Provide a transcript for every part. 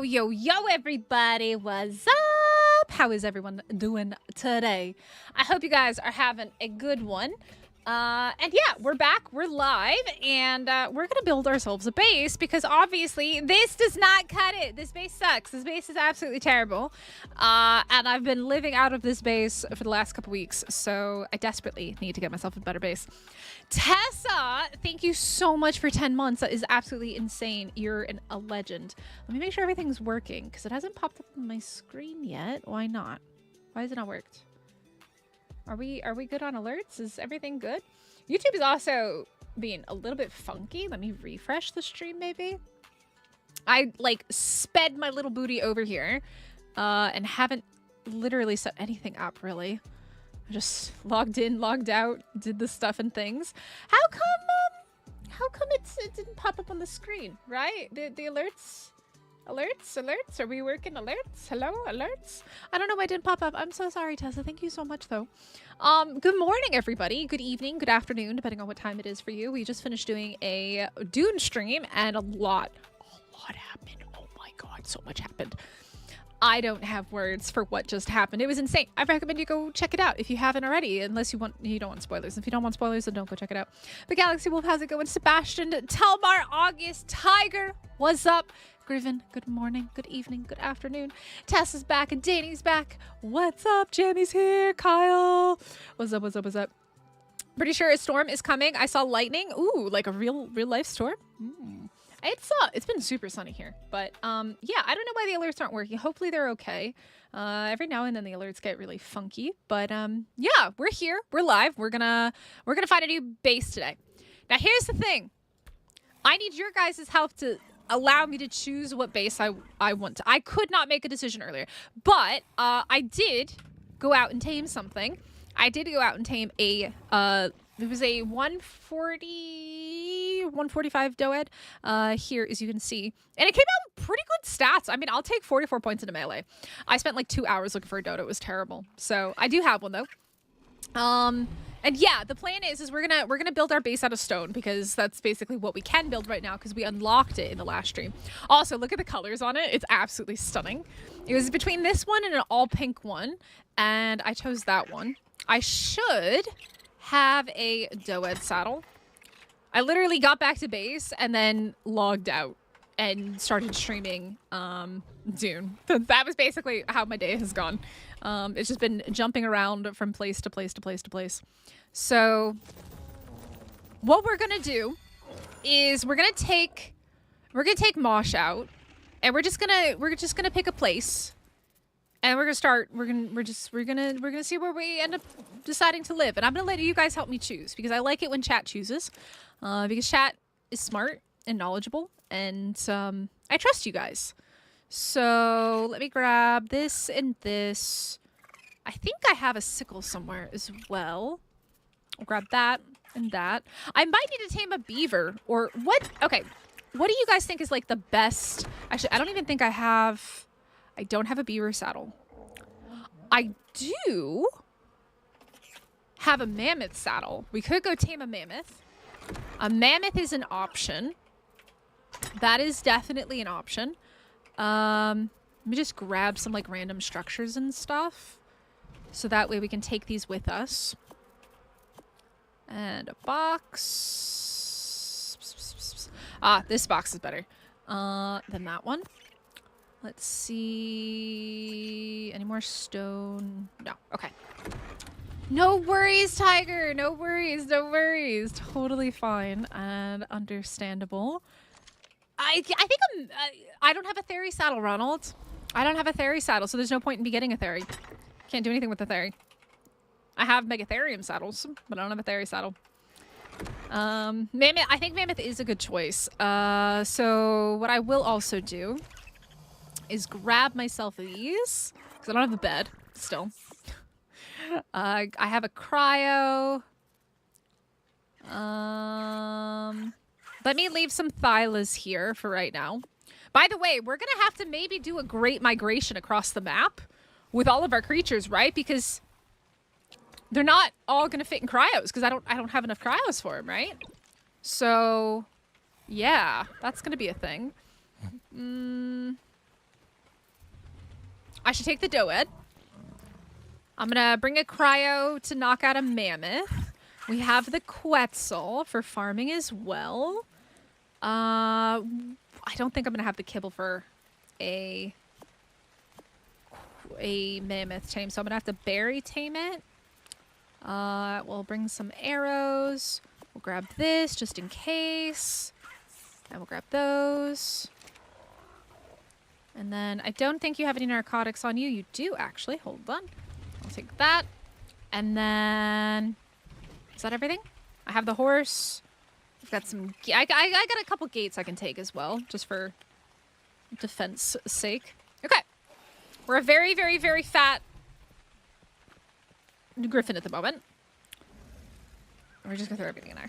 Yo, everybody, what's up? How is everyone doing today? I hope you guys are having a good one. And yeah, we're back, we're live, and we're gonna build ourselves a base because obviously this does not cut it. This base sucks. This base is absolutely terrible. And I've been living out of this base for the last couple weeks, so I desperately need to get myself a better base. Tessa, thank you so much for 10 months. That is absolutely insane. You're a legend. Let me make sure everything's working because it hasn't popped up on my screen yet. Why not? Why has it not worked? Are we good on alerts? Is everything good? YouTube is also being a little bit funky. Let me refresh the stream maybe. I like sped my little booty over here and haven't literally set anything up really. I just logged in, logged out, did the stuff and things. How come it didn't pop up on the screen, right? The alerts? Alerts? Are we working alerts? Hello, alerts? I don't know why it didn't pop up. I'm so sorry, Tessa. Thank you so much, though. Good morning, everybody. Good evening, good afternoon, depending on what time it is for you. We just finished doing a Dune stream, and a lot happened. Oh my god, so much happened. I don't have words for what just happened. It was insane. I recommend you go check it out if you haven't already, unless you don't want spoilers. If you don't want spoilers, then don't go check it out. But Galaxy Wolf, how's it going? Sebastian, Telmar, August, Tiger, what's up? Griffin, good morning, good evening, good afternoon. Tessa's back and Danny's back. What's up? Jamie's here. Kyle, what's up? Pretty sure a storm is coming. I saw lightning. Ooh, like a real life storm. It's been super sunny here, but yeah, I don't know why the alerts aren't working. Hopefully they're okay. Every now and then the alerts get really funky, but yeah, we're here, we're live. We're gonna find a new base today. Now here's the thing. I need your guys' help to allow me to choose what base I want to. I could not make a decision earlier, but I did go out and tame something. I did go out and tame a it was a 145 Doed here, as you can see. And it came out with pretty good stats. I mean, I'll take 44 points into melee. I spent like 2 hours looking for a Doed. It was terrible. So I do have one though. And yeah, the plan is we're gonna build our base out of stone because that's basically what we can build right now because we unlocked it in the last stream. Also, look at the colors on it. It's absolutely stunning. It was between this one and an all pink one, and I chose that one. I should have a Doed saddle. I literally got back to base and then logged out and started streaming Dune. That was basically how my day has gone. It's just been jumping around from place to place to place to place. So what we're gonna do is we're gonna take Mosh out, and we're just gonna pick a place, and we're gonna see where we end up deciding to live. And I'm gonna let you guys help me choose because I like it when chat chooses, because chat is smart and knowledgeable, and I trust you guys. So let me grab this and this. I think I have a sickle somewhere as well. I'll grab that and that. I might need to tame a beaver or what? Okay, what do you guys think is like the best? Actually, I don't even think I don't have a beaver saddle. I do have a mammoth saddle. We could go tame a mammoth. A mammoth is an option. That is definitely an option. Let me just grab some like random structures and stuff. So that way we can take these with us. And a box. This box is better than that one. Let's see. Any more stone? No. Okay. No worries, Tiger. No worries. No worries. Totally fine and understandable. I think I don't have a Theory saddle, Ronald. I don't have a Theory saddle, so there's no point in me getting a Theory. Can't do anything with the Theory. I have Megatherium saddles, but I don't have a Theory saddle. Mammoth, I think Mammoth is a good choice. So what I will also do is grab myself these, because I don't have a bed, still. I have a cryo. Let me leave some Thylas here for right now. By the way, we're gonna have to maybe do a great migration across the map with all of our creatures, right? Because they're not all gonna fit in cryos because I don't have enough cryos for them, right? So yeah, that's gonna be a thing. I should take the Doed. I'm gonna bring a cryo to knock out a mammoth. We have the Quetzal for farming as well. I don't think I'm gonna have the kibble for a mammoth tame, so I'm gonna have to berry tame it. We'll bring some arrows. We'll grab this just in case. And we'll grab those. And then I don't think you have any narcotics on you. You do actually. Hold on. I'll take that. And then is that everything? I have the horse. I've got some. I got a couple gates I can take as well, just for defense sake. Okay. We're a very, very, very fat griffin at the moment. We're just gonna throw everything in there.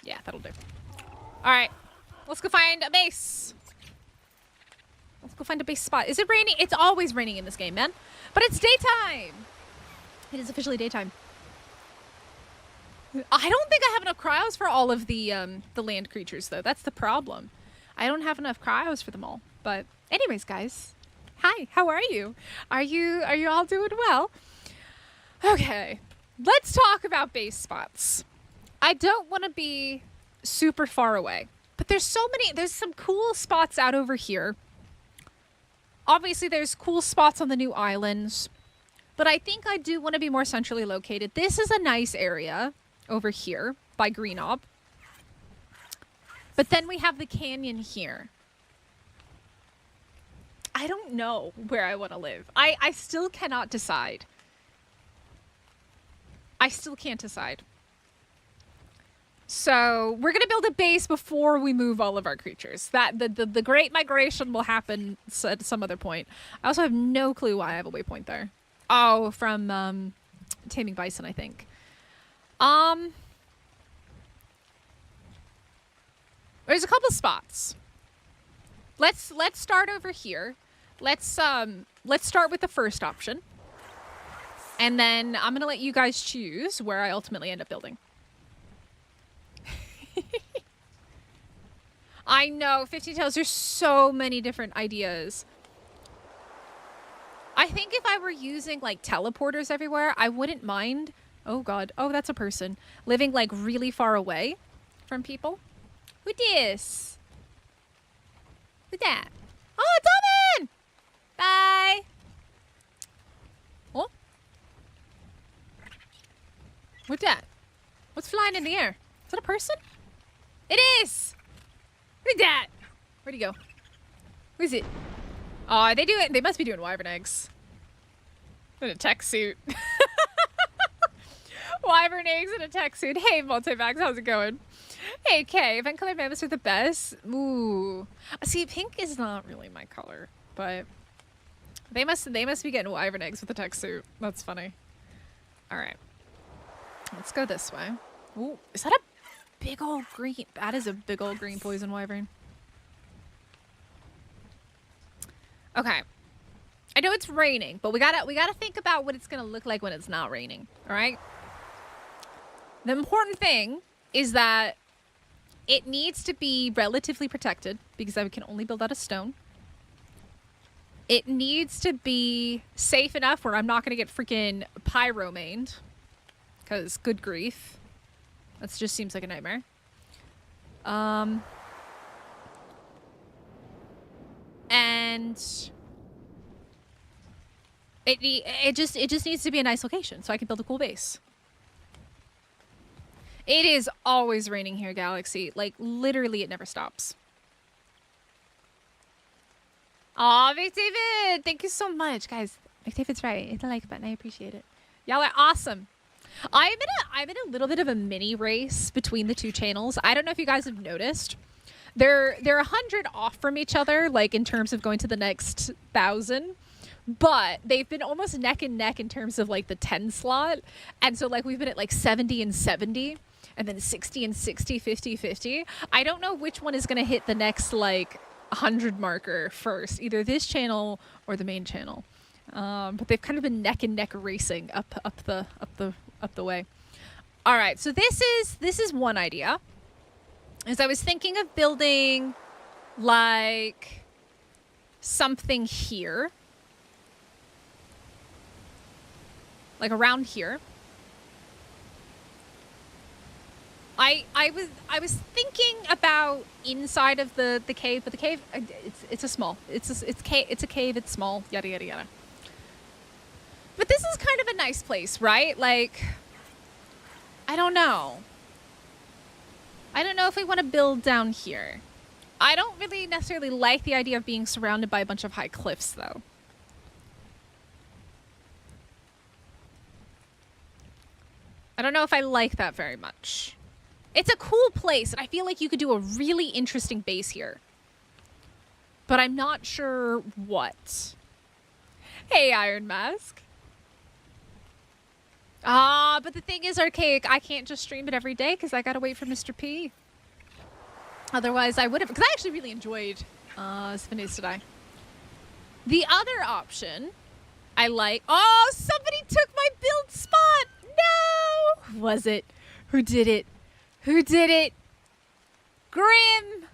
Yeah, that'll do. All right, let's go find a base. Let's go find a base spot. Is it raining? It's always raining in this game, man. But it's daytime. It is officially daytime. I don't think I have enough cryos for all of the land creatures, though. That's the problem. I don't have enough cryos for them all. But anyways, guys, hi. How are you? Are you all doing well? Okay, let's talk about base spots. I don't want to be super far away, but there's some cool spots out over here. Obviously, there's cool spots on the new islands, but I think I do want to be more centrally located. This is a nice area over here by Greenob. But then we have the canyon here. I don't know where I want to live. I still cannot decide. I still can't decide. So we're going to build a base before we move all of our creatures. That the great migration will happen at some other point. I also have no clue why I have a waypoint there. Oh, from Taming Bison, I think. There's a couple spots. Let's start over here. Let's start with the first option. And then I'm going to let you guys choose where I ultimately end up building. I know, 15 Tails, there's so many different ideas. I think if I were using like teleporters everywhere, I wouldn't mind. Oh god, oh that's a person. Living like really far away from people. Who dis? Who that? Oh, Taming! Bye! Oh? What's that? What's flying in the air? Is that a person? It is! Who's that? Where'd he go? Who is it? Oh, they must be doing wyvern eggs. In a tech suit. Wyvern eggs in a tech suit. Hey, Multivax, how's it going? Hey, Kay, event color mammoths are the best. Ooh. See, pink is not really my color, but they must be getting wyvern eggs with a tech suit. That's funny. All right. Let's go this way. Ooh, is that a big old green? That is a big old green poison wyvern. Okay. I know it's raining, but we gotta think about what it's gonna look like when it's not raining. All right. The important thing is that it needs to be relatively protected because I can only build out of stone. It needs to be safe enough where I'm not gonna get freaking pyromaned, because good grief, that just seems like a nightmare. And it just needs to be a nice location so I can build a cool base. It is always raining here, Galaxy. Like, literally, it never stops. Aw, McDavid! Thank you so much. Guys, McDavid's right. Hit the like button. I appreciate it. Y'all are awesome. I'm in a little bit of a mini race between the two channels. I don't know if you guys have noticed. They're 100 off from each other, like, in terms of going to the next 1,000. But they've been almost neck and neck in terms of, like, the 10 slot. And so, like, we've been at, like, 70 and 70. And then 60 and 60, 50, 50. I don't know which one is going to hit the next, like, 100 marker first. Either this channel or the main channel. But they've kind of been neck and neck racing up the way. All right, so this is one idea. Is I was thinking of building, like, something here. Like around here. I was thinking about inside of the cave, but the cave it's a cave, it's small, yada yada yada. But this is kind of a nice place, right? Like, I don't know. I don't know if we want to build down here. I don't really necessarily like the idea of being surrounded by a bunch of high cliffs, though. I don't know if I like that very much. It's a cool place, and I feel like you could do a really interesting base here. But I'm not sure what. Hey, Iron Mask. Ah, but the thing is, Archaic, I can't just stream it every day because I gotta wait for Mr. P. Otherwise, I would have, because I actually really enjoyed Spindays Today. The other option I like... Oh, somebody took my build spot! No! Who was it? Who did it? Who did it? Grim!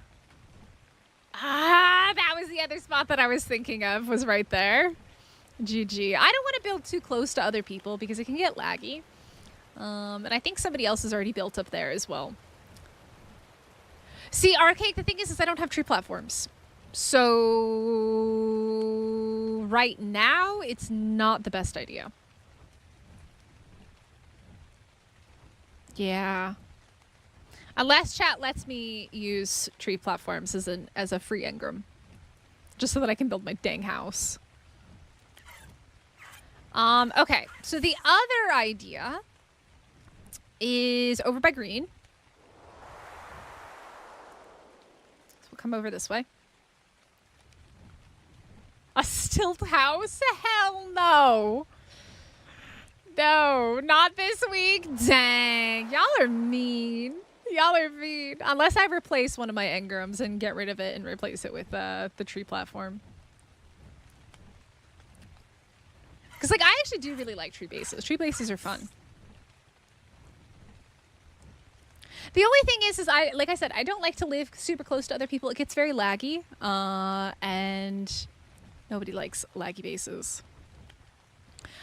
Ah, that was the other spot that I was thinking of, was right there. GG. I don't want to build too close to other people because it can get laggy. And I think somebody else has already built up there as well. See, Archaic, the thing is I don't have tree platforms. So right now, it's not the best idea. Yeah. Unless chat lets me use tree platforms as a free engram. Just so that I can build my dang house. Okay, so the other idea is over by green. So we'll come over this way. A stilt house? Hell no! No, not this week. Dang, y'all are mean. Y'all are mean. Unless I replace one of my engrams and get rid of it and replace it with the tree platform. Because, like, I actually do really like tree bases. Tree bases are fun. The only thing is like I said, I don't like to live super close to other people. It gets very laggy, and nobody likes laggy bases.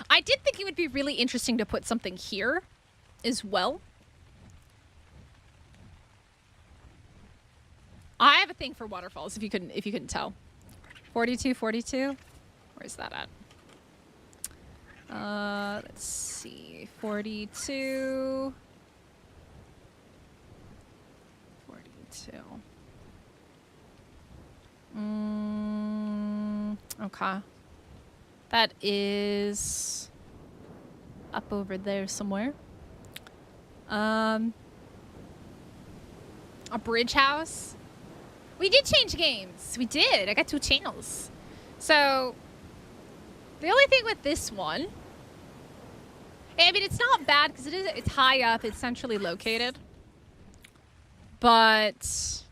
I did think it would be really interesting to put something here as well. I have a thing for waterfalls, if you couldn't tell. 42, 42. Where's that at? Let's see. 42. 42. Okay. That is up over there somewhere. A bridge house. We did change games. We did. I got 2 channels. So the only thing with this one, I mean, it's not bad because it's high up. It's centrally located. But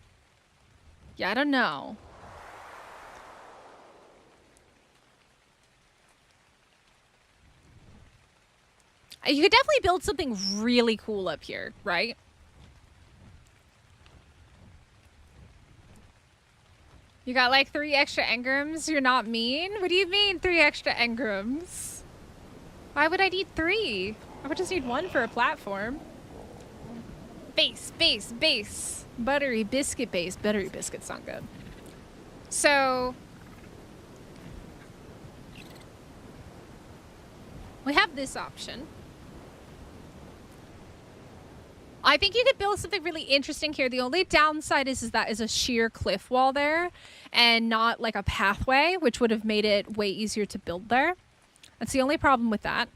yeah, I don't know. You could definitely build something really cool up here, right? You got like 3 extra engrams? You're not mean? What do you mean 3 extra engrams? Why would I need 3? I would just need 1 for a platform. Base, base, base. Buttery biscuit base. Buttery biscuits sound good. So we have this option. I think you could build something really interesting here. The only downside is that is a sheer cliff wall there and not like a pathway, which would have made it way easier to build there. That's the only problem with that.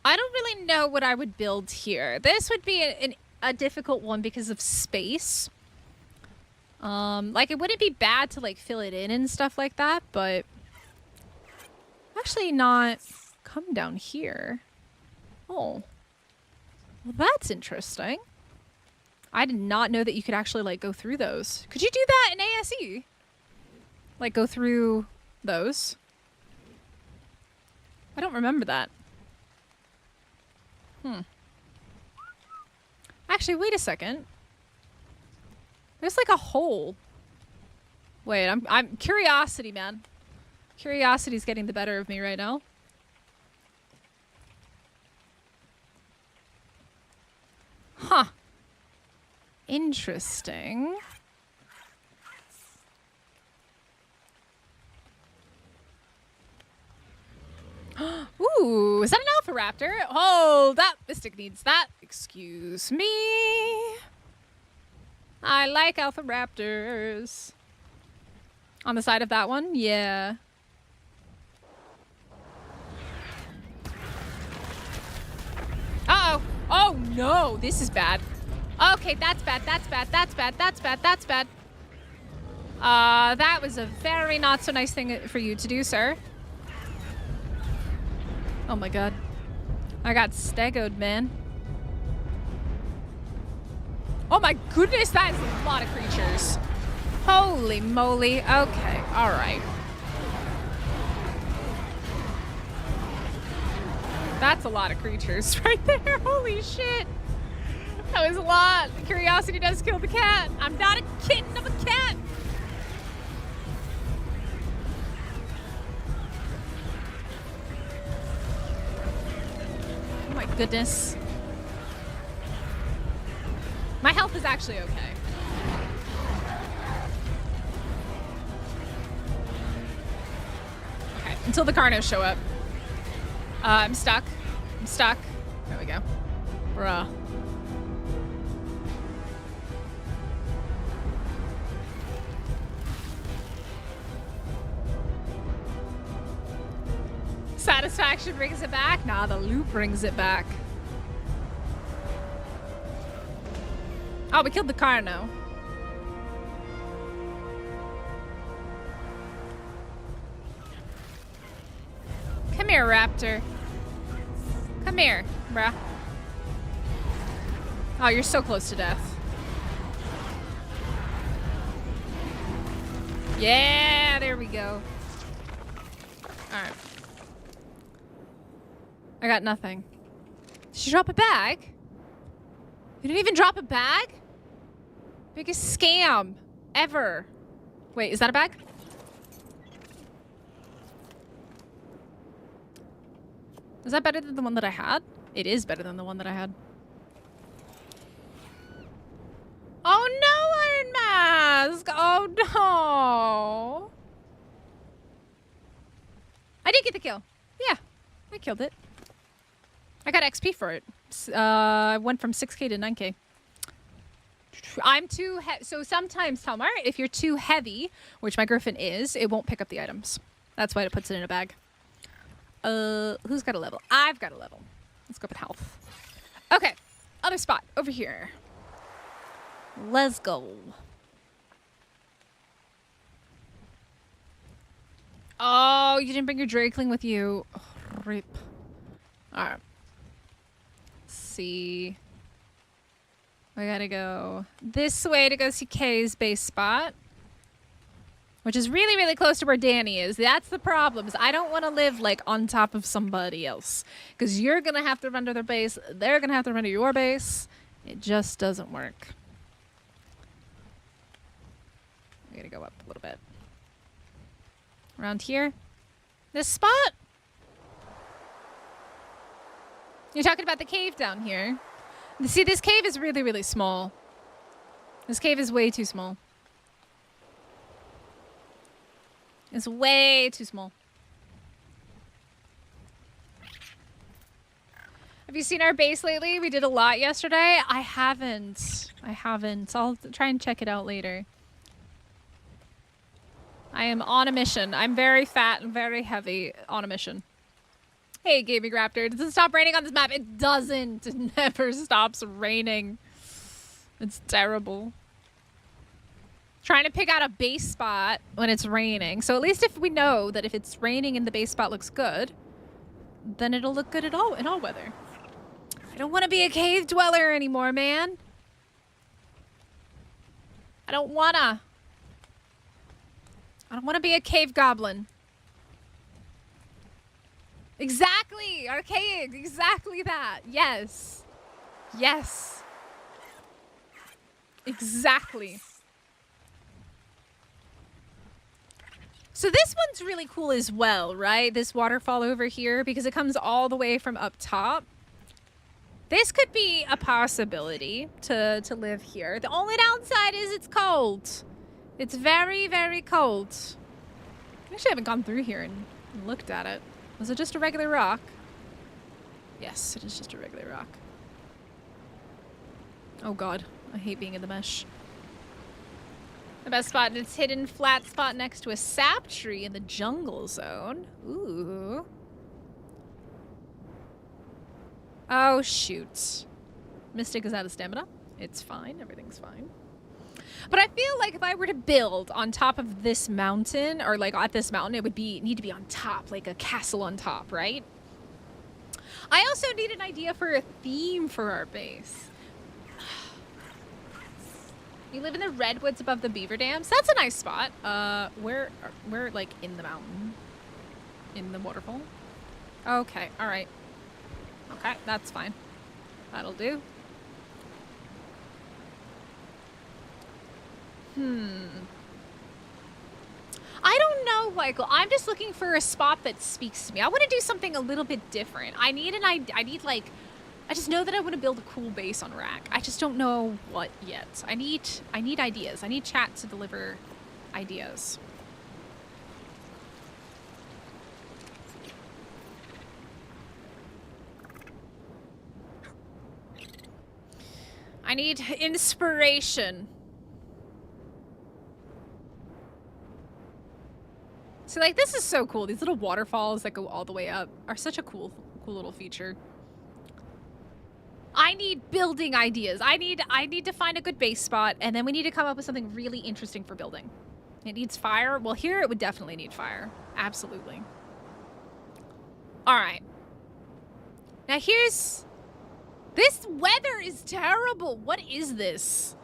I don't really know what I would build here. This would be a difficult one because of space. Like it wouldn't be bad to like fill it in and stuff like that, but actually not come down here. Oh, well, that's interesting. I did not know that you could actually like go through those. Could you do that in ASE? Like go through those? I don't remember that. Actually, wait a second. There's like a hole Wait, I'm curiosity, man. Curiosity's getting the better of me right now. Huh. Interesting. Ooh, is that an alpha raptor? Hold up. Mystic needs that. Excuse me. I like alpha raptors. On the side of that one? Yeah. Uh-oh. Oh, no. This is bad. Okay, that's bad. That's bad. That's bad. That's bad. That's bad. That was a very not so nice thing for you to do, sir. Oh my god. I got stegoed, man. Oh my goodness, that is a lot of creatures. Holy moly. Okay, alright. That's a lot of creatures right there. Holy shit. That was a lot. Curiosity does kill the cat. I'm not a kitten, I'm a cat. Oh my goodness. My health is actually okay. Okay, until the Carnos show up. I'm stuck. I'm stuck. There we go. Bruh. Satisfaction brings it back? Nah, the loot brings it back. Oh, we killed the Carno. Come here, raptor. Come here, bruh. Oh, you're so close to death. Yeah, there we go. Alright. I got nothing. Did she drop a bag? You didn't even drop a bag? Biggest scam ever. Wait, is that a bag? Is that better than the one that I had? It is better than the one that I had. Oh no, Iron Mask! Oh no! I did get the kill. Yeah, I killed it. I got XP for it. I went from 6k to 9k. I'm too so sometimes, Talmar, if you're too heavy, which my griffin is, it won't pick up the items. That's why it puts it in a bag. Who's got a level? I've got a level. Let's go with health. Okay, other spot over here. Let's go. Oh, you didn't bring your Drakeling with you. Oh, rip. All right. Let's see. We gotta go this way to go see Kay's base spot, which is really, really close to where Danny is. That's the problem, is I don't want to live like on top of somebody else, because you're gonna have to run to their base, they're gonna have to run to your base. It just doesn't work. We gotta go up a little bit. Around here? This spot? You're talking about the cave down here. See, this cave is really, really small. This cave is way too small. It's way too small. Have you seen our base lately? We did a lot yesterday. I haven't. I'll try and check it out later. I am on a mission. I'm very fat and very heavy on a mission. Hey, Gaming Raptor. Does it stop raining on this map? It doesn't. It never stops raining. It's terrible. Trying to pick out a base spot when it's raining. So at least if we know that if it's raining and the base spot looks good, then it'll look good in all weather. I don't want to be a cave dweller anymore, man. I don't want to be a cave goblin. Exactly! Archaic! Exactly that! Yes. Yes. Exactly. So this one's really cool as well, right? This waterfall over here, because it comes all the way from up top. This could be a possibility to live here. The only downside is it's cold. It's very, very cold. I actually haven't gone through here and looked at it. Was it just a regular rock? Yes, it is just a regular rock. Oh god, I hate being in the mesh. The best spot, it's hidden flat spot next to a sap tree in the jungle zone. Ooh. Oh shoot. Mystic is out of stamina. It's fine, everything's fine. But I feel like if I were to build on top of this mountain, or like at this mountain, it would need to be on top, like a castle on top, right? I also need an idea for a theme for our base. You live in the Redwoods above the beaver dams? That's a nice spot. We're like in the mountain. In the waterfall. Okay, alright. Okay, that's fine. That'll do. I don't know, Michael. I'm just looking for a spot that speaks to me. I want to do something a little bit different. I just know that I want to build a cool base on Rack. I just don't know what yet. I need ideas. I need chat to deliver ideas. I need inspiration. So like this is so cool. These little waterfalls that go all the way up are such a cool little feature. I need building ideas. I need to find a good base spot, and then we need to come up with something really interesting for building. It needs fire. Well, here it would definitely need fire. Absolutely. All right. Now here's... This weather is terrible. What is this?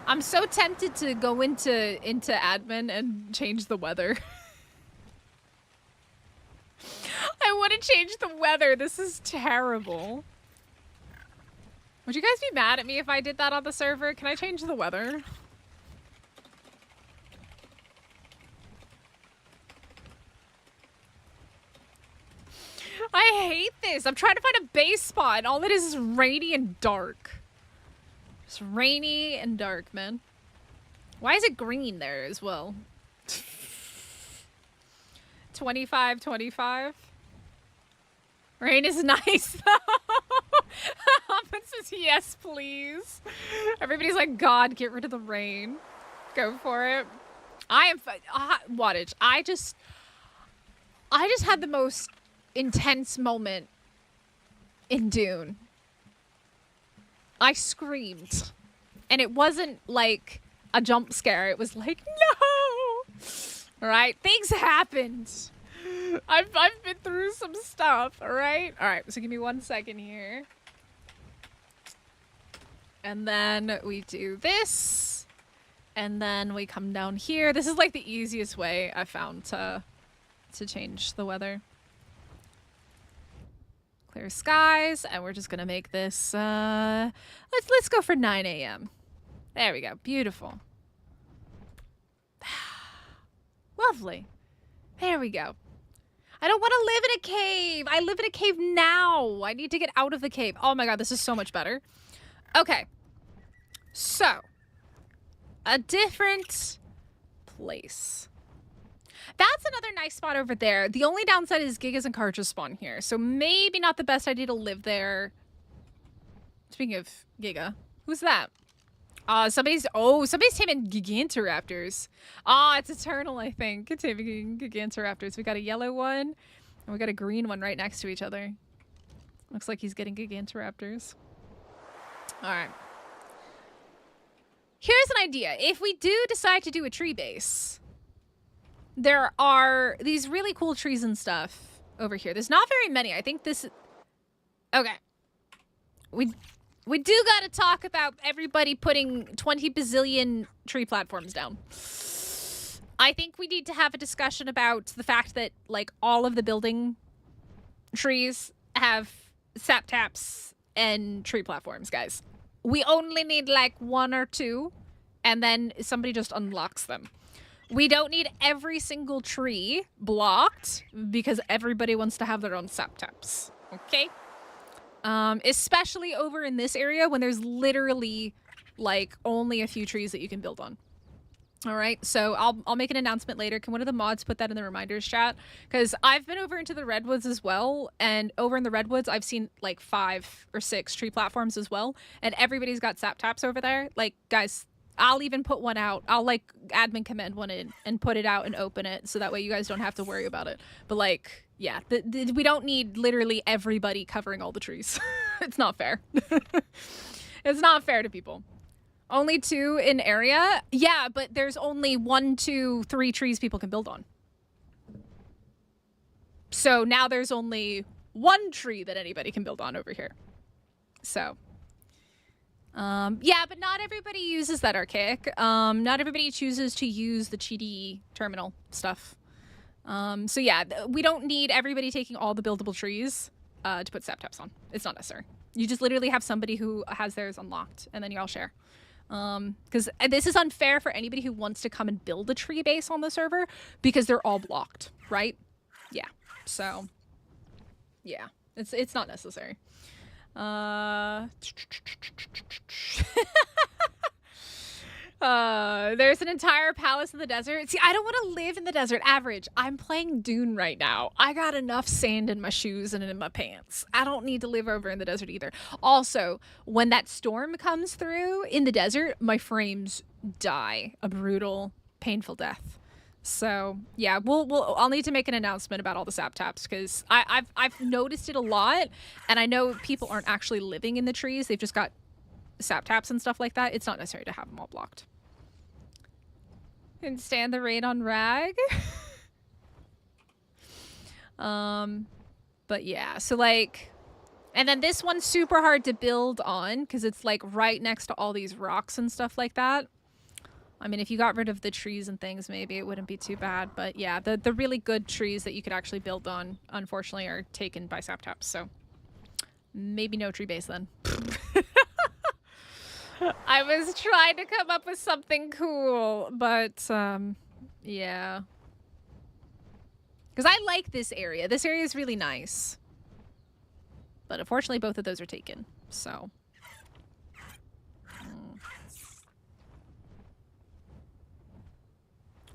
I'm so tempted to go into admin and change the weather. I want to change the weather. This is terrible. Would you guys be mad at me if I did that on the server? Can I change the weather? I hate this. I'm trying to find a base spot, and all it is rainy and dark. It's rainy and dark, man. Why is it green there as well? 25. Rain is nice, though. Hoffman says, yes, please. Everybody's like, God, get rid of the rain. Go for it. I am... wattage. I just had the most intense moment in Dune. I screamed. And it wasn't like a jump scare. It was like, no! Alright? Things happened. I've been through some stuff, alright? Alright, so give me 1 second here. And then we do this. And then we come down here. This is like the easiest way I found to change the weather. Clear skies, and we're just gonna make this let's go for 9 a.m. There we go. Beautiful. Lovely. There we go. I don't want to live in a cave. I live in a cave now. I need to get out of the cave. Oh my god, this is so much better. Okay. So, a different place. That's another nice spot over there. The only downside is Gigas and Cartridge spawn here, so maybe not the best idea to live there. Speaking of Giga, who's that? Somebody's taming Gigantoraptors. It's Eternal, I think. Taming Gigantoraptors. We got a yellow one, and we got a green one right next to each other. Looks like he's getting Gigantoraptors. Alright. Here's an idea. If we do decide to do a tree base, there are these really cool trees and stuff over here. There's not very many. I think this... Okay. We do gotta talk about everybody putting 20 bazillion tree platforms down. I think we need to have a discussion about the fact that, like, all of the building trees have sap taps and tree platforms, guys. We only need, like, 1 or 2, and then somebody just unlocks them. We don't need every single tree blocked because everybody wants to have their own sap taps. Okay? Especially over in this area when there's literally like only a few trees that you can build on. All right, so I'll make an announcement later. Can one of the mods put that in the reminders chat? Because I've been over into the Redwoods as well, and over in the Redwoods, I've seen like 5 or 6 tree platforms as well, and everybody's got sap taps over there. Like, guys, I'll even put one out. I'll like admin command one in and put it out and open it, so that way you guys don't have to worry about it. But like, yeah, we don't need literally everybody covering all the trees. It's not fair. It's not fair to people. Only 2 in area? Yeah, but there's only 1, 2, 3 trees people can build on. So now there's only 1 tree that anybody can build on over here. So, yeah, but not everybody uses that archaic. Not everybody chooses to use the cheaty terminal stuff. So yeah, we don't need everybody taking all the buildable trees to put sap taps on. It's not necessary. You just literally have somebody who has theirs unlocked, and then you all share. Because this is unfair for anybody who wants to come and build a tree base on the server because they're all blocked, right? Yeah. So, yeah, it's not necessary. There's an entire palace in the desert. See, I don't want to live in the desert. Average. I'm playing Dune right now. I got enough sand in my shoes and in my pants. I don't need to live over in the desert either. Also, when that storm comes through in the desert, my frames die a brutal, painful death. So yeah, I'll need to make an announcement about all the sap taps because I've noticed it a lot, and I know people aren't actually living in the trees. They've just got sap taps and stuff like that. It's not necessary to have them all blocked. And stand the rain on Rag. But yeah, so like, and then this one's super hard to build on because it's like right next to all these rocks and stuff like that. I mean, if you got rid of the trees and things, maybe it wouldn't be too bad. But yeah, the really good trees that you could actually build on, unfortunately, are taken by sap taps. So maybe no tree base then. I was trying to come up with something cool, but yeah. Because I like this area. This area is really nice. But unfortunately, both of those are taken, so.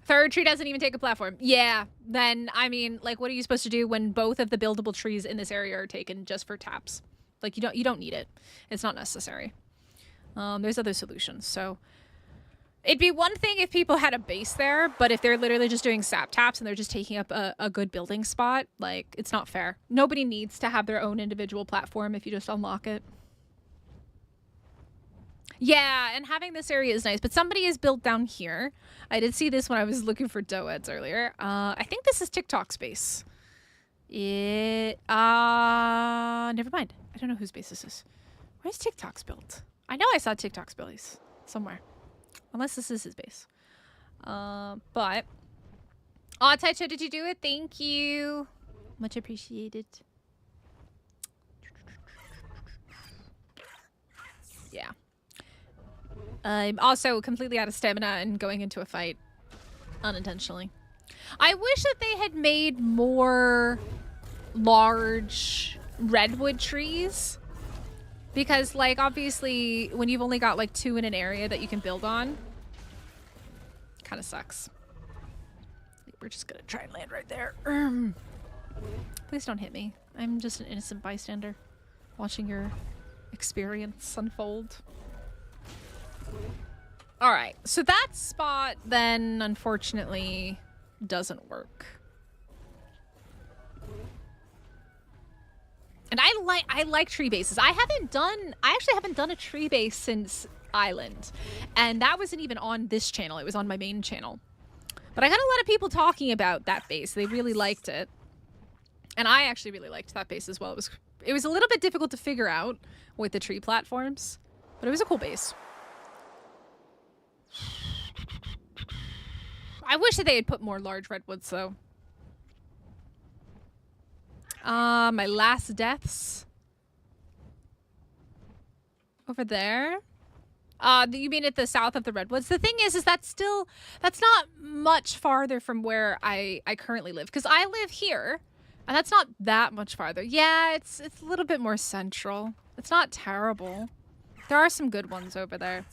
Third tree doesn't even take a platform. Yeah, then, I mean, like, what are you supposed to do when both of the buildable trees in this area are taken just for taps? Like, you don't need it. It's not necessary. There's other solutions, so. It'd be one thing if people had a base there, but if they're literally just doing sap taps and they're just taking up a good building spot, like, it's not fair. Nobody needs to have their own individual platform if you just unlock it. Yeah, and having this area is nice, but somebody is built down here. I did see this when I was looking for doeds earlier. I think this is TikTok's base. Never mind. I don't know whose base this is. Where's TikTok's built? I know I saw TikTok's base somewhere. Unless this is his base. But... Aw, Taicho, did you do it? Thank you. Much appreciated. Yeah. I'm also completely out of stamina and going into a fight unintentionally. I wish that they had made more large redwood trees. Because, like, obviously, when you've only got, like, 2 in an area that you can build on, kind of sucks. We're just gonna try and land right there. Please don't hit me. I'm just an innocent bystander watching your experience unfold. Alright, so that spot then, unfortunately, doesn't work. And I like tree bases. I actually haven't done a tree base since Island. And that wasn't even on this channel. It was on my main channel. But I got a lot of people talking about that base. They really liked it. And I actually really liked that base as well. It was a little bit difficult to figure out with the tree platforms, but it was a cool base. I wish that they had put more large redwoods though. My last deaths over there. You mean at the south of the Redwoods? The thing is that's not much farther from where I currently live. Because I live here, and that's not that much farther. Yeah, it's a little bit more central. It's not terrible. There are some good ones over there.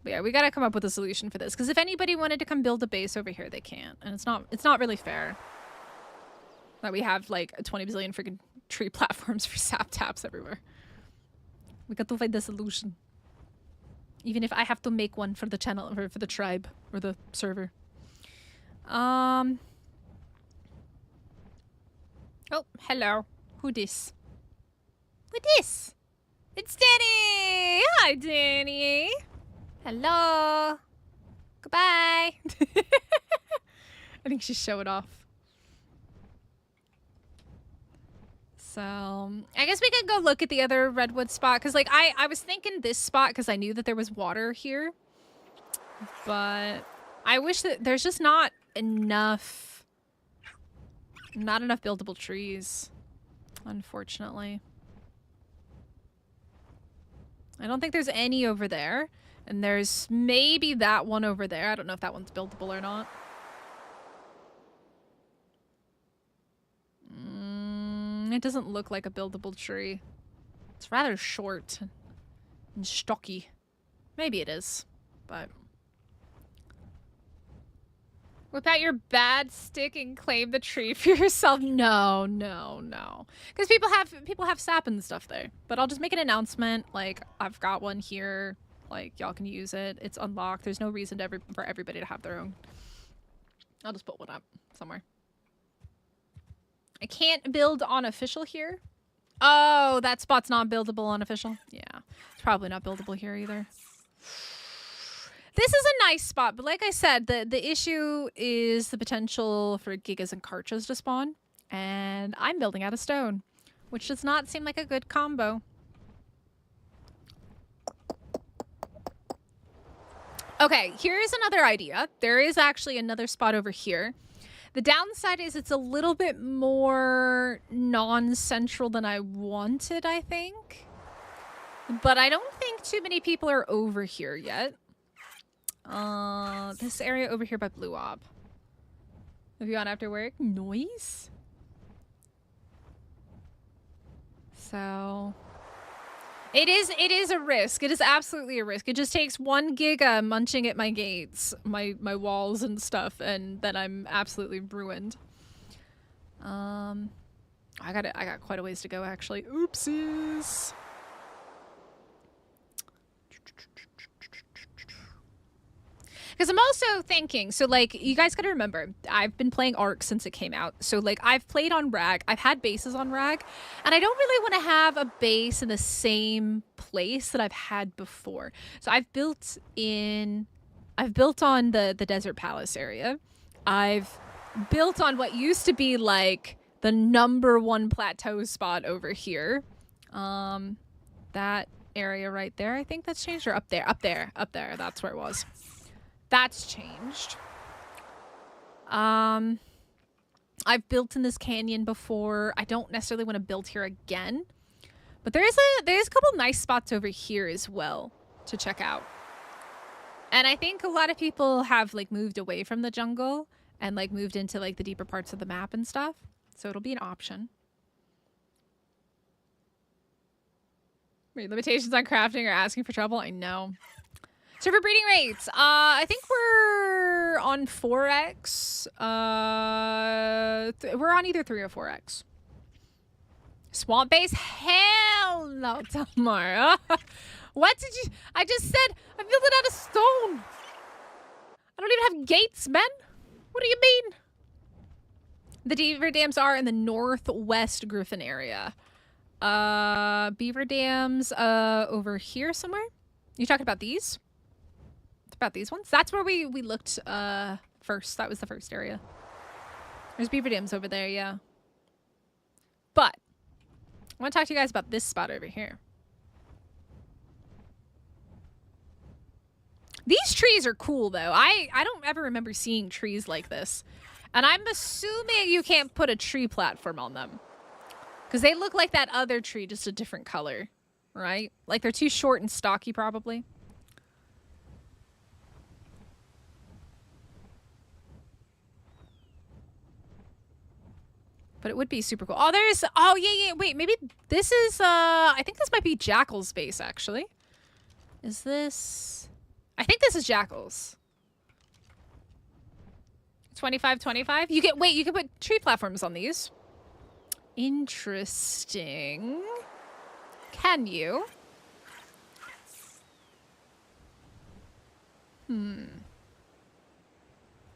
But yeah, we gotta come up with a solution for this. Because if anybody wanted to come build a base over here, they can't. And it's not really fair that we have like 20 bazillion freaking tree platforms for sap taps everywhere. We got to find a solution. Even if I have to make one for the channel or for the tribe or the server. Oh, hello. Who this? Who this? It's Danny! Hi, Danny! Hello! Goodbye! I think she's showing off. So, I guess we could go look at the other redwood spot. Because, like, I was thinking this spot because I knew that there was water here. But I wish that there's just not enough buildable trees, unfortunately. I don't think there's any over there. And there's maybe that one over there. I don't know if that one's buildable or not. It doesn't look like a buildable tree. It's rather short and stocky. Maybe it is, but... Whip out your bad stick and claim the tree for yourself. No, no, no. Because people have sap and stuff there. But I'll just make an announcement. Like, I've got one here. Like, y'all can use it. It's unlocked. There's no reason for everybody to have their own. I'll just put one up somewhere. I can't build on official here. Oh, that spot's not buildable on official. Yeah, it's probably not buildable here either. This is a nice spot, but like I said, the issue is the potential for gigas and karchas to spawn. And I'm building out of stone, which does not seem like a good combo. Okay, here's another idea. There is actually another spot over here. The downside is it's a little bit more non-central than I wanted, I think. But I don't think too many people are over here yet. This area over here by Blue Ob. Have you gone after work? Noise? So... It is a risk. It is absolutely a risk. It just takes one giga munching at my gates, my walls and stuff, and then I'm absolutely ruined. I got quite a ways to go actually. Oopsies. Because I'm also thinking, so like, you guys gotta remember, I've been playing Ark since it came out. So like, I've played on Rag, I've had bases on Rag, and I don't really want to have a base in the same place that I've had before. So I've built on the Desert Palace area. I've built on what used to be like the #1 plateau spot over here. That area right there, I think that's changed, or up there, that's where it was. That's changed. I've built in this canyon before. I don't necessarily want to build here again. But there's a couple nice spots over here as well to check out. And I think a lot of people have like moved away from the jungle and like moved into like the deeper parts of the map and stuff. So it'll be an option. Wait, limitations on crafting or asking for trouble? I know. Server breeding rates. I think we're on 4x. We're on either 3 or 4x. Swamp base? Hell no, Tamara. What did you... I just said I built it out of stone. I don't even have gates, man. What do you mean? The beaver dams are in the northwest Griffin area. Beaver dams over here somewhere? You talking about these? About these ones? That's where we looked first. That was the first area. There's beaver dams over there, yeah. But I want to talk to you guys about this spot over here. These trees are cool though. I don't ever remember seeing trees like this. And I'm assuming you can't put a tree platform on them. Because they look like that other tree, just a different color. Right? Like they're too short and stocky probably. But it would be super cool. Oh, there's... Oh, yeah. Wait, maybe this is... I think this might be Jackal's base, actually. Is this... I think this is Jackal's. 25. You can... Wait, you can put tree platforms on these. Interesting. Can you?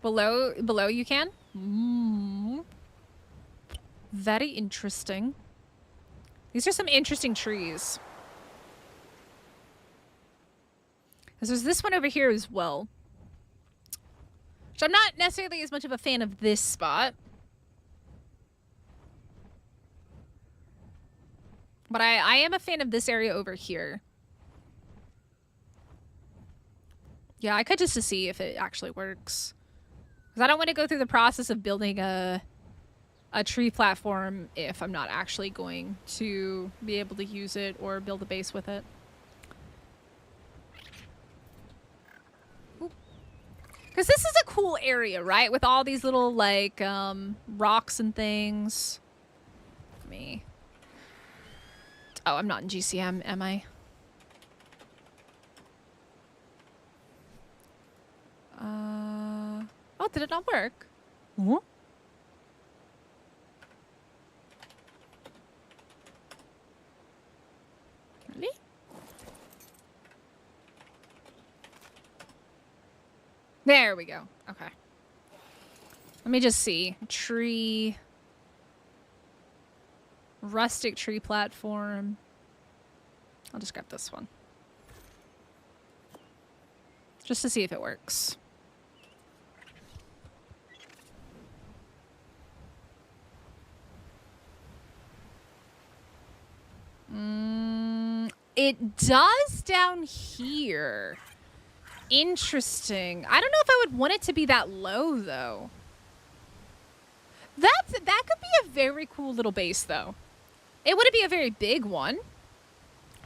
Below you can? Very interesting. These are some interesting trees. Because there's this one over here as well. Which I'm not necessarily as much of a fan of this spot. But I am a fan of this area over here. Yeah, I could just to see if it actually works. Because I don't want to go through the process of building a tree platform if I'm not actually going to be able to use it or build a base with it. Because this is a cool area, right? With all these little, like, rocks and things. Me. Oh, I'm not in GCM, am I? Oh, did it not work? What? Really? There we go. Okay. Let me just see. Tree. Rustic tree platform. I'll just grab this one. Just to see if it works. It does down here. Interesting. I don't know if I would want it to be that low, though. That could be a very cool little base, though. It wouldn't be a very big one.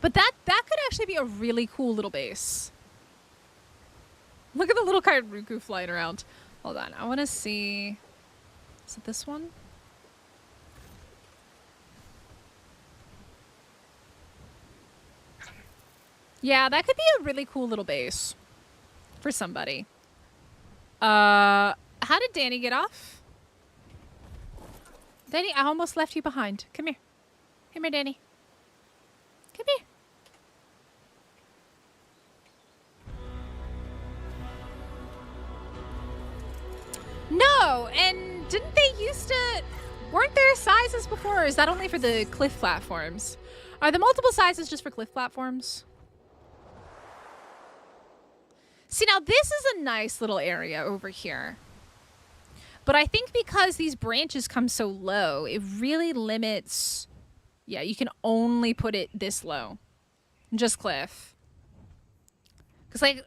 But that could actually be a really cool little base. Look at the little Kairuku flying around. Hold on. I want to see... Is it this one? Yeah, that could be a really cool little base. For somebody. How did Danny get off? Danny, I almost left you behind. Come here. Come here, Danny. Come here. No, and didn't they used to... Weren't there sizes before, or is that only for the cliff platforms? Are the multiple sizes just for cliff platforms? See, now this is a nice little area over here. But I think because these branches come so low, it really limits... Yeah, you can only put it this low. Just cliff. Because, like...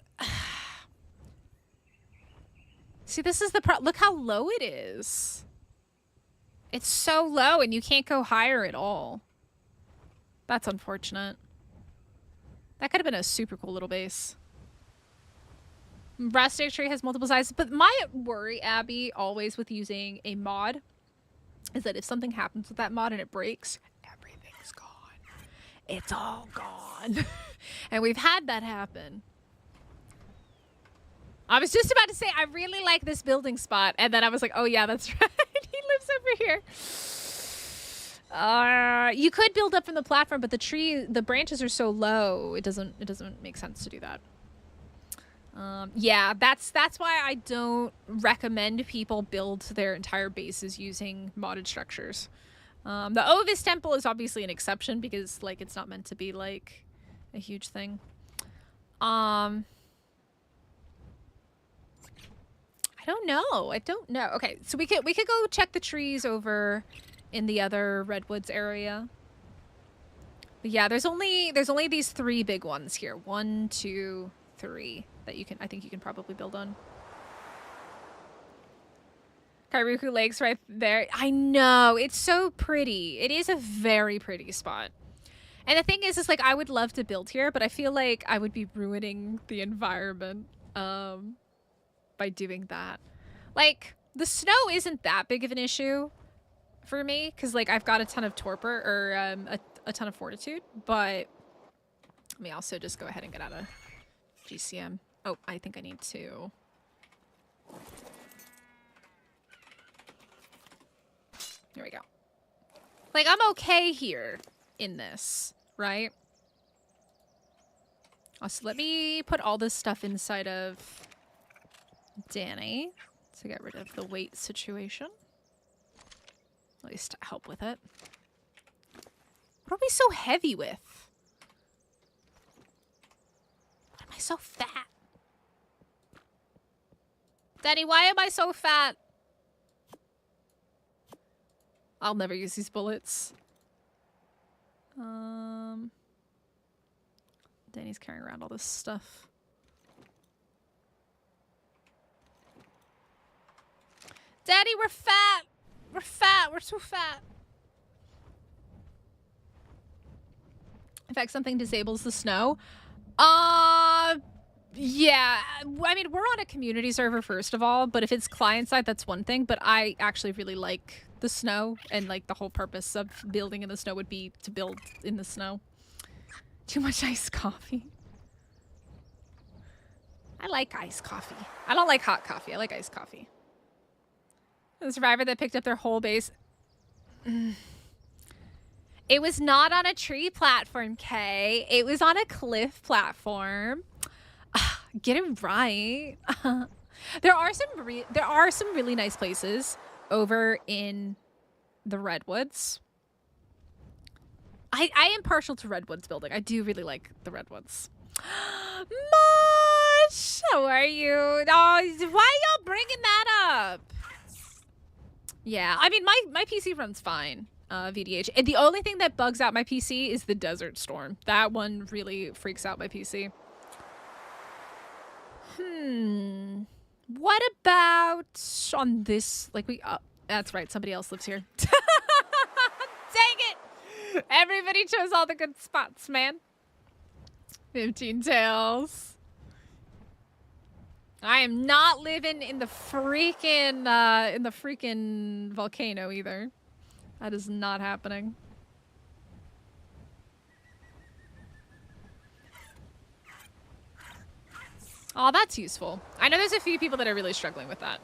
See, this is the look how low it is. It's so low and you can't go higher at all. That's unfortunate. That could have been a super cool little base. Rustic tree has multiple sizes, but my worry, Abby, always with using a mod is that if something happens with that mod and it breaks, everything's gone. It's all gone. And we've had that happen. I was just about to say, I really like this building spot. And then I was like, oh yeah, that's right. He lives over here. You could build up from the platform, but the branches are so low. It doesn't make sense to do that. Yeah, that's why I don't recommend people build their entire bases using modded structures. The Ovis temple is obviously an exception because, like, it's not meant to be, like, a huge thing. I don't know. Okay, so we could go check the trees over in the other Redwoods area. But yeah, there's only these 3 big ones here. 1, 2, 3 that I think you can probably build on. Kairuku Lake's right there. I know, it's so pretty. It is a very pretty spot. And the thing is like, I would love to build here, but I feel like I would be ruining the environment by doing that. Like, the snow isn't that big of an issue for me because like I've got a ton of torpor or a ton of fortitude, but let me also just go ahead and get out of GCM. Oh, I think I need to. There we go. Like, I'm okay here in this, right? Also, let me put all this stuff inside of Danny to get rid of the weight situation. At least to help with it. What are we so heavy with? Why am I so fat? Danny, why am I so fat? I'll never use these bullets. Danny's carrying around all this stuff. Daddy, we're fat! We're fat! We're so fat! In fact, something disables the snow. Yeah. I mean, we're on a community server, first of all, but if it's client-side, that's one thing. But I actually really like the snow, and like the whole purpose of building in the snow would be to build in the snow. Too much iced coffee. I like iced coffee. I don't like hot coffee. I like iced coffee. The survivor that picked up their whole base. It was not on a tree platform, Kay. It was on a cliff platform. Get it right. There are some really nice places over in the Redwoods. I am partial to Redwoods building. I do really like the Redwoods. Mosh, how are you? Oh, why are y'all bringing that up? Yeah, I mean, my PC runs fine, VDH. And the only thing that bugs out my PC is the Desert Storm. That one really freaks out my PC. What about on this? Like that's right. Somebody else lives here. Dang it! Everybody chose all the good spots, man. 15 tails. I am not living in the freaking volcano either. That is not happening. Oh, that's useful. I know there's a few people that are really struggling with that.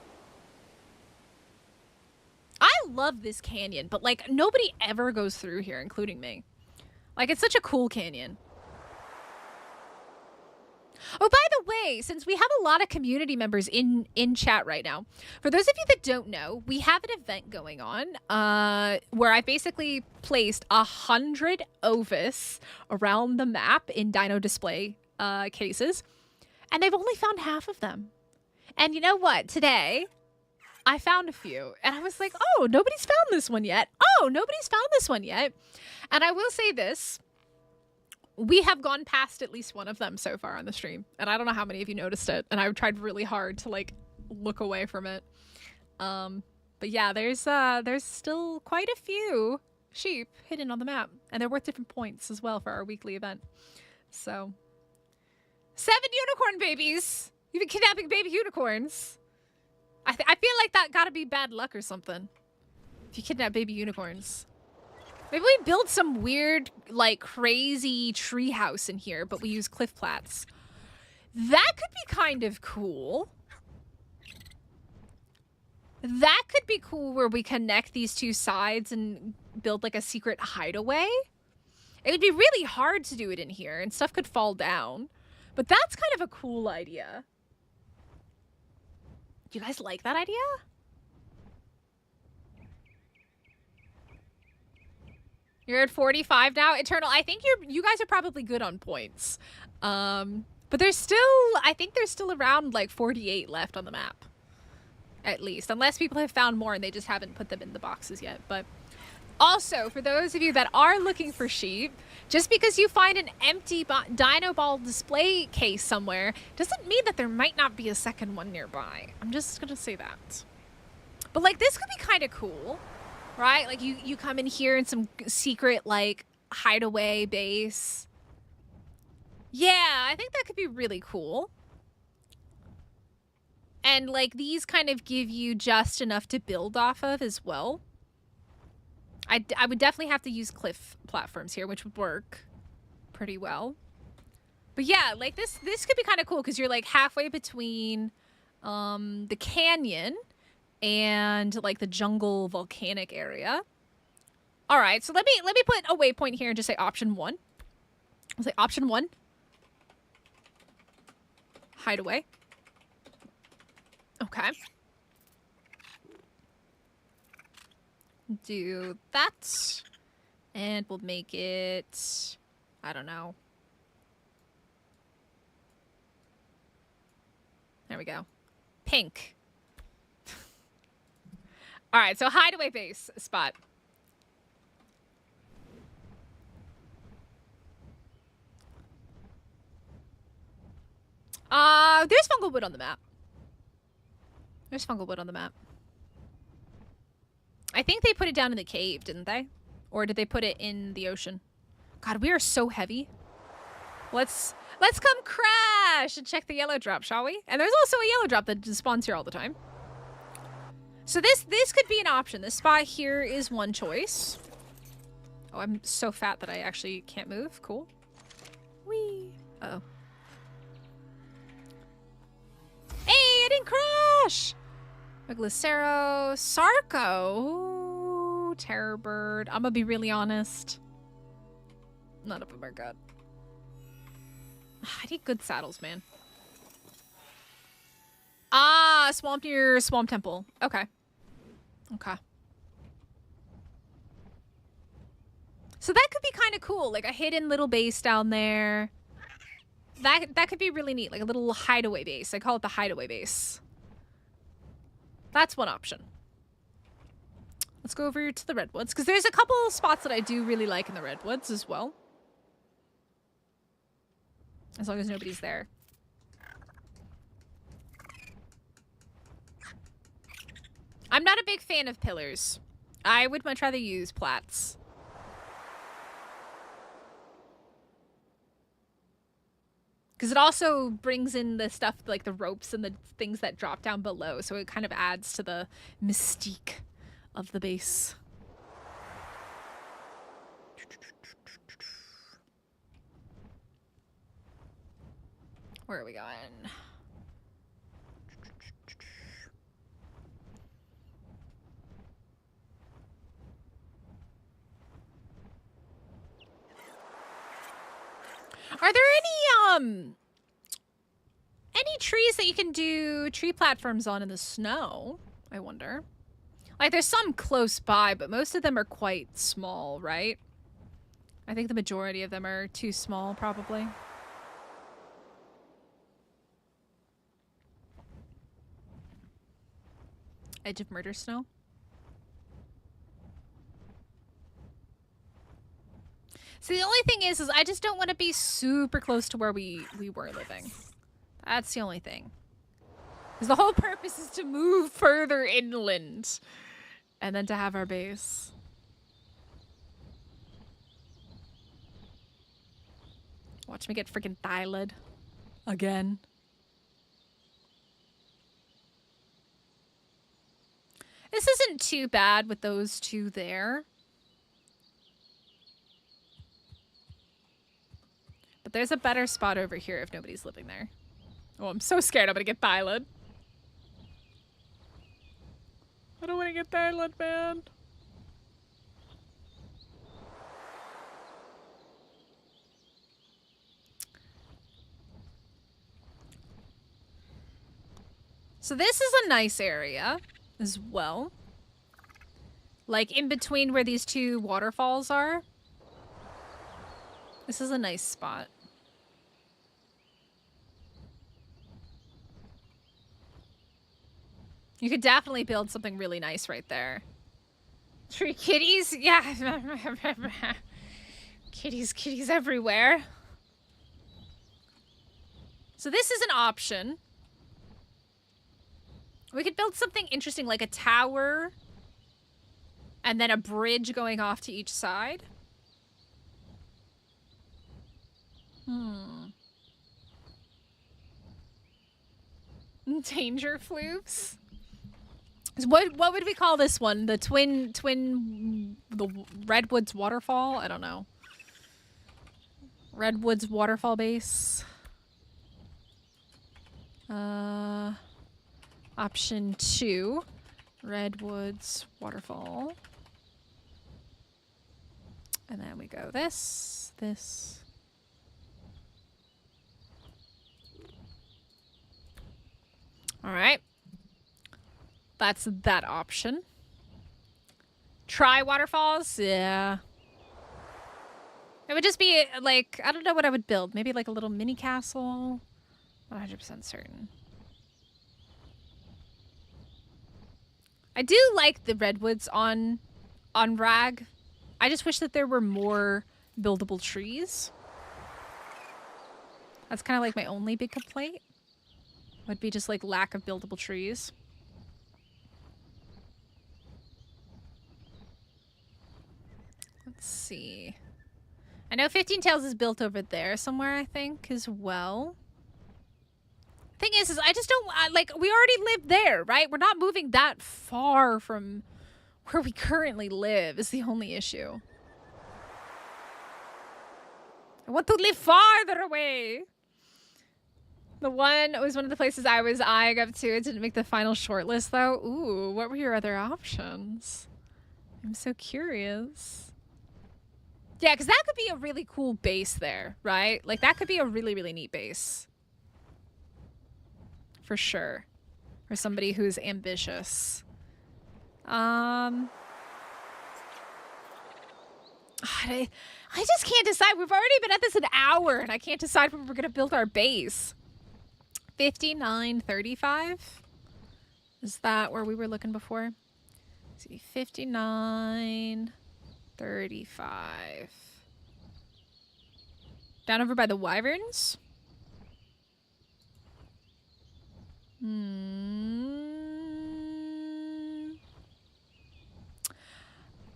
I love this canyon, but like nobody ever goes through here, including me. Like, it's such a cool canyon. Oh, by the way, since we have a lot of community members in chat right now, for those of you that don't know, we have an event going on where I basically placed 100 Ovis around the map in dino display cases, and they've only found half of them. And you know what? Today, I found a few, and I was like, oh, nobody's found this one yet. Oh, nobody's found this one yet. And I will say this. We have gone past at least one of them so far on the stream, and I don't know how many of you noticed it, and I've tried really hard to like look away from it. But yeah, there's still quite a few sheep hidden on the map, and they're worth different points as well for our weekly event. So 7 unicorn babies. You've been kidnapping baby unicorns. I feel like that gotta be bad luck or something if you kidnap baby unicorns. Maybe we build some weird, like, crazy tree house in here, but we use cliff plats. That could be kind of cool. That could be cool where we connect these two sides and build, like, a secret hideaway. It would be really hard to do it in here, and stuff could fall down. But that's kind of a cool idea. Do you guys like that idea? You're at 45 now, Eternal. I think you guys are probably good on points. But there's still, I think there's still around like 48 left on the map. At least, unless people have found more and they just haven't put them in the boxes yet. But also, for those of you that are looking for sheep, just because you find an empty dino ball display case somewhere doesn't mean that there might not be a second one nearby. I'm just gonna say that. But like, this could be kind of cool. Right? Like, you come in here in some secret, like, hideaway base. Yeah, I think that could be really cool. And, like, these kind of give you just enough to build off of as well. I would definitely have to use cliff platforms here, which would work pretty well. But yeah, like this could be kind of cool because you're like halfway between the canyon and like the jungle volcanic area. All right, so let me put a waypoint here and just say option 1. I'll say option 1. Hideaway. Okay. Do that. And we'll make it, I don't know. There we go. Pink. All right, so hideaway base spot. There's fungal wood on the map. There's fungal wood on the map. I think they put it down in the cave, didn't they? Or did they put it in the ocean? God, we are so heavy. Let's come crash and check the yellow drop, shall we? And there's also a yellow drop that spawns here all the time. So this could be an option. This spot here is one choice. Oh, I'm so fat that I actually can't move. Cool. Whee. Uh-oh. Hey, I didn't crash! Glycero, Sarco. Ooh, Terror Bird. I'm gonna be really honest. None of them are good. I need good saddles, man. Ah, swamp near Swamp Temple. Okay. Okay. So that could be kind of cool. Like a hidden little base down there. That could be really neat. Like a little hideaway base. I call it the hideaway base. That's one option. Let's go over to the Redwoods. Because there's a couple of spots that I do really like in the Redwoods as well. As long as nobody's there. I'm not a big fan of pillars. I would much rather use plats. Because it also brings in the stuff like the ropes and the things that drop down below. So it kind of adds to the mystique of the base. Where are we going? Are there any trees that you can do tree platforms on in the snow? I wonder. Like there's some close by, but most of them are quite small, right? I think the majority of them are too small, probably. Edge of Murder Snow. See, the only thing is I just don't want to be super close to where we were living. That's the only thing. Because the whole purpose is to move further inland. And then to have our base. Watch me get freaking thylid. Again. This isn't too bad with those two there. But there's a better spot over here if nobody's living there. Oh, I'm so scared I'm gonna get thylid. I don't want to get thylid, man. So this is a nice area as well. Like in between where these two waterfalls are. This is a nice spot. You could definitely build something really nice right there. Tree kitties? Yeah. Kitties everywhere. So this is an option. We could build something interesting like a tower and then a bridge going off to each side. Danger floofs? So what would we call this one? The the Redwood's waterfall? I don't know. Redwood's waterfall base. Option 2, Redwood's waterfall. And then we go this. All right. That's that option. Try waterfalls? Yeah. It would just be like, I don't know what I would build. Maybe like a little mini castle. Not 100% certain. I do like the redwoods on Rag. I just wish that there were more buildable trees. That's kind of like my only big complaint. Would be just like lack of buildable trees. Let's see. I know 15 Tails is built over there somewhere, I think, as well. Thing is I just don't, like, we already live there, right? We're not moving that far from where we currently live is the only issue. I want to live farther away. The one was one of the places I was eyeing up to. It didn't make the final shortlist, though. Ooh, what were your other options? I'm so curious. Yeah, because that could be a really cool base there, right? Like, that could be a really, really neat base. For sure. For somebody who's ambitious. I just can't decide. We've already been at this an hour, and I can't decide when we're going to build our base. 5935? Is that where we were looking before? Let's see, 5935. Down over by the Wyverns?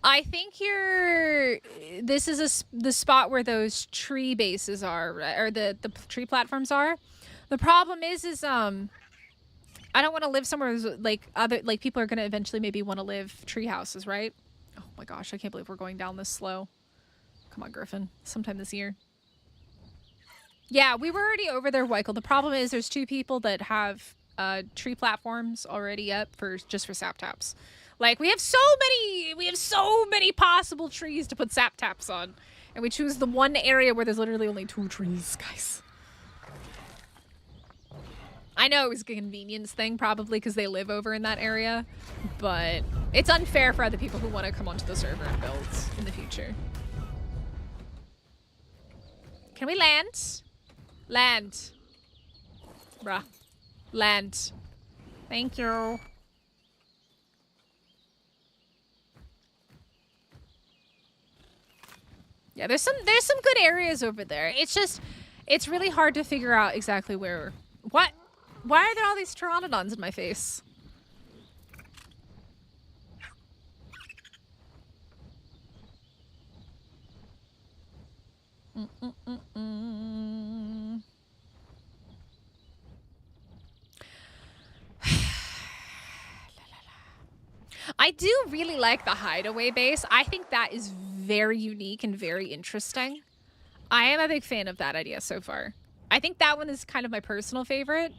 I think this is the spot where those tree bases are, or the tree platforms are. The problem is I don't want to live somewhere like people are going to eventually maybe want to live tree houses, right? Oh my gosh, I can't believe we're going down this slow. Come on, Griffin. Sometime this year. Yeah, we were already over there, Weichel. The problem is there's 2 people that have tree platforms already up just for sap taps. Like, we have so many possible trees to put sap taps on. And we choose the one area where there's literally only 2 trees, guys. I know it was a convenience thing, probably, because they live over in that area. But it's unfair for other people who want to come onto the server and build in the future. Can we land? Land. Bruh. Land. Thank you. Yeah, there's some good areas over there. It's just, it's really hard to figure out exactly where. What? Why are there all these pteranodons in my face? I do really like the hideaway base. I think that is very unique and very interesting. I am a big fan of that idea so far. I think that one is kind of my personal favorite.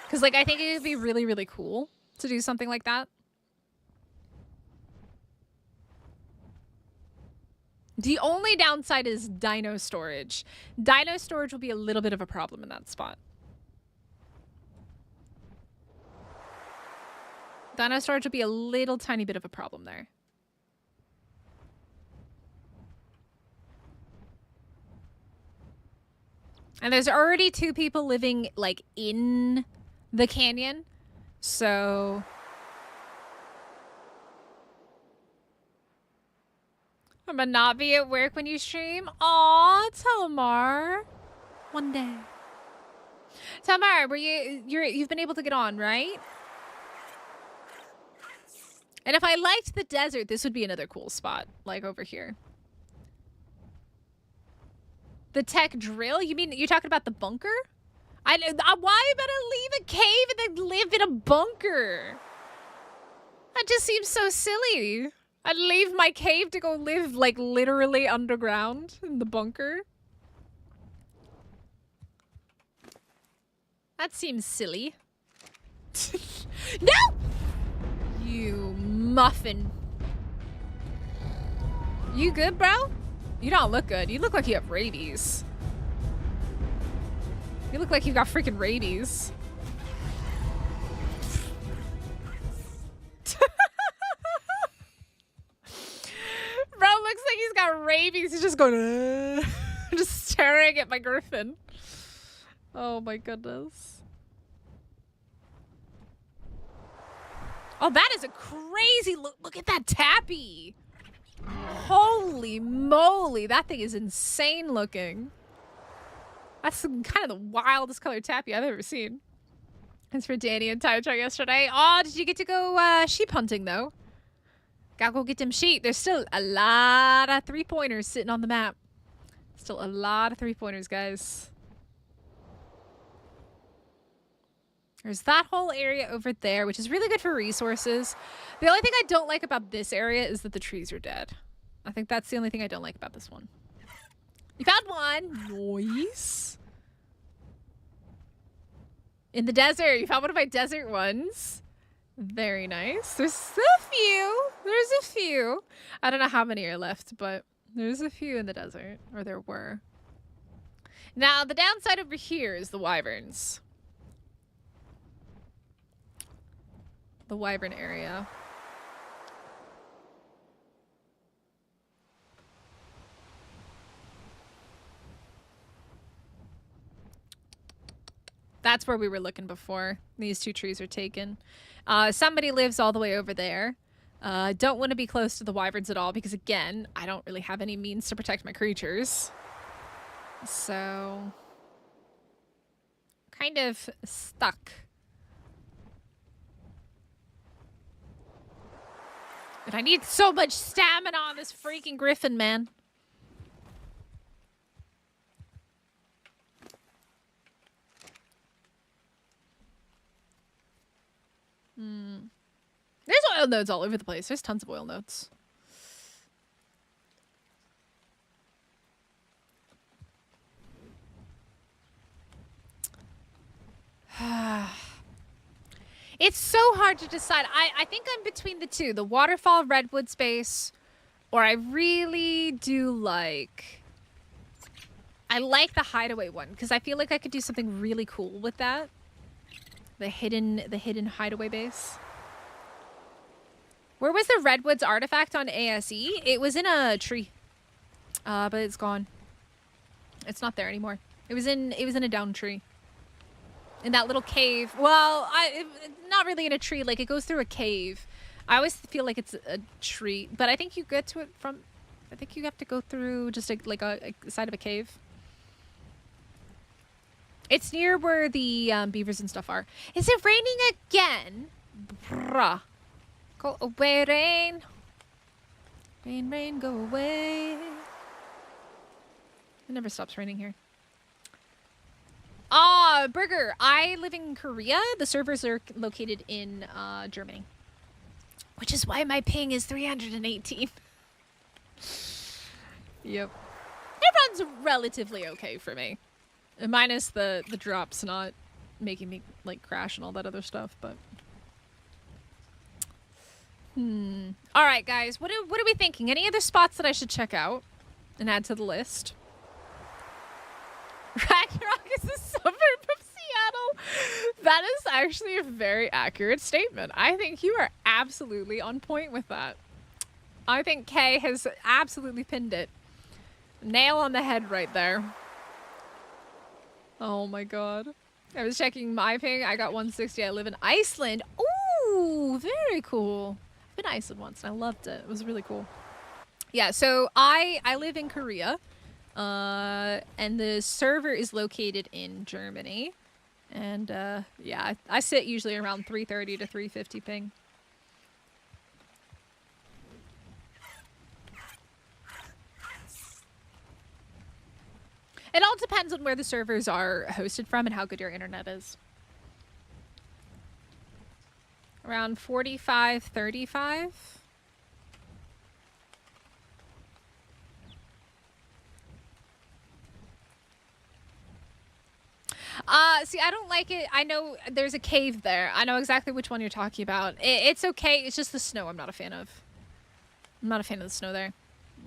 Because, like, I think it would be really, really cool to do something like that. The only downside is dino storage. Dino storage will be a little bit of a problem in that spot. Dino storage will be a little tiny bit of a problem there. And there's already 2 people living, like, in the canyon. So I'm gonna not be at work when you stream. Aw, Tamar. One day. Tamar, were you've been able to get on, right? And if I liked the desert, this would be another cool spot, like over here. The tech drill? You mean, you're talking about the bunker? Why am I gonna leave a cave and then live in a bunker? That just seems so silly. I'd leave my cave to go live, like, literally underground in the bunker. That seems silly. No! You muffin. You good, bro? You don't look good. You look like you have rabies. You look like you got freaking rabies. Bro looks like he's got rabies. He's just going, just staring at my griffin. Oh my goodness. Oh, that is a crazy look. Look at that tappy. Holy moly. That thing is insane looking. That's kind of the wildest color tappy I've ever seen. Thanks for Danny and Tytra yesterday. Oh, did you get to go sheep hunting though? Gotta go get them sheep. There's still a lot of 3-pointers sitting on the map. Still a lot of 3-pointers, guys. There's that whole area over there, which is really good for resources. The only thing I don't like about this area is that the trees are dead. I think that's the only thing I don't like about this one. You found one. Nice. In the desert. You found one of my desert ones. Very nice. There's a few. There's a few. I don't know how many are left, but there's a few in the desert. Or there were. Now, the downside over here is the wyverns. The wyvern area. That's where we were looking before. These 2 trees are taken. Somebody lives all the way over there. Don't want to be close to the wyverns at all because, again, I don't really have any means to protect my creatures. So, kind of stuck. And I need so much stamina on this freaking griffin, man. There's oil nodes all over the place. There's tons of oil nodes. It's so hard to decide. I think I'm between the two. The waterfall redwood space, or I really do like... I like the hideaway one, because I feel like I could do something really cool with that. The hidden hideaway base. Where was the redwoods artifact on ASE? It was in a tree. But it's gone. It's not there anymore. It was in a down tree. In that little cave. Well, not really in a tree. Like, it goes through a cave. I always feel like it's a tree. But I think you get to it from... I think you have to go through just a side of a cave. It's near where the beavers and stuff are. Is it raining again? Bruh. Go away, rain. Rain, rain, go away. It never stops raining here. Burger. I live in Korea. The servers are located in Germany. Which is why my ping is 318. Yep. It runs relatively okay for me. Minus the drops not making me, like, crash and all that other stuff, but... Alright, guys. What are we thinking? Any other spots that I should check out and add to the list? Ragnarok is a suburb of Seattle. That is actually a very accurate statement. I think you are absolutely on point with that. I think Kay has absolutely pinned it. Nail on the head right there. Oh my god. I was checking my ping. I got 160. I live in Iceland. Ooh, very cool. I've been to Iceland once and I loved it. It was really cool. Yeah, so I live in Korea. And the server is located in Germany. And yeah, I sit usually around 330 to 350 ping. It all depends on where the servers are hosted from and how good your internet is. Around 45, 35. See, I don't like it. I know there's a cave there. I know exactly which one you're talking about. It's okay. It's just the snow I'm not a fan of. I'm not a fan of the snow there.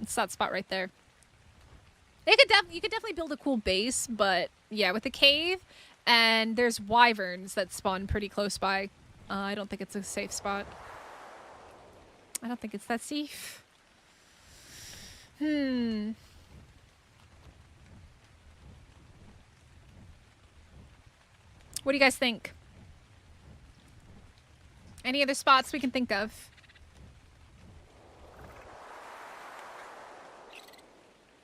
It's that spot right there. You could definitely build a cool base, but yeah, with the cave, and there's wyverns that spawn pretty close by. I don't think it's a safe spot. I don't think it's that safe. What do you guys think? Any other spots we can think of?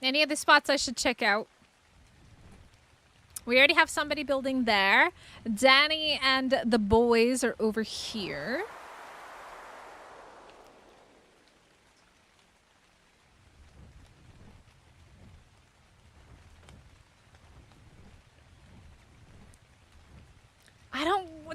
Any other spots I should check out? We already have somebody building there. Danny and the boys are over here.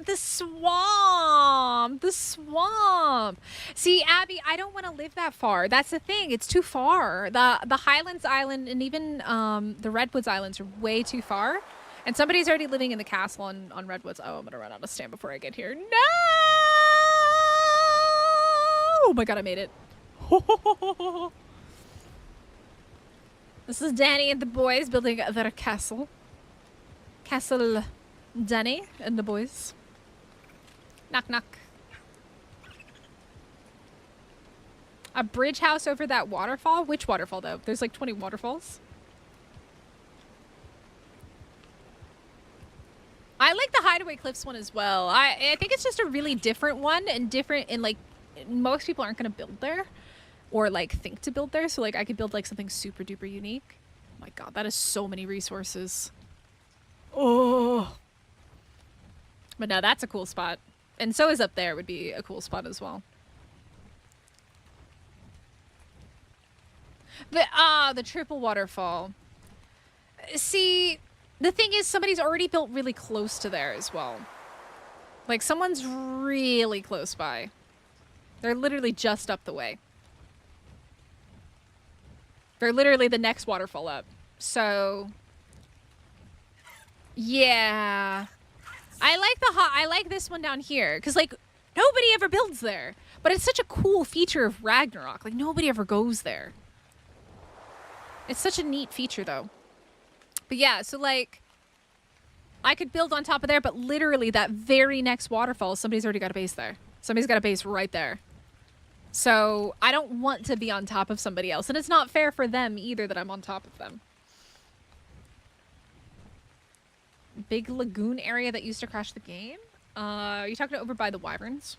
The swamp. The swamp. See, Abby, I don't want to live that far. That's the thing. It's too far. The Highlands Island and even the Redwoods Islands are way too far. And somebody's already living in the castle on Redwoods. Oh, I'm going to run out of stamina before I get here. No! Oh my god, I made it. This is Danny and the boys building their castle. Castle Danny and the boys. Knock, knock. A bridge house over that waterfall? Which waterfall, though? There's like 20 waterfalls. I like the Hideaway Cliffs one as well. I think it's just a really different one and different in like most people aren't going to build there or like think to build there. So like I could build like something super duper unique. Oh my god, that is so many resources. Oh. But no, that's a cool spot. And so is up there would be a cool spot as well. The triple waterfall. See, the thing is somebody's already built really close to there as well. Like someone's really close by. They're literally just up the way. They're literally the next waterfall up. So yeah. I like this one down here because like nobody ever builds there, but it's such a cool feature of Ragnarok. Like nobody ever goes there. It's such a neat feature though. But yeah, so like I could build on top of there, but literally that very next waterfall, somebody's already got a base there. Somebody's got a base right there. So I don't want to be on top of somebody else, and it's not fair for them either that I'm on top of them. Big lagoon area that used to crash the game? Are you talking over by the wyverns?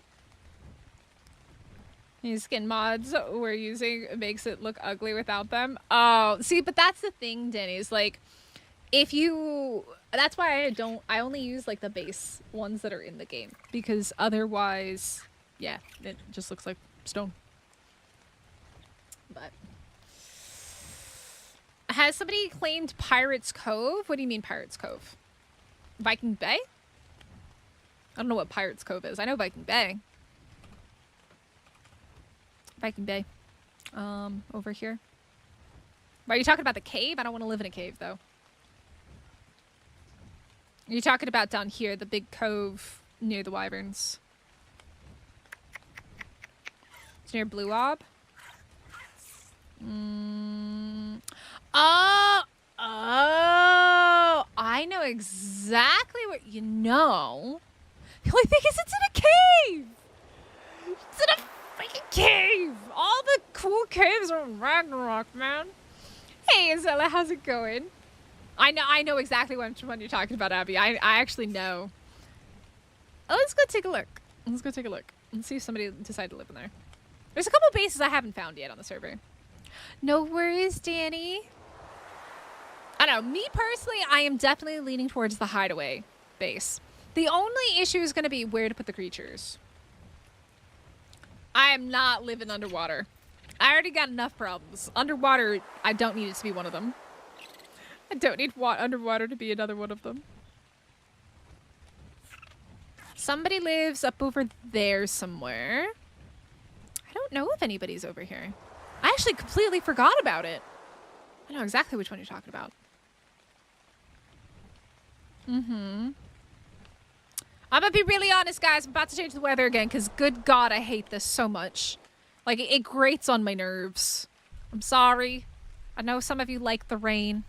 These skin mods we're using makes it look ugly without them. Oh, see, but that's the thing, Danny, is like, if you... That's why I only use like the base ones that are in the game. Because otherwise, yeah, it just looks like stone. But... Has somebody claimed Pirates Cove? What do you mean Pirates Cove? Viking Bay? I don't know what Pirates Cove is. I know Viking Bay. Viking Bay. Over here. Are you talking about the cave? I don't want to live in a cave, though. You're talking about down here, the big cove near the wyverns. It's near Blue Ob. Oh, I know exactly what you know. The only thing is it's in a cave. It's in a freaking cave. All the cool caves are in Ragnarok, man. Hey, Isella, how's it going? I know exactly which one you're talking about, Abby. I actually know. Oh, let's go take a look. Let's go take a look. Let's see if somebody decided to live in there. There's a couple bases I haven't found yet on the server. No worries, Danny. I don't know. Me personally, I am definitely leaning towards the hideaway base. The only issue is going to be where to put the creatures. I am not living underwater. I already got enough problems. Underwater, I don't need it to be one of them. I don't need underwater to be another one of them. Somebody lives up over there somewhere. I don't know if anybody's over here. I actually completely forgot about it. I know exactly which one you're talking about. I'm gonna be really honest, guys. I'm about to change the weather again because, good God, I hate this so much. Like, it grates on my nerves. I'm sorry. I know some of you like the rain.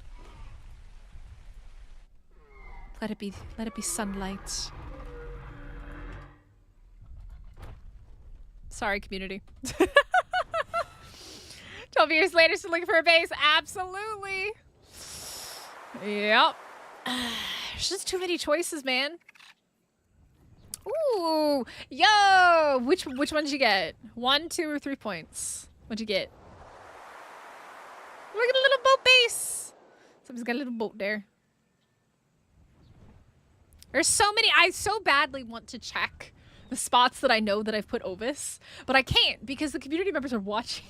Let it be sunlight. Sorry, community. 12 years later, still looking for a base. Absolutely. Yep. There's just too many choices, man. Ooh, yo! Which one did you get? 1, 2, or 3 points? What'd you get? Look at a little boat base. Somebody's got a little boat there. There's so many. I so badly want to check the spots that I know that I've put Ovis, but I can't because the community members are watching.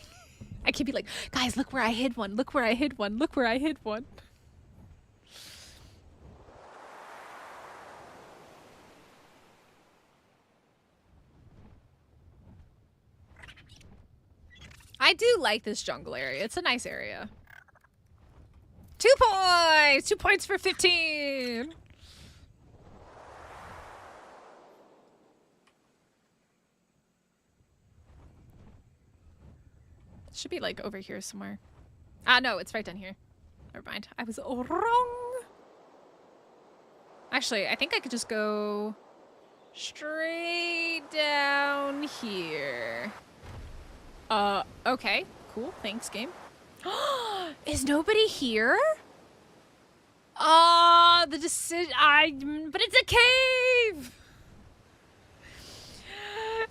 I can't be like, guys, look where I hid one. Look where I hid one. Look where I hid one. I do like this jungle area. It's a nice area. 2 points! 2 points for 15! Should be like over here somewhere. Ah, no, it's right down here. Never mind. I was wrong. Actually, I think I could just go straight down here. Okay. Cool. Thanks, game. Is nobody here? The decision. But it's a cave!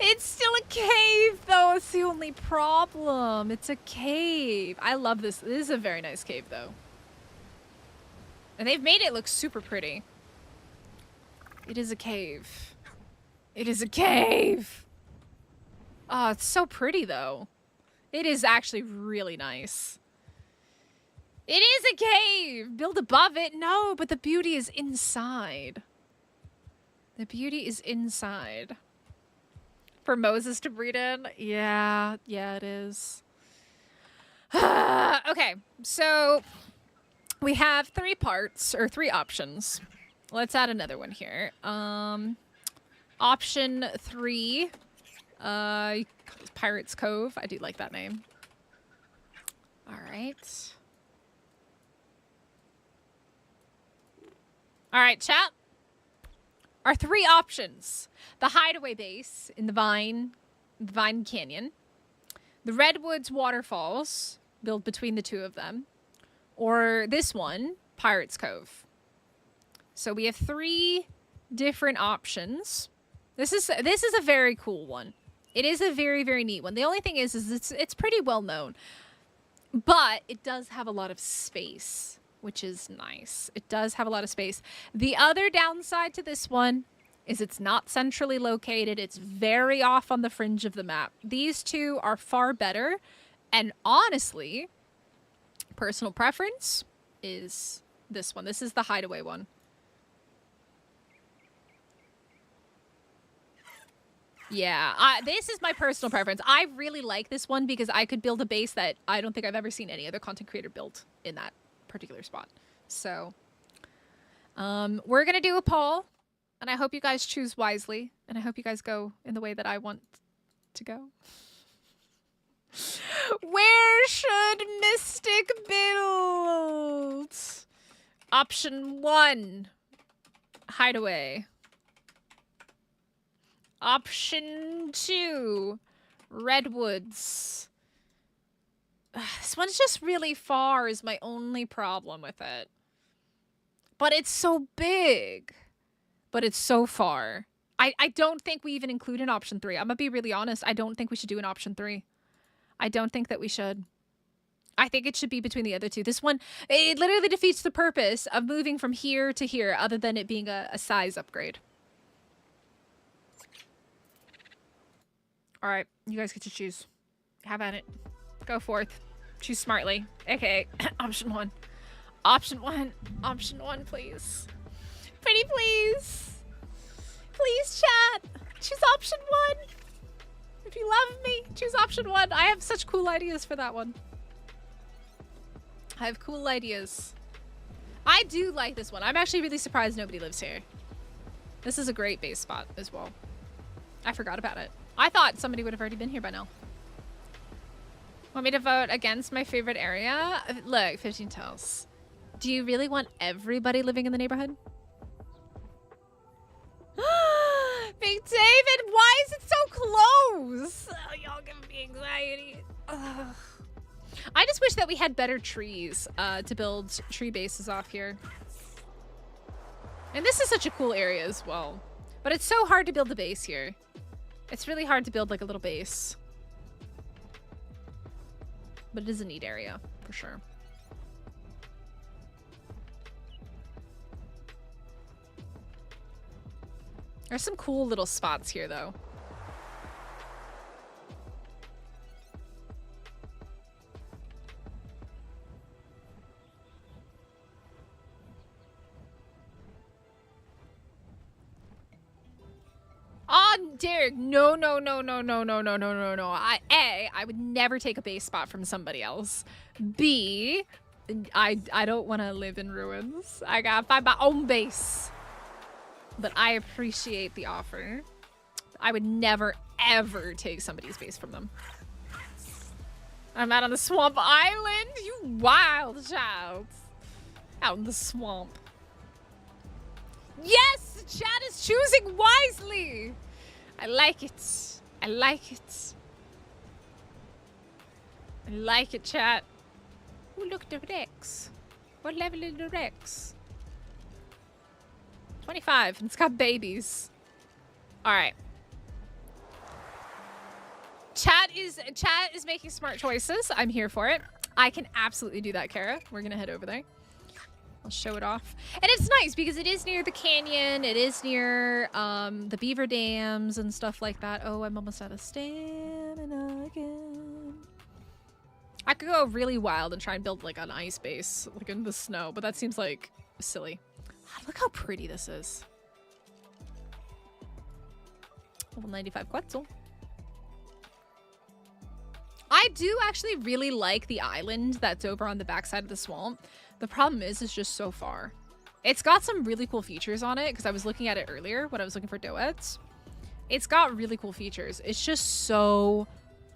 It's still a cave, though. It's the only problem. It's a cave. I love this. This is a very nice cave, though. And they've made it look super pretty. It is a cave. It is a cave! Oh, it's so pretty, though. It is actually really nice. It is a cave! Build above it? No, but the beauty is inside. The beauty is inside. For Moses to breed in? Yeah, it is. Okay, so we have 3 parts, or 3 options. Let's add another one here. Option 3. Pirate's Cove. I do like that name. Alright. Alright, chat. Our 3 options. The hideaway base in the Vine Canyon. The Redwoods waterfalls, built between the 2 of them. Or this one, Pirate's Cove. So we have 3 different options. This is a very cool one. It is a very, very neat one. The only thing is it's pretty well known. But it does have a lot of space, which is nice. It does have a lot of space. The other downside to this one is it's not centrally located. It's very off on the fringe of the map. These 2 are far better. And honestly, personal preference is this one. This is the hideaway one. Yeah, this is my personal preference. I really like this one because I could build a base that I don't think I've ever seen any other content creator build in that particular spot. So, we're going to do a poll, and I hope you guys choose wisely, and I hope you guys go in the way that I want to go. Where should Mystic build? Option 1, hideaway. Option 2, Redwoods. This one's just really far is my only problem with it. But it's so big. But it's so far. I don't think we even include an option 3. I'm gonna be really honest. I don't think we should do an option 3. I don't think that we should. I think it should be between the other 2. This one, it literally defeats the purpose of moving from here to here other than it being a size upgrade. All right, you guys get to choose. Have at it. Go forth. Choose smartly. Okay, option 1. Option one, please. Pretty please. Please, chat. Choose option one. If you love me, choose option one. I have such cool ideas for that one. I have cool ideas. I do like this one. I'm actually really surprised nobody lives here. This is a great base spot as well. I forgot about it. I thought somebody would have already been here by now. Want me to vote against my favorite area? Look, 15 tells. Do you really want everybody living in the neighborhood? Big David, why is it so close? Oh, y'all giving me anxiety. Ugh. I just wish that we had better trees to build tree bases off here. And this is such a cool area as well. But it's so hard to build a base here. It's really hard to build like a little base. But it is a neat area, for sure. There's some cool little spots here, though. Oh, Derek, no. I would never take a base spot from somebody else. B, I don't want to live in ruins. I gotta find my own base. But I appreciate the offer. I would never, ever take somebody's base from them. I'm out on the swamp island, you wild child. Out in the swamp. Yes, chat is choosing wisely. I like it. I like it. I like it, chat. Oh, look, the Rex. What level is the Rex? 25, and it's got babies. All right. Chat is making smart choices. I'm here for it. I can absolutely do that, Kara. We're gonna head over there. I'll show it off. And it's nice because it is near the canyon. It is near the beaver dams and stuff like that. Oh, I'm almost out of stamina again. I could go really wild and try and build like an ice base, like in the snow, but that seems like silly. Look how pretty this is. Level 95 Quetzal. I do actually really like the island that's over on the backside of the swamp. The problem is it's just so far. It's got some really cool features on it because I was looking at it earlier when I was looking for doets. It's got really cool features. It's just so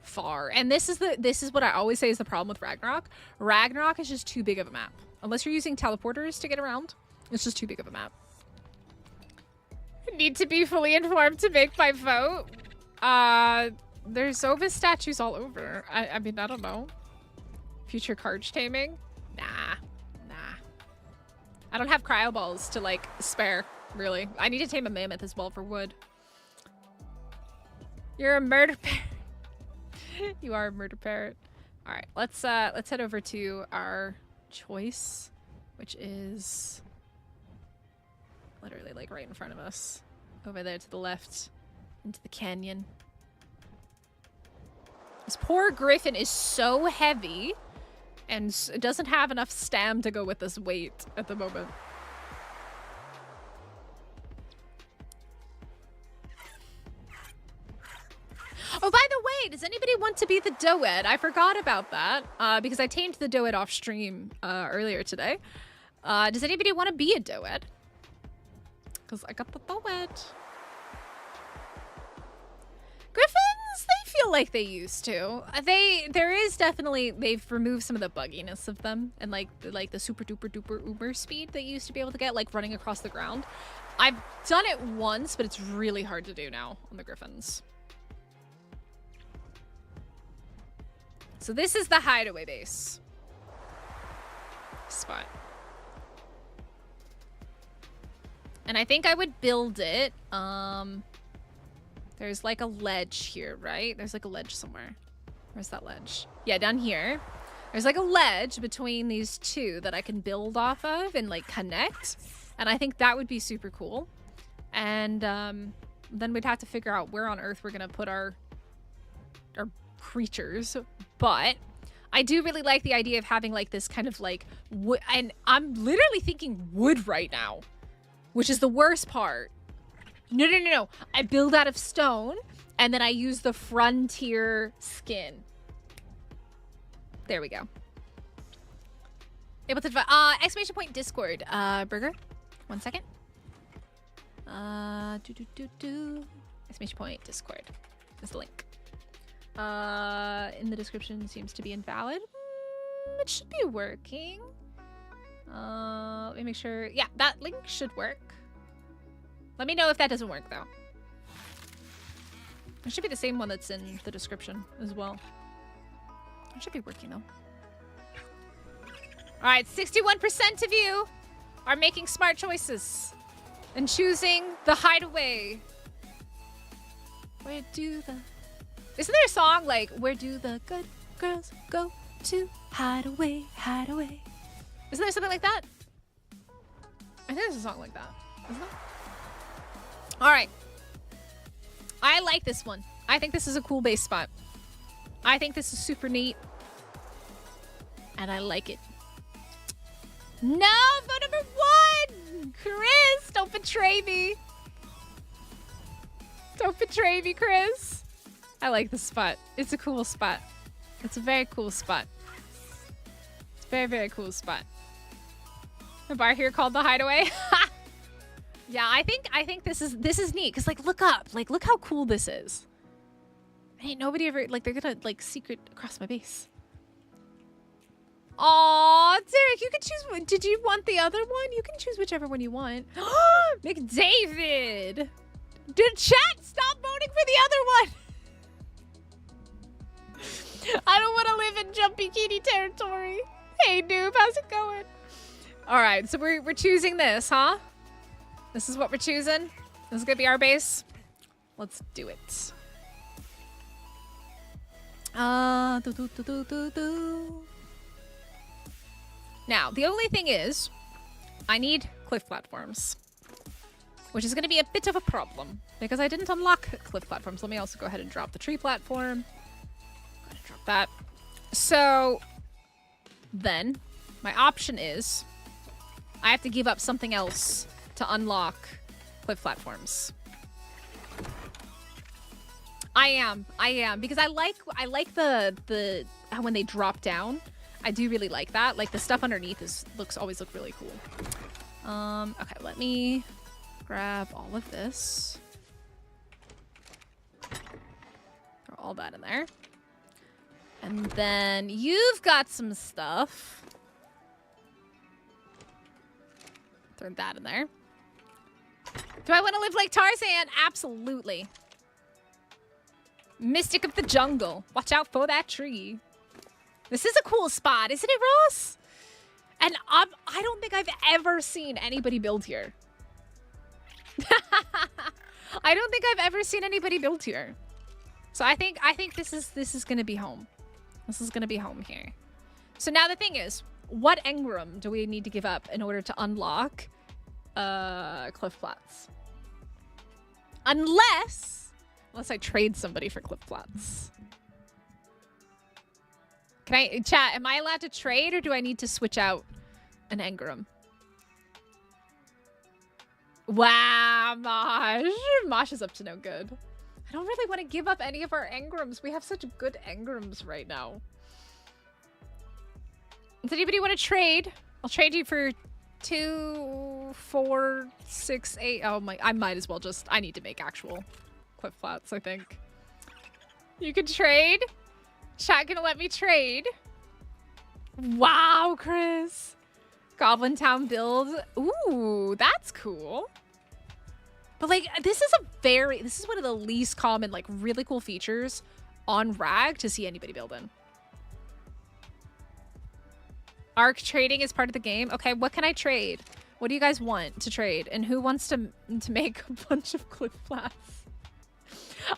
far. And this is what I always say is the problem with Ragnarok. Ragnarok is just too big of a map. Unless you're using teleporters to get around. It's just too big of a map. Need to be fully informed to make my vote. There's Ovis statues all over. I mean, I don't know. Future carch taming? Nah. I don't have cryo balls to, like, spare, really. I need to tame a mammoth as well for wood. You're a murder parrot. You are a murder parrot. All right, let's head over to our choice, which is literally like right in front of us. Over there to the left, into the canyon. This poor griffin is so heavy and doesn't have enough stam to go with this weight at the moment. Oh, by the way, does anybody want to be the doed? I forgot about that because I tamed the doed off stream earlier today. Does anybody want to be a doed? Because I got the doed. Griffins, they feel like they used to. There is definitely, they've removed some of the bugginess of them and like the super duper duper uber speed that you used to be able to get, like running across the ground. I've done it once, but it's really hard to do now on the griffins. So this is the hideaway base spot. And I think I would build it. There's like a ledge here, right? There's like a ledge somewhere. Where's that ledge? Yeah, down here. There's like a ledge between these two that I can build off of and like connect. And I think that would be super cool. And then we'd have to figure out where on earth we're gonna put our creatures. But I do really like the idea of having like this kind of like wood, and I'm literally thinking wood right now, which is the worst part. No. I build out of stone, and then I use the frontier skin. There we go. Able to exclamation point Discord. Burger. 1 second. Exclamation point Discord. That's the link. In the description seems to be invalid. It should be working. Let me make sure. Yeah, that link should work. Let me know if that doesn't work though. It should be the same one that's in the description as well. It should be working though. All right, 61% of you are making smart choices and choosing the hideaway. Where do the... Isn't there a song like, where do the good girls go to hide away, hide away? Isn't there something like that? I think there's a song like that, isn't it? All right. I like this one. I think this is a cool base spot. I think this is super neat. And I like it. No, vote number 1! Chris, don't betray me. Don't betray me, Chris. I like this spot. It's a cool spot. It's a very cool spot. It's a very, very cool spot. A bar here called the Hideaway. Yeah, I think this is neat because like look up, like look how cool this is. Ain't nobody ever like they're gonna like secret across my base. Aw, Derek, you can choose. Did you want the other one? You can choose whichever one you want. McDavid! Did chat stop voting for the other one? I don't want to live in Jumpy Kitty territory. Hey, noob, how's it going? All right, so we're choosing this, huh? This is what we're choosing. This is gonna be our base. Let's do it. Now, the only thing is, I need cliff platforms, which is going to be a bit of a problem because I didn't unlock cliff platforms. Let me also go ahead and drop the tree platform. Go ahead and drop that. So then my option is I have to give up something else to unlock cliff platforms. I am because I like the how when they drop down. I do really like that. Like the stuff underneath always look really cool. Okay, let me grab all of this. Throw all that in there. And then you've got some stuff. Throw that in there. Do I want to live like Tarzan? Absolutely. Mystic of the jungle. Watch out for that tree. This is a cool spot, isn't it, Ross? And I don't think I've ever seen anybody build here. I don't think I've ever seen anybody build here. So I think this is gonna be home. This is gonna be home here. So now the thing is, what engram do we need to give up in order to unlock cliff flats? Unless I trade somebody for cliff flats. Can I, chat, am I allowed to trade or do I need to switch out an engram? Wow, Mosh. Mosh is up to no good. I don't really want to give up any of our engrams. We have such good engrams right now. Does anybody want to trade? I'll trade you for 2, 4, 6, 8. Oh my, I might as well just, I need to make actual cliff flats, I think. You can trade? Chat gonna let me trade. Wow, Chris. Goblin Town build. Ooh, that's cool. But like, this is one of the least common, like really cool features on Rag to see anybody build in. Arc trading is part of the game. Okay, what can I trade? What do you guys want to trade? And who wants to make a bunch of cliff flats?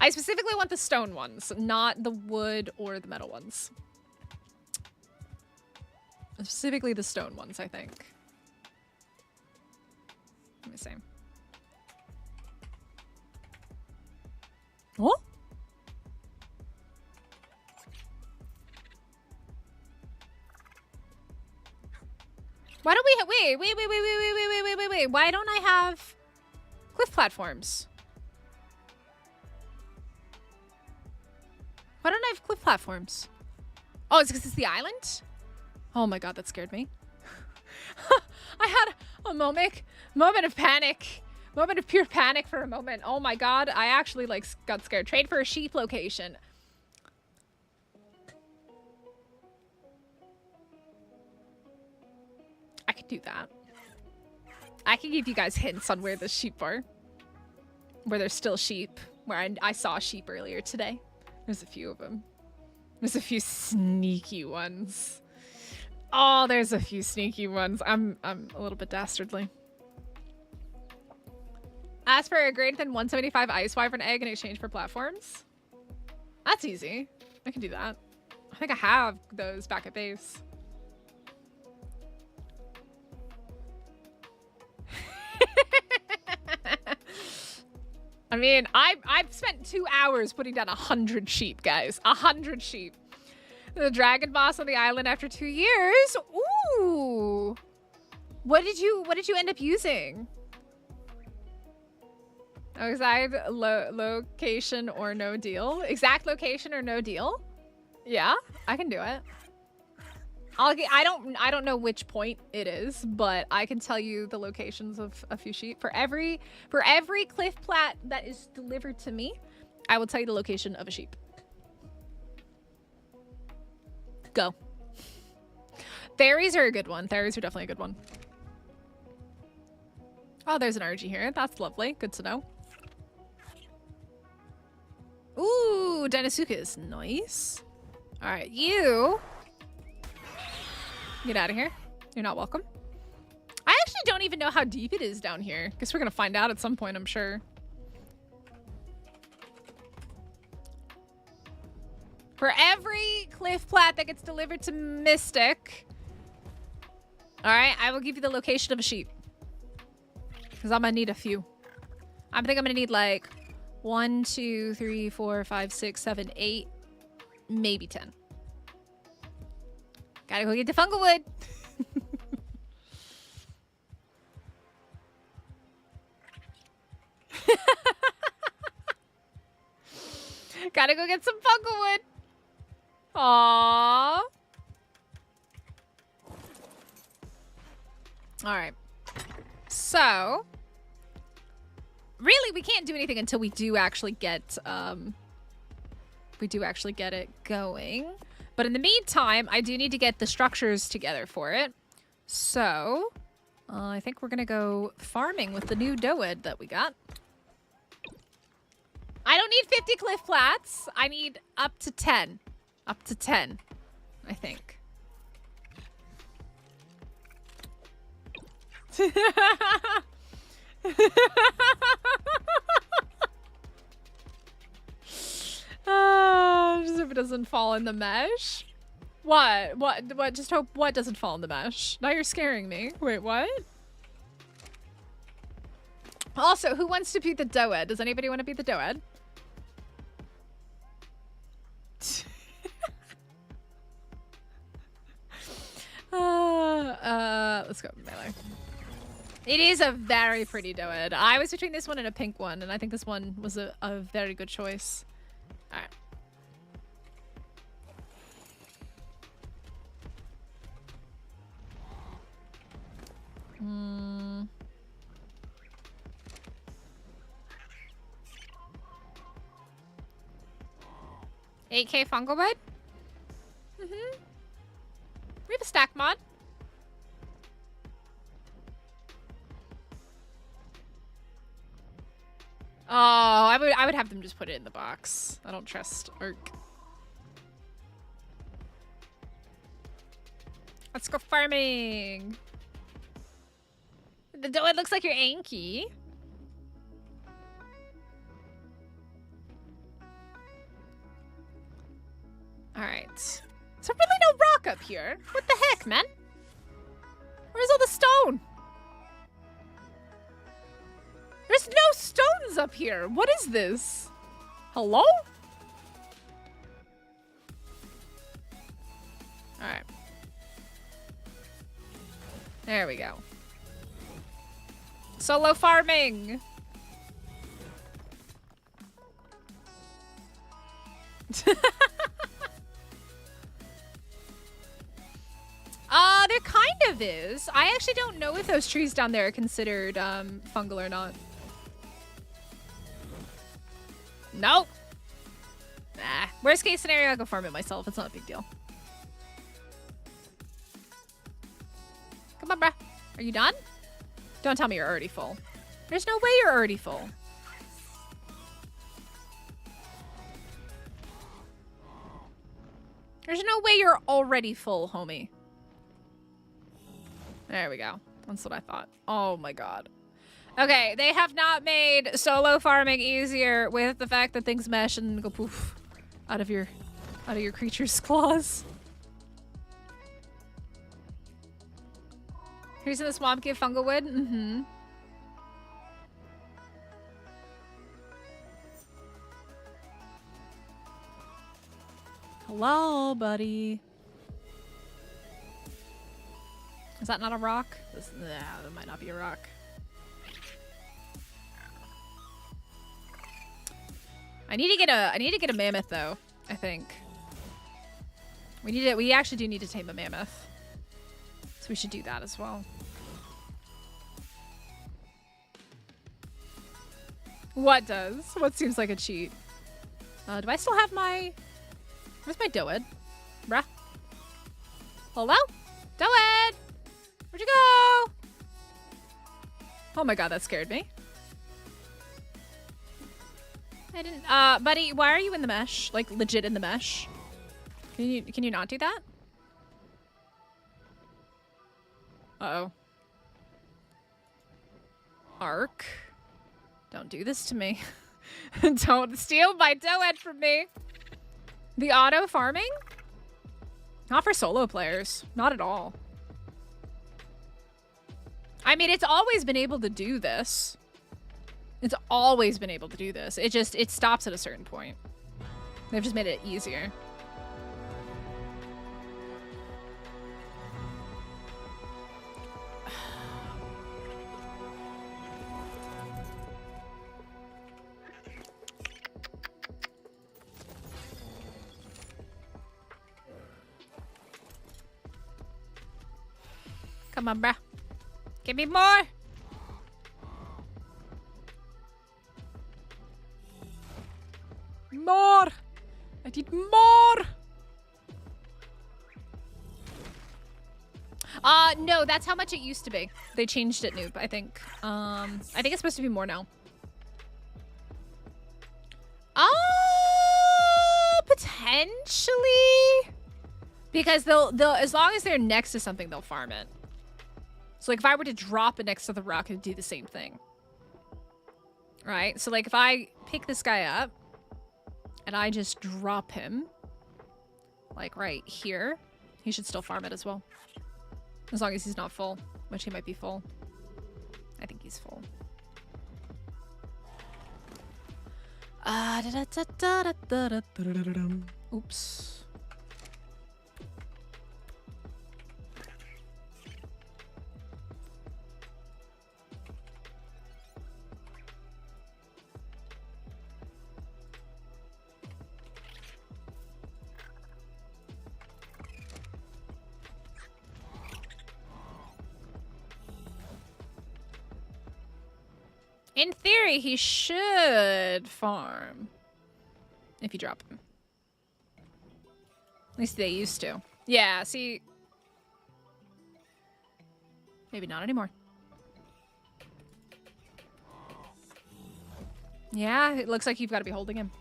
I specifically want the stone ones, not the wood or the metal ones. Specifically the stone ones, I think. Let me see. What? Wait. Why don't I have cliff platforms? Why don't I have cliff platforms? Oh, it's because it's the island? Oh my god, that scared me. I had a moment of panic. Moment of pure panic for a moment. Oh my god, I actually like got scared. Trade for a sheep location. I could do that. I can give you guys hints on where the sheep are. Where there's still sheep. Where I saw sheep earlier today. There's a few of them. There's a few sneaky ones. Oh, there's a few sneaky ones. I'm a little bit dastardly. Ask for a greater than 175 ice wyvern egg in exchange for platforms. That's easy. I can do that. I think I have those back at base. I mean, I've spent 2 hours putting down 100 sheep, guys. 100 sheep. The dragon boss on the island after 2 years. Ooh. What did you end up using? Oh, exact location or no deal. Exact location or no deal. Yeah, I can do it. I don't know which point it is, but I can tell you the locations of a few sheep. For every cliff plat that is delivered to me, I will tell you the location of a sheep. Go. Fairies are a good one. Fairies are definitely a good one. Oh, there's an RG here. That's lovely. Good to know. Ooh, Dinosuchus. Nice. All right, you get out of here. You're not welcome. I actually don't even know how deep it is down here. Guess we're gonna find out at some point, I'm sure. For every cliff plat that gets delivered to Mystic, all right, I will give you the location of a sheep. Because I'm gonna need a few. I think I'm gonna need like 1, 2, 3, 4, 5, 6, 7, 8, maybe 10. Gotta go get the fungal wood. Gotta go get some fungal wood. Aww. Alright. So, really, we can't do anything until we do actually get, it going. But in the meantime, I do need to get the structures together for it. So, I think we're gonna go farming with the new doed that we got. I don't need 50 cliff flats. I need up to 10. Up to 10, I think. Just hope it doesn't fall in the mesh. What? Just hope what doesn't fall in the mesh. Now you're scaring me. Wait, what? Also, who wants to be the doed? Does anybody want to be the doed? Let's go melee. It is a very pretty doed. I was between this one and a pink one, and I think this one was a very good choice. All right. Hmm. 8K fungal bed? Mm-hmm. We have a stack mod. Oh, I would have them just put it in the box. I don't trust Ark. Let's go farming. The doe, it looks like you're Anki. Alright. Is there really no rock up here? What the heck, man? Where's all the stone? There's no stones up here. What is this? Hello? Alright. There we go. Solo farming. There kind of is. I actually don't know if those trees down there are considered fungal or not. Nope. Nah. Worst case scenario, I'll go farm it myself. It's not a big deal. Come on, bruh. Are you done? Don't tell me you're already full. There's no way you're already full. There's no way you're already full, homie. There we go. That's what I thought. Oh my god. Okay, they have not made solo farming easier with the fact that things mesh and go poof out of your creature's claws. Trees in the swamp give fungal wood? Mm-hmm. Hello, buddy. Is that not a rock? Nah, that might not be a rock. I need to get a mammoth though, I think. We actually do need to tame a mammoth. So we should do that as well. What does? What seems like a cheat? Do I still have my... Where's my Doed? Bruh. Hello? Doed! Where'd you go? Oh my god, that scared me. I didn't... buddy, why are you in the mesh? Like, legit in the mesh? Can you not do that? Uh-oh. Ark. Don't do this to me. Don't steal my Doed from me. The auto farming? Not for solo players. Not at all. I mean, it's always been able to do this. It's always been able to do this. It stops at a certain point. They've just made it easier. Come on, bruh. Give me more! More! I need more! No, that's how much it used to be. They changed it, Noob, I think. I think it's supposed to be more now. Potentially? Because they'll as long as they're next to something, they'll farm it. So like if I were to drop it next to the rock, it'd do the same thing. Right? So like if I pick this guy up and I just drop him like right here, he should still farm it as well. As long as he's not full, which he might be full. I think he's full. Oops. In theory, he should farm. If you drop him. At least they used to. Yeah, see. Maybe not anymore. Yeah, it looks like you've got to be holding him.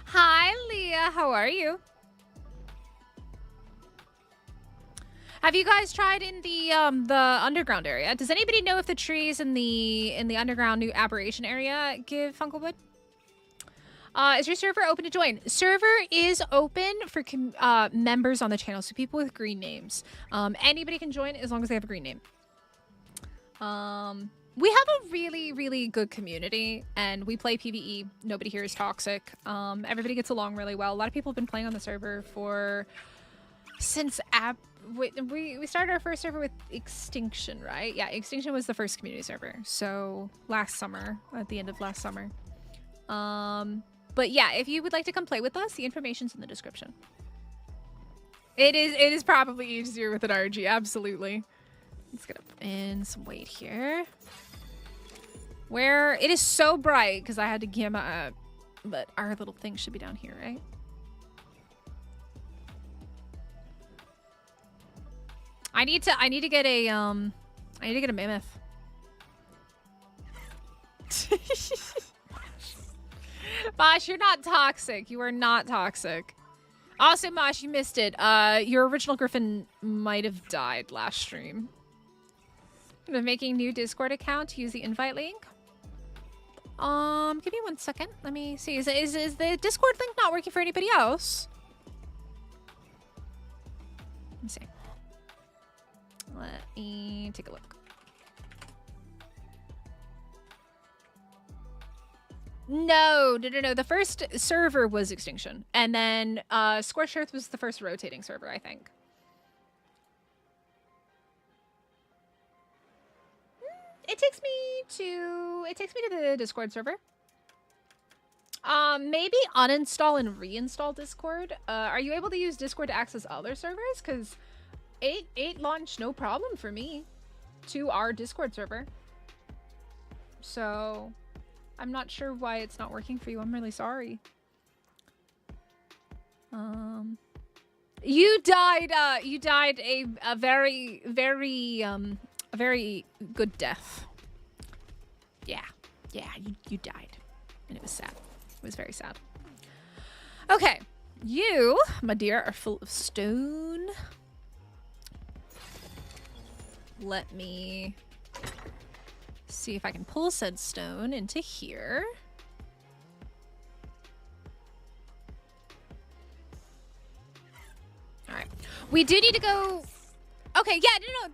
Hi, Leah. How are you? Have you guys tried in the underground area? Does anybody know if the trees in the underground new aberration area give fungal wood? Is your server open to join? Server is open for members on the channel, so people with green names. Anybody can join as long as they have a green name. We have a really, really good community, and we play PvE. Nobody here is toxic. Everybody gets along really well. A lot of people have been playing on the server since we started our first server with Extinction, right? Yeah, Extinction was the first community server. So last summer, at the end of last summer. But yeah, if you would like to come play with us, the information's in the description. It is probably easier with an RG, absolutely. Let's get up in some weight here. Where it is so bright because I had to gamma up, but our little thing should be down here, right? I need to get a mammoth. Mosh, you're not toxic. You are not toxic. Also, Mosh, you missed it. Your original griffin might have died last stream. I'm making new Discord account to use the invite link. Give me 1 second. Let me see. Is the Discord link not working for anybody else? Let me see. Let me take a look. No. The first server was Extinction. And then Scorched Earth was the first rotating server, I think. It takes me to the Discord server. Maybe uninstall and reinstall Discord. Are you able to use Discord to access other servers? Because it launched no problem for me to our Discord server. So I'm not sure why it's not working for you. I'm really sorry. You died a very, very, a very good death. Yeah, you died. And it was sad. It was very sad. Okay, you, my dear, are full of stone. Let me see if I can pull said stone into here. All right, we do need to go. Okay, yeah, no,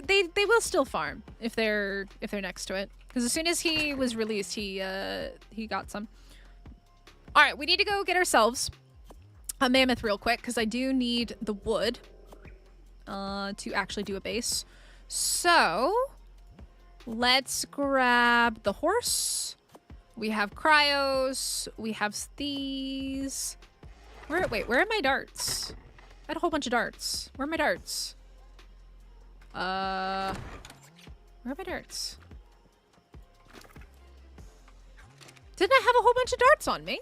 they will still farm if they're next to it. Because as soon as he was released, he got some. All right, we need to go get ourselves a mammoth real quick because I do need the wood to actually do a base. So let's grab the horse. We have cryos. We have these. Where are my darts? I had a whole bunch of darts. Where are my darts? Where are my darts? Didn't I have a whole bunch of darts on me?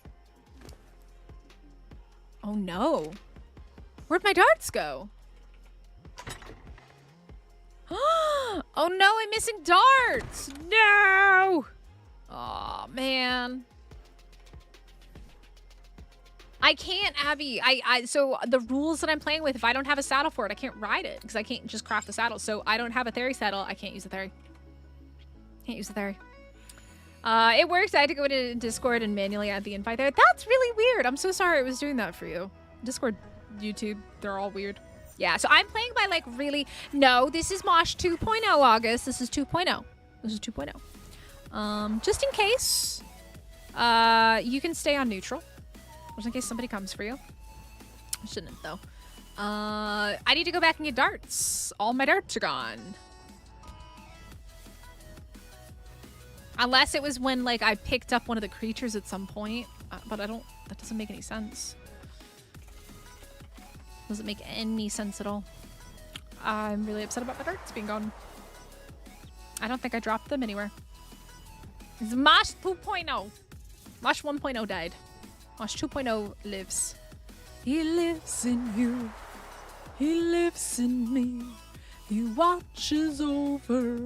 Oh no. Where'd my darts go? Oh no, I'm missing darts! No! Oh man. I can't, Abby. So the rules that I'm playing with, if I don't have a saddle for it, I can't ride it because I can't just craft the saddle. So I don't have a Theory saddle. I can't use the Theory. Can't use the Theory. It works. I had to go to Discord and manually add the invite there. That's really weird. I'm so sorry it was doing that for you. Discord, YouTube, they're all weird. Yeah, so I'm playing by like really... No, this is Mosh 2.0, August. This is 2.0. This is 2.0. Just in case, you can stay on neutral. Just in case somebody comes for you. I shouldn't, though. I need to go back and get darts. All my darts are gone. Unless it was when, like, I picked up one of the creatures at some point. But I don't... That doesn't make any sense. Doesn't make any sense at all. I'm really upset about my darts being gone. I don't think I dropped them anywhere. It's Mosh 2.0. Mosh 1.0 died. Mosh 2.0 lives. He lives in you. He lives in me. He watches over.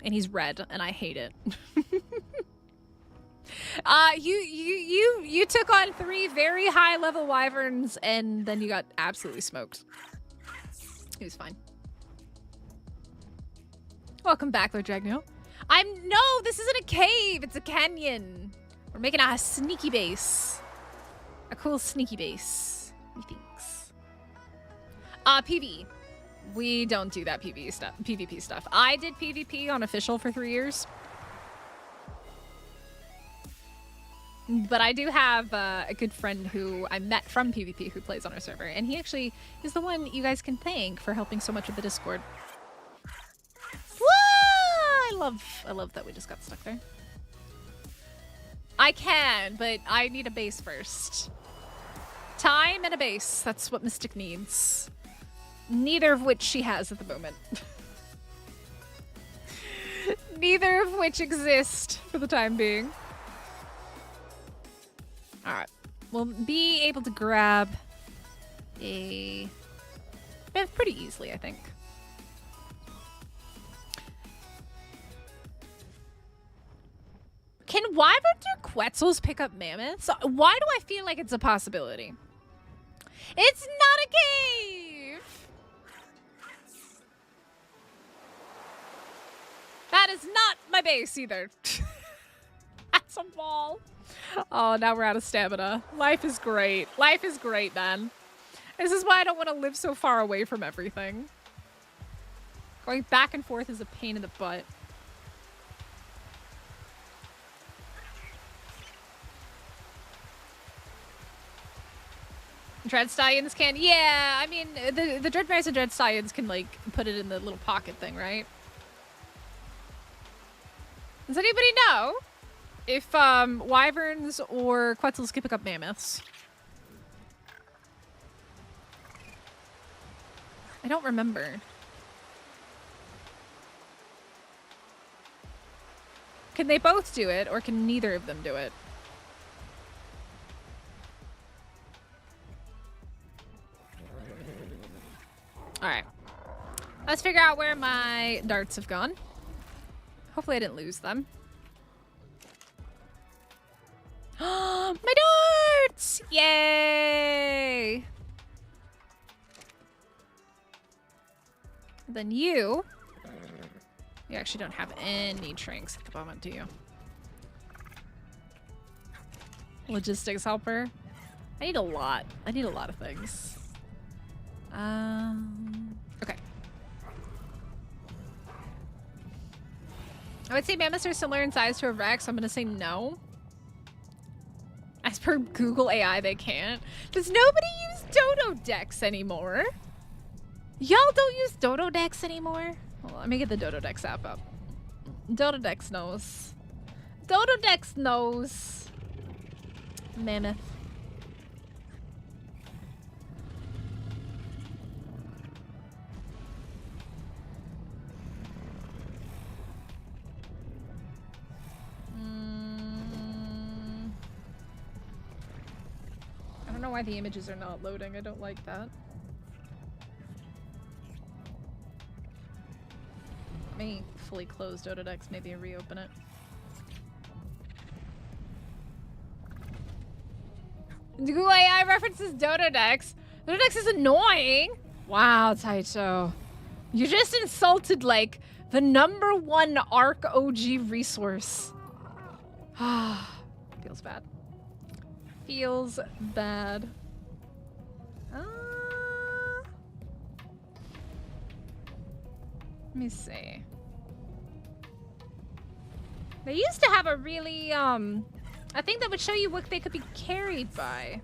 And he's red, and I hate it. You took on 3 very high level wyverns, and then you got absolutely smoked. He was fine. Welcome back, Lord Dragneo. No, this isn't a cave. It's a canyon. We're making a sneaky base. A cool sneaky base, methinks. PvE. We don't do that PvP stuff. I did PvP on official for 3 years. But I do have a good friend who I met from PvP who plays on our server. And he actually is the one you guys can thank for helping so much with the Discord. Whoa! I love that we just got stuck there. I can, but I need a base first. Time and a base. That's what Mystic needs. Neither of which she has at the moment. Neither of which exist for the time being. Alright. We'll be able to grab a Mammoth pretty easily, I think. Can Wyvern or Quetzals pick up Mammoths? Why do I feel like it's a possibility? It's not a cave! That is not my base either. That's a wall. Oh, now we're out of stamina. Life is great. Life is great, man. This is why I don't want to live so far away from everything. Going back and forth is a pain in the butt. Dread Stallions can? Yeah, I mean, the Dreadmares and Dread Stallions can, like, put it in the little pocket thing, right? Does anybody know if Wyverns or Quetzals can pick up Mammoths? I don't remember. Can they both do it, or can neither of them do it? Alright. Let's figure out where my darts have gone. Hopefully I didn't lose them. My darts! Yay! Then you actually don't have any trinks at the moment, do you? Logistics helper. I need a lot. I need a lot of things. Okay. I would say mammoths are similar in size to a rex. I'm gonna say no. As per Google AI, they can't. Does nobody use dodo decks anymore? Y'all don't use dodo decks anymore? Well, let me get the dodo decks app up. Dodo decks knows. Dodo decks knows. Mammoth. I don't know why the images are not loading. I don't like that. Let me fully close Dododex, maybe reopen it. Google AI references Dododex. Dododex is annoying. Wow, Taito. You just insulted, like, the #1 Ark OG resource. Feels bad. Feels bad. Let me see. They used to have a really, a thing that would show you what they could be carried by.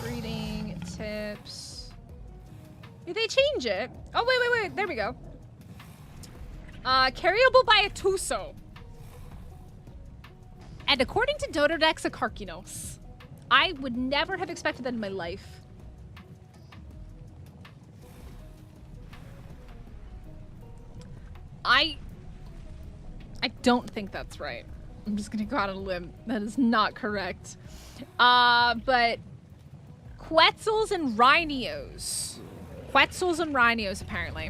Breeding tips. Did they change it? Oh, wait. There we go. Carryable by a Tuso. And according to Dododex Akarkinos, I would never have expected that in my life. I don't think that's right. I'm just gonna go out on a limb. That is not correct. But Quetzals and Rhinos. Quetzals and Rhinos, apparently.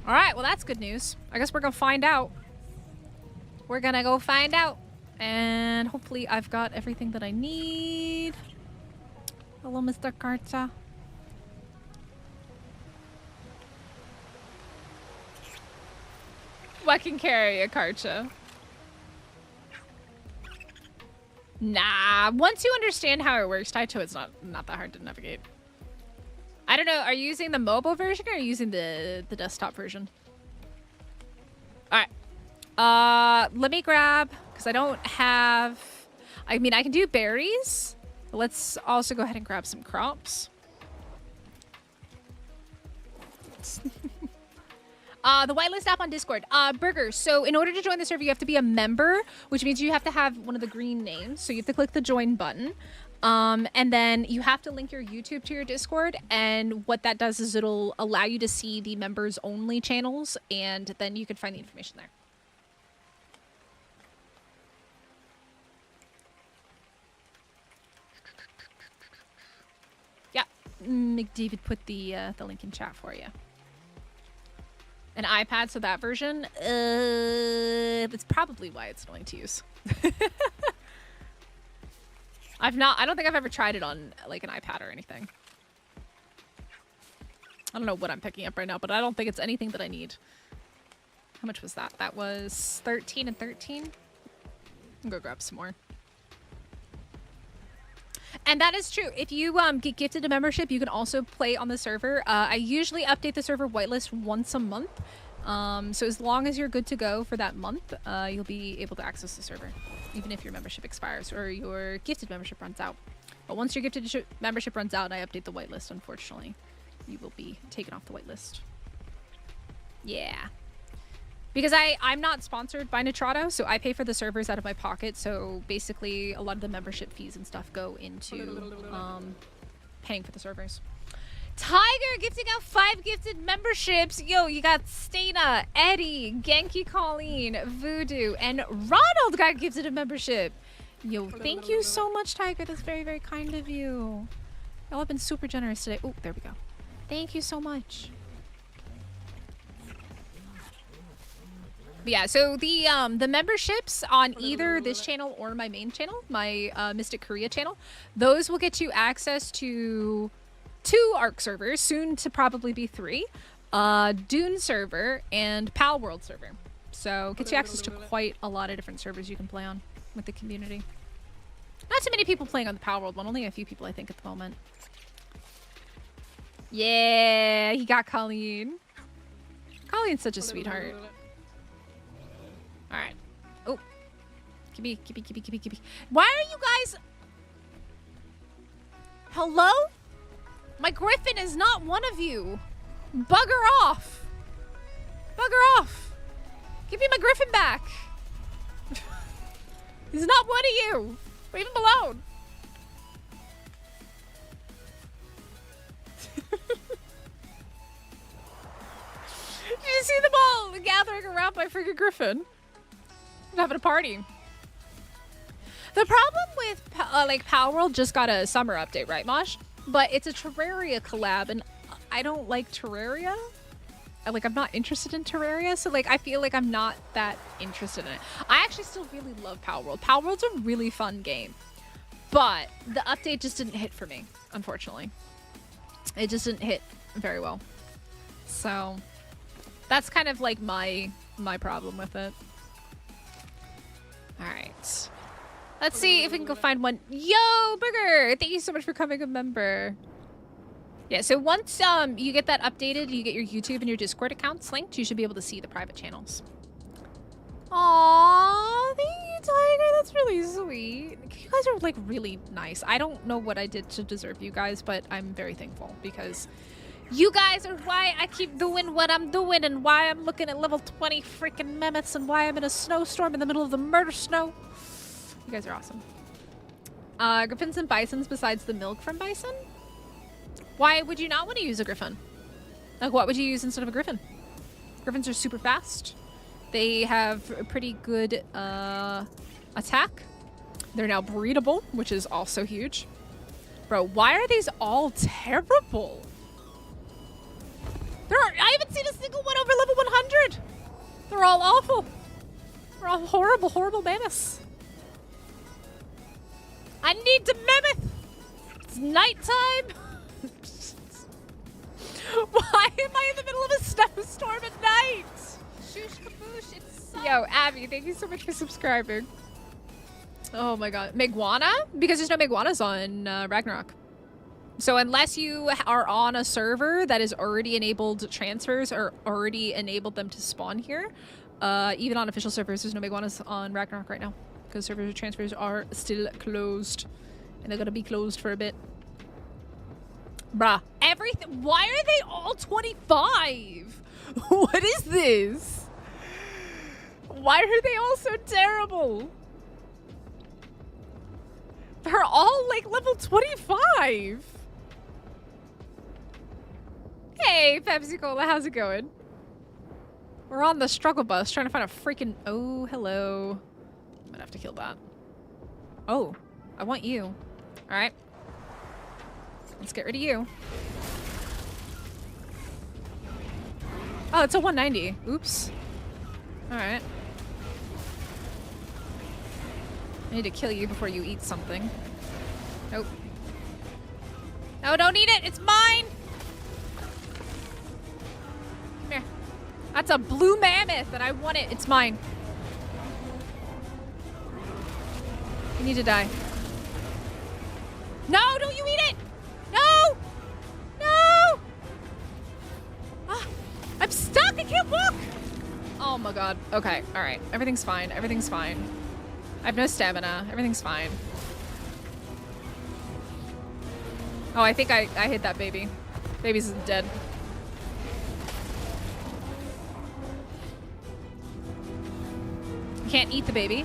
All right, well, that's good news. I guess we're gonna find out. We're gonna go find out. And hopefully I've got everything that I need. Hello, Mr. Karcha. What can carry a Karcha? Nah, once you understand how it works, Taito, it's not that hard to navigate. I don't know. Are you using the mobile version or are you using the desktop version? All right. Let me grab, because I don't have... I mean, I can do berries. Let's also go ahead and grab some crops. The whitelist app on Discord. Burger, so in order to join the server, you have to be a member, which means you have to have one of the green names. So you have to click the join button. And then you have to link your YouTube to your Discord. And what that does is it'll allow you to see the members only channels. And then you can find the information there. Yeah, McDavid put the link in chat for you. An iPad, so that version, that's probably why it's annoying to use. I don't think I've ever tried it on like an iPad or anything. I don't know what I'm picking up right now, but I don't think it's anything that I need. How much was that? That was 13 and 13. I'll go grab some more. And that is true. If you get gifted a membership, you can also play on the server. I usually update the server whitelist once a month. So as long as you're good to go for that month, you'll be able to access the server, even if your membership expires or your gifted membership runs out. But once your gifted membership runs out and I update the whitelist, unfortunately, you will be taken off the whitelist. Yeah. Because I'm not sponsored by Nitrado, so I pay for the servers out of my pocket. So basically, a lot of the membership fees and stuff go into paying for the servers. Tiger gifting out 5 gifted memberships. Yo, you got Stana, Eddie, Genki Colleen, Voodoo, and Ronald got gifted a membership. Yo, thank you so much, Tiger. That's very, very kind of you. Y'all have been super generous today. Oh, there we go. Thank you so much. But yeah, so the memberships on either this channel or my main channel, my Mystic Korea channel, those will get you access to 2 Ark servers, soon to probably be 3, Dune server, and Pal World server. So gets you access to quite a lot of different servers you can play on with the community. Not too many people playing on the Pal World one, only a few people I think at the moment. Yeah, he got Colleen. Colleen's such a sweetheart. All right. Oh, Kibby. Why are you guys? Hello? My griffin is not one of you. Bugger off. Bugger off. Give me my griffin back. He's not one of you. Leave him alone. Did you see them all gathering around my freaking griffin? Having a party. The problem with like Power World just got a summer update, right, Mosh? But it's a Terraria collab, and I don't like Terraria. I'm not interested in Terraria, so like I feel like I'm not that interested in it. I actually still really love Power World. Power World's a really fun game, but the update just didn't hit for me, unfortunately. It just didn't hit very well. So that's kind of like my problem with it. All right. Let's see if we can go find one. Yo, Burger! Thank you so much for becoming a member. Yeah, so once you get that updated, you get your YouTube and your Discord accounts linked, you should be able to see the private channels. Aww, thank you, Tiger. That's really sweet. You guys are like really nice. I don't know what I did to deserve you guys, but I'm very thankful because you guys are why I keep doing what I'm doing and why I'm looking at level 20 freaking mammoths and why I'm in a snowstorm in the middle of the murder snow. You guys are awesome. Griffins and bisons besides the milk from bison? Why would you not want to use a griffin? Like, what would you use instead of a griffin? Griffins are super fast. They have a pretty good attack. They're now breedable, which is also huge. Bro, why are these all terrible? I haven't seen a single one over level 100. They're all awful. They're all horrible, horrible mammoths. I need to mammoth. It's nighttime. Why am I in the middle of a snowstorm at night? Shoosh kaboosh, it's Yo, Abby, thank you so much for subscribing. Oh my god. Meguana? Because there's no Meguanas on Ragnarok. So unless you are on a server that has already enabled transfers or already enabled them to spawn here, even on official servers, there's no iguanas on Ragnarok right now because server transfers are still closed, and they're gonna be closed for a bit. Bruh, everything. Why are they all 25? What is this? Why are they all so terrible? They're all like level 25. Hey, Pepsi Cola, how's it going? We're on the struggle bus trying to find a freaking... Oh, hello. I'm gonna have to kill that. Oh, I want you. All right. Let's get rid of you. Oh, it's a 190. Oops. All right. I need to kill you before you eat something. Nope. No, don't eat it. It's mine. Come here. That's a blue mammoth, and I want it. It's mine. You need to die. No, don't you eat it. No. No. Ah, I'm stuck. I can't walk. Oh my god. Okay. All right. Everything's fine. Everything's fine. I have no stamina. Everything's fine. Oh, I think I hit that baby. Baby's dead. Can't eat the baby.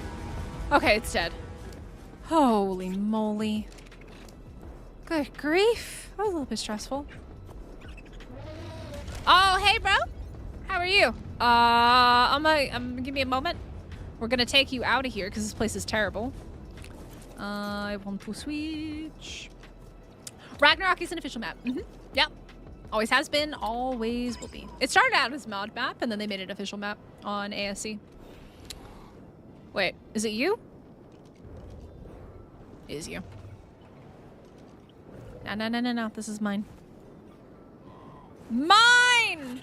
Okay, it's dead. Holy moly. Good grief. That was a little bit stressful. Oh, hey, bro. How are you? Give me a moment. We're gonna take you out of here because this place is terrible. I want to switch. Ragnarok is an official map. Yep. Always has been, always will be. It started out as a mod map and then they made it an official map on ASC. Wait, is it you? It is you. No. This is mine. Mine!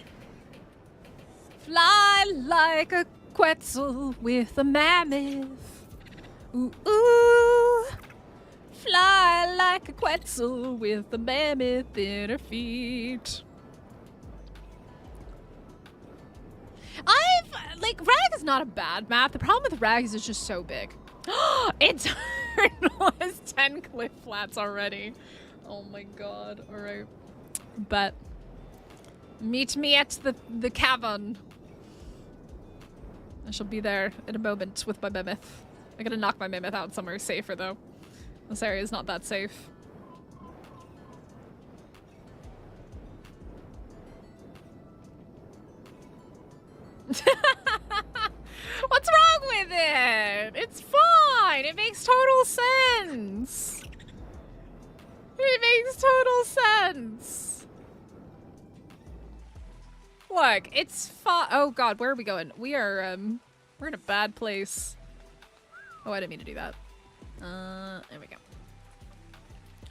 Fly like a Quetzal with a mammoth. Ooh, ooh. Fly like a Quetzal with a mammoth in her feet. Rag is not a bad map. The problem with Rag is it's just so big. Eternal has 10 cliff flats already. Oh my god. Alright. But meet me at the cavern. I shall be there in a moment with my mammoth. I gotta knock my mammoth out somewhere safer though. This area is not that safe. What's wrong with it? It's fine. It makes total sense. It makes total sense. Look, it's fine. Oh god, where are we going? We are we're in a bad place. Oh, I didn't mean to do that. There we go.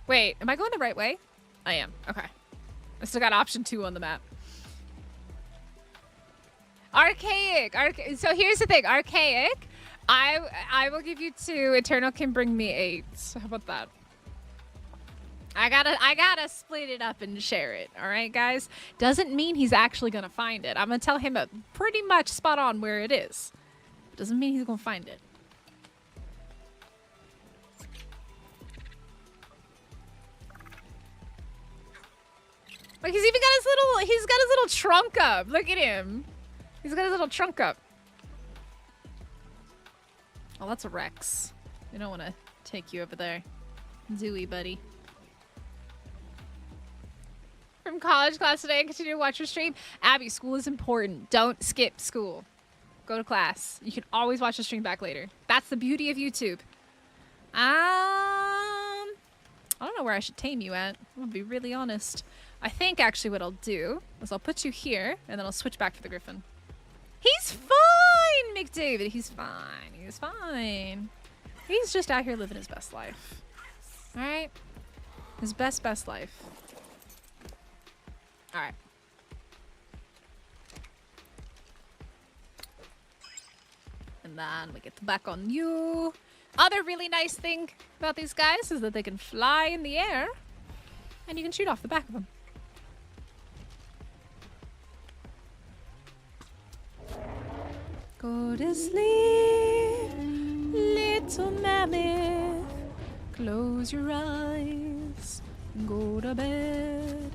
Wait, am I going the right way? I am. Okay. I still got option 2 on the map. Archaic. So here's the thing. Archaic. I will give you 2. Eternal can bring me 8. How about that? I gotta split it up and share it. All right, guys. Doesn't mean he's actually gonna find it. I'm gonna tell him pretty much spot on where it is. Doesn't mean he's gonna find it. Like he's got his little trunk up. Look at him. He's got his little trunk up. Oh, that's a Rex. We don't want to take you over there. Zooey, buddy. From college class today and continue to watch your stream. Abby, school is important. Don't skip school. Go to class. You can always watch the stream back later. That's the beauty of YouTube. I don't know where I should tame you at. I'll be really honest. I think actually what I'll do is I'll put you here and then I'll switch back to the griffin. He's fine, McDavid. He's fine. He's fine. He's just out here living his best life. All right? His best life. All right. And then we get back on you. Other really nice thing about these guys is that they can fly in the air. And you can shoot off the back of them. Go to sleep, little mammoth. Close your eyes, go to bed.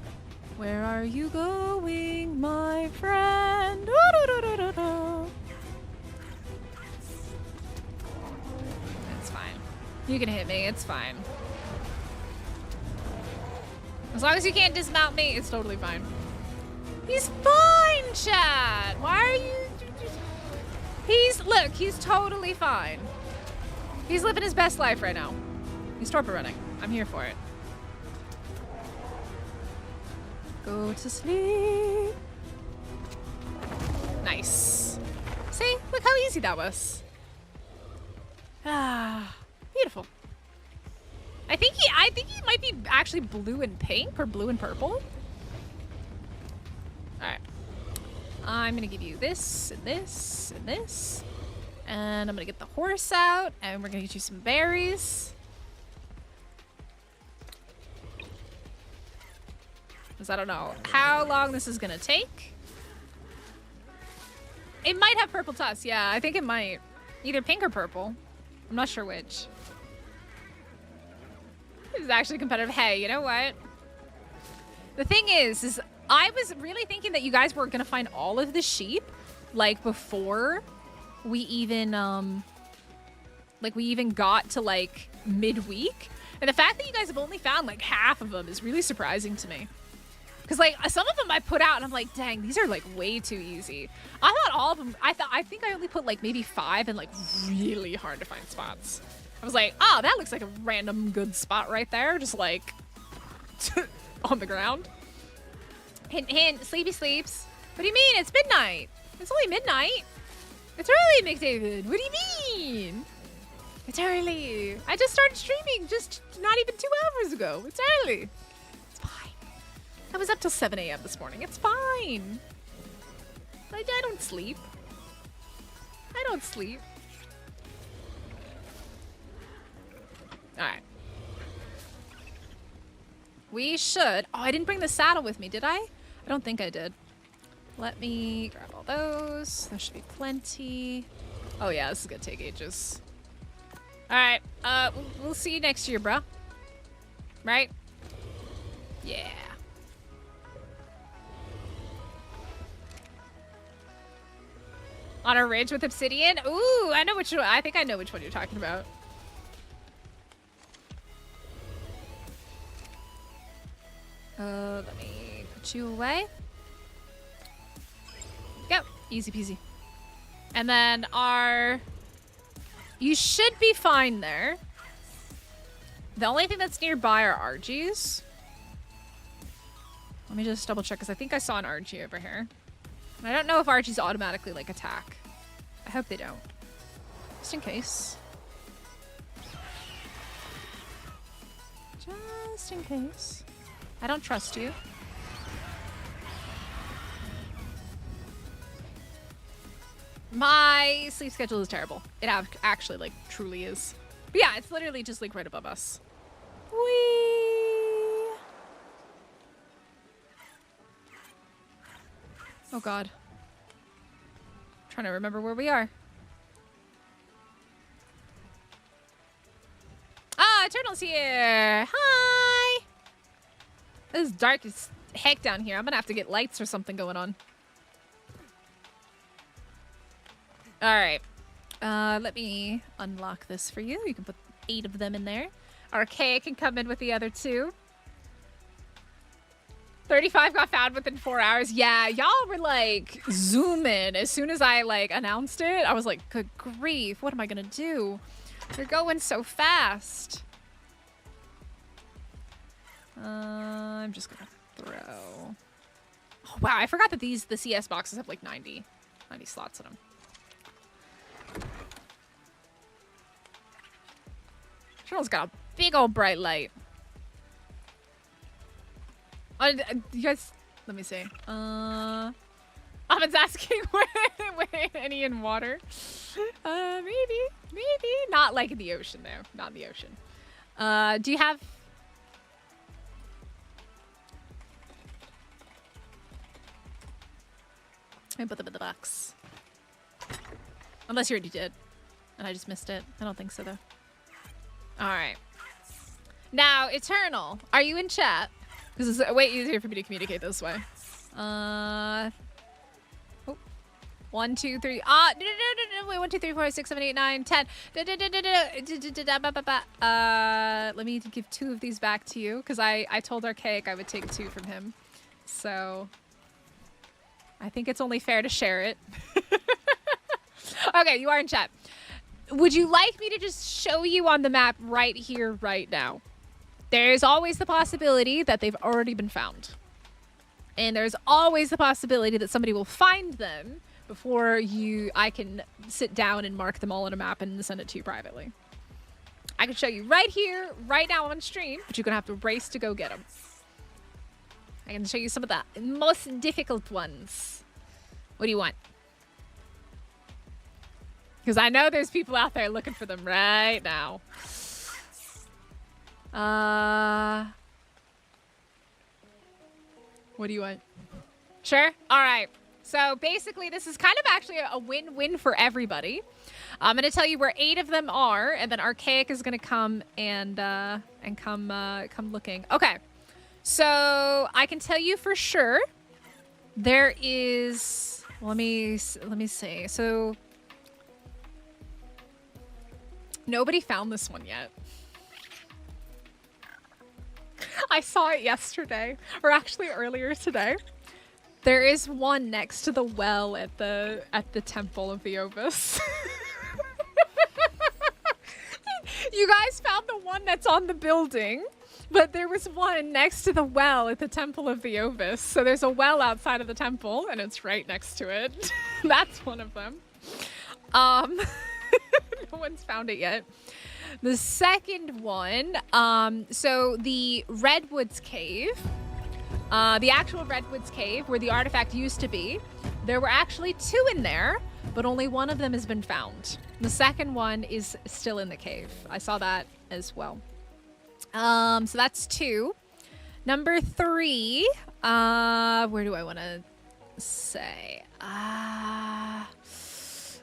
Where are you going, my friend? It's fine. You can hit me, it's fine. As long as you can't dismount me, it's totally fine. He's fine, Chad. Why are you... Look, he's totally fine. He's living his best life right now. He's torpor running. I'm here for it. Go to sleep. Nice. See? Look how easy that was. Ah, beautiful. I think he might be actually blue and pink or blue and purple. All right. I'm gonna give you this and this and this. And I'm gonna get the horse out and we're gonna get you some berries. Because I don't know how long this is gonna take. It might have purple tufts, yeah, I think it might. Either pink or purple. I'm not sure which. This is actually competitive. Hey, you know what? The thing is I was really thinking that you guys were gonna find all of the sheep, like before we even got to like midweek. And the fact that you guys have only found like half of them is really surprising to me. Because like some of them I put out and I'm like, dang, these are like way too easy. I thought all of them, I think I only put like maybe 5 in like really hard to find spots. I was like, oh, that looks like a random good spot right there. Just like on the ground. Hint, hint, sleepy sleeps. What do you mean? It's midnight. It's only midnight. It's early, McDavid. What do you mean? It's early. I just started streaming just not even 2 hours ago. It's early. It's fine. I was up till 7 a.m. this morning. It's fine. I don't sleep. I don't sleep. All right. We should. Oh, I didn't bring the saddle with me, did I? I don't think I did. Let me grab all those. There should be plenty. Oh yeah, this is gonna take ages. All right. We'll see you next year, bro. Right? Yeah. On a ridge with obsidian? Ooh, I know which one. I think I know which one you're talking about. Let me put you away. Go. Easy peasy. And then you should be fine there. The only thing that's nearby are RGs. Let me just double check because I think I saw an RG over here. And I don't know if RGs automatically like attack. I hope they don't. Just in case. Just in case. I don't trust you. My sleep schedule is terrible. It actually like truly is. But yeah, it's literally just like right above us. Whee! Oh god. Trying to remember where we are. Ah, Eternal's here! Hi! This is dark as heck down here. I'm gonna have to get lights or something going on. Alright. Let me unlock this for you. You can put 8 of them in there. Archaic can come in with the other 2. 35 got found within 4 hours. Yeah, y'all were like zooming. As soon as I like announced it, I was like, good grief, what am I gonna do? They're going so fast. I'm just gonna throw. Oh, wow, I forgot that the CS boxes have like 90 slots in them. Charles got a big old bright light. You guys, let me see. Ahmed's asking where any in water. Maybe. Not like in the ocean though. Not in the ocean. Do you have Let me put them in the box. Unless you already did. And I just missed it. I don't think so, though. Alright. Now, Eternal, are you in chat? This is way easier for me to communicate this way. Oh. 1, 2, 3. Wait, 1, 2, 3, 4, 5, 6, 7, 8, 9, 10. Let me give 2 of these back to you, because I told Archaic I would take 2 from him. So, I think it's only fair to share it. Okay, you are in chat. Would you like me to just show you on the map right here, right now? There's always the possibility that they've already been found. And there's always the possibility that somebody will find them before I can sit down and mark them all on a map and send it to you privately. I can show you right here, right now on stream, but you're going to have to race to go get them. I can show you some of the most difficult ones. What do you want? Because I know there's people out there looking for them right now. What do you want? Sure? All right. So basically, this is kind of actually a win-win for everybody. I'm going to tell you where 8 of them are, and then Archaic is going to come and come looking. Okay. So I can tell you for sure there is. Let me see. So nobody found this one yet. I saw it yesterday, or actually earlier today. There is one next to the well at the temple of the Ovis. You guys found the one that's on the building, but there was one next to the well at the temple of the Ovis. So there's a well outside of the temple, and it's right next to it. That's one of them. No one's found it yet. The second one, so the Redwood's cave. The actual Redwood's cave, where the artifact used to be, there were actually 2 in there, but only one of them has been found. The second one is still in the cave. I saw that as well. So that's 2. Number 3, where do I want to say?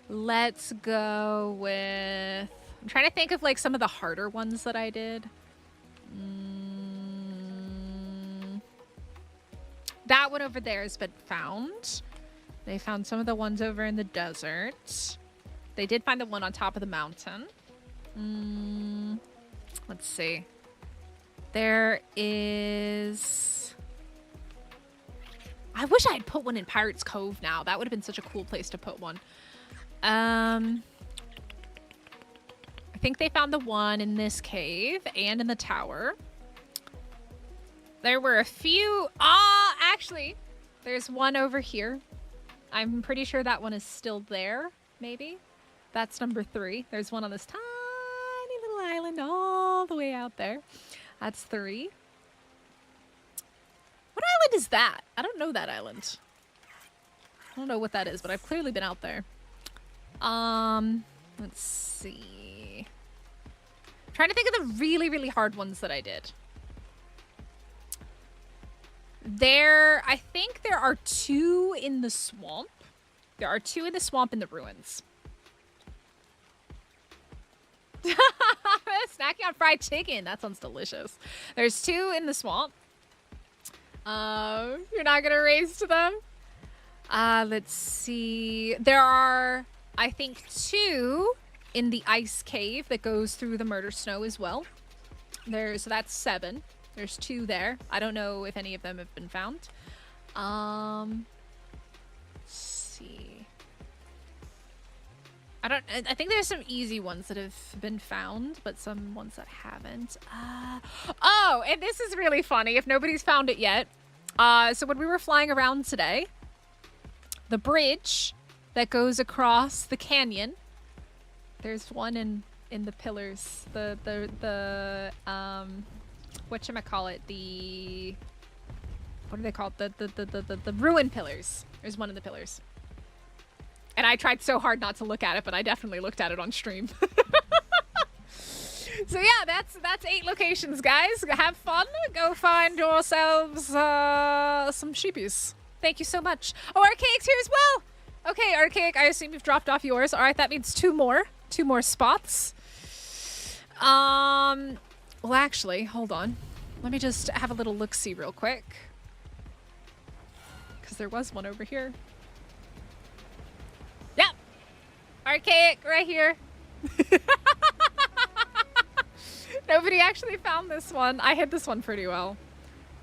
Let's go with... I'm trying to think of like some of the harder ones that I did. That one over there has been found. They found some of the ones over in the desert. They did find the one on top of the mountain. Let's see. There is... I wish I had put one in Pirates Cove now. That would have been such a cool place to put one. I think they found the one in this cave and in the tower. There were a few... actually, there's one over here. I'm pretty sure that one is still there, maybe. That's number 3. There's one on this tiny little island all the way out there. That's 3. What island is that? I don't know that island. I don't know what that is, but I've clearly been out there. Let's see. I'm trying to think of the really, really hard ones that I did. I think there are 2 in the swamp. There are 2 in the swamp in the ruins. Snacking on fried chicken. That sounds delicious. There's 2 in the swamp. You're not gonna race to them? Let's see. There are, I think, 2 in the ice cave that goes through the murder snow as well. So that's 7. There's 2 there. I don't know if any of them have been found. Let's see. I think there's some easy ones that have been found, but some ones that haven't. Oh, and this is really funny if nobody's found it yet. So when we were flying around today, the bridge that goes across the canyon, there's one in the pillars. Whatchamacallit, what are they called? The ruin pillars. There's one in the pillars. And I tried so hard not to look at it, but I definitely looked at it on stream. So yeah, that's 8 locations, guys. Have fun. Go find yourselves some sheepies. Thank you so much. Oh, Archaic's here as well. Okay, Archaic, I assume you've dropped off yours. All right, that means two more spots. Well, actually, hold on. Let me just have a little look-see real quick. Because there was one over here. Yep. Archaic, right here. Nobody actually found this one. I hid this one pretty well.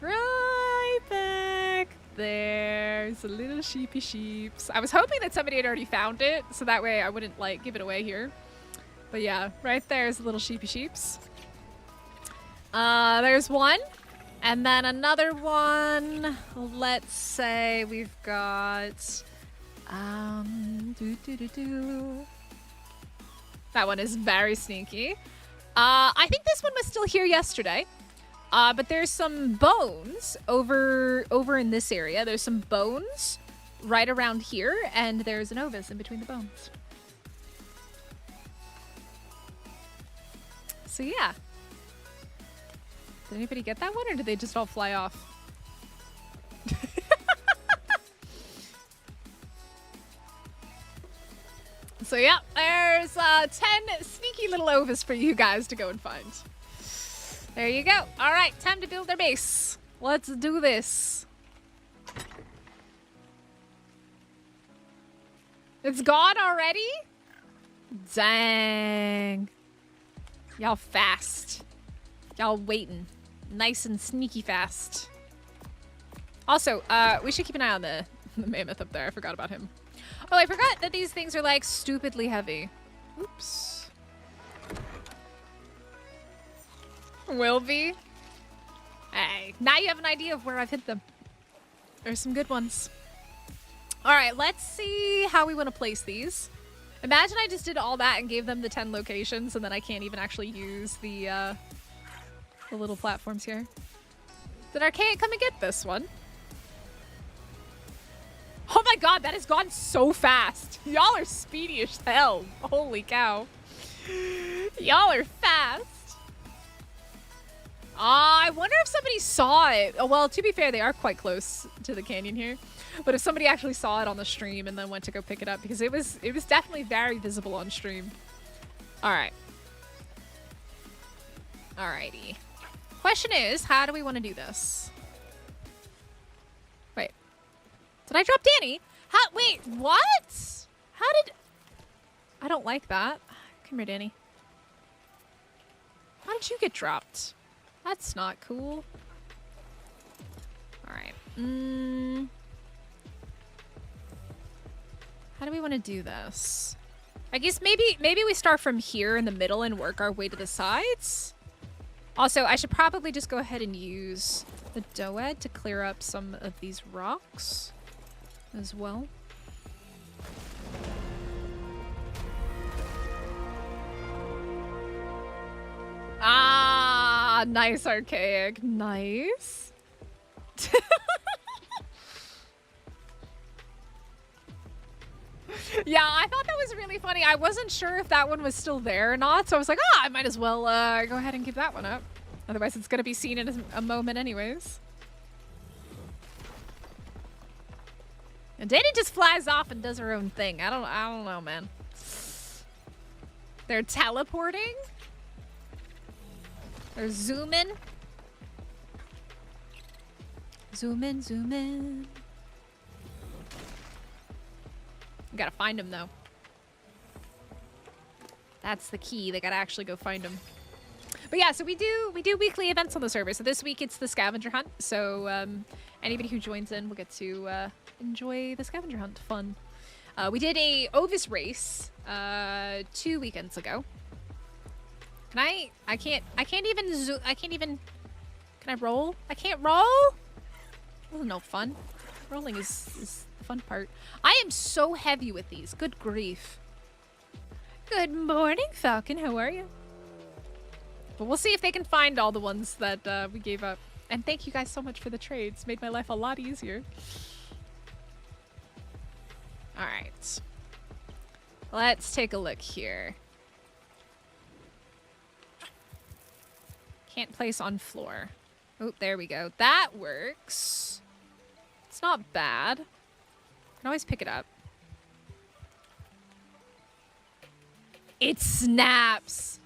Right back there's a little sheepy sheeps. I was hoping that somebody had already found it, so that way I wouldn't, like, give it away here. But yeah, right there's a little sheepy sheeps. There's one. And then another one. Let's say we've got... That one is very sneaky. I think this one was still here yesterday. But there's some bones over in this area. There's some bones right around here, and there's an Ovis in between the bones. So yeah. Did anybody get that one, or did they just all fly off? So yeah, there's 10 sneaky little Ovis for you guys to go and find. There you go. All right, time to build their base. Let's do this. It's gone already? Dang. Y'all fast. Y'all waiting. Nice and sneaky fast. Also, we should keep an eye on the mammoth up there. I forgot about him. Oh, I forgot that these things are, like, stupidly heavy. Oops. Will be. Hey, now you have an idea of where I've hid them. There's some good ones. All right, let's see how we want to place these. Imagine I just did all that and gave them the 10 locations, and then I can't even actually use the little platforms here. Did Archaic come and get this one? Oh my god, that has gone so fast. Y'all are speedy as hell. Holy cow. Y'all are fast. I wonder if somebody saw it. Oh, well, to be fair, they are quite close to the canyon here. But if somebody actually saw it on the stream and then went to go pick it up, because it was definitely very visible on stream. All right. Alrighty. Question is, how do we want to do this? Wait. Did I drop Danny? Wait, what? How did... I don't like that. Come here, Danny. How did you get dropped? That's not cool. Alright. How do we want to do this? I guess maybe we start from here in the middle and work our way to the sides. Also, I should probably just go ahead and use the doed to clear up some of these rocks as well. Ah, nice, Archaic. Nice. Yeah, I thought that was really funny. I wasn't sure if that one was still there or not, so I was like, I might as well go ahead and give that one up. Otherwise, it's going to be seen in a moment anyways. And Danny just flies off and does her own thing. I don't know, man. They're teleporting. They're zooming. Zoom in, zoom in. We gotta find them, though. That's the key. They gotta actually go find them. But yeah, so we do weekly events on the server. So this week it's the scavenger hunt. So anybody who joins in will get to enjoy the scavenger hunt fun. We did a Ovis race 2 weekends ago. Can I can't even zoom. Can I roll? I can't roll? That was no fun. Rolling is the fun part. I am so heavy with these. Good grief. Good morning, Falcon. How are you? But we'll see if they can find all the ones that we gave up. And thank you guys so much for the trades. Made my life a lot easier. All right. Let's take a look here. Can't place on floor. Oh, there we go. That works. Let's It's not bad. I can always pick it up. It snaps.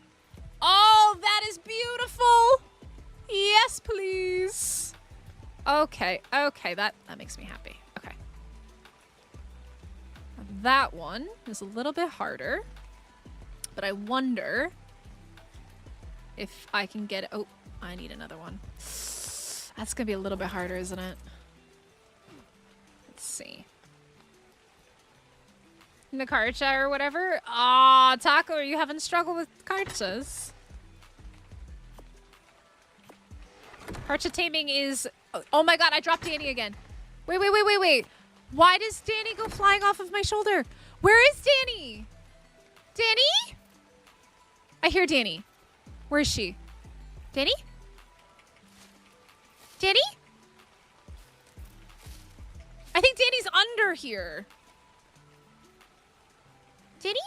Oh, that is beautiful. Yes, please. Okay, okay, that makes me happy. Okay. That one is a little bit harder, but I wonder if I can get it. Oh, I need another one. That's gonna be a little bit harder, isn't it? Let's see. In the Karcha or whatever? Aw, Taco, are you having struggle with Karchas? Karcha taming is... Oh my god, I dropped Danny again. Wait, wait, wait, wait, wait. Why does Danny go flying off of my shoulder? Where is Danny? Danny? I hear Danny. Where is she? Danny? Danny? I think Danny's under here. Danny?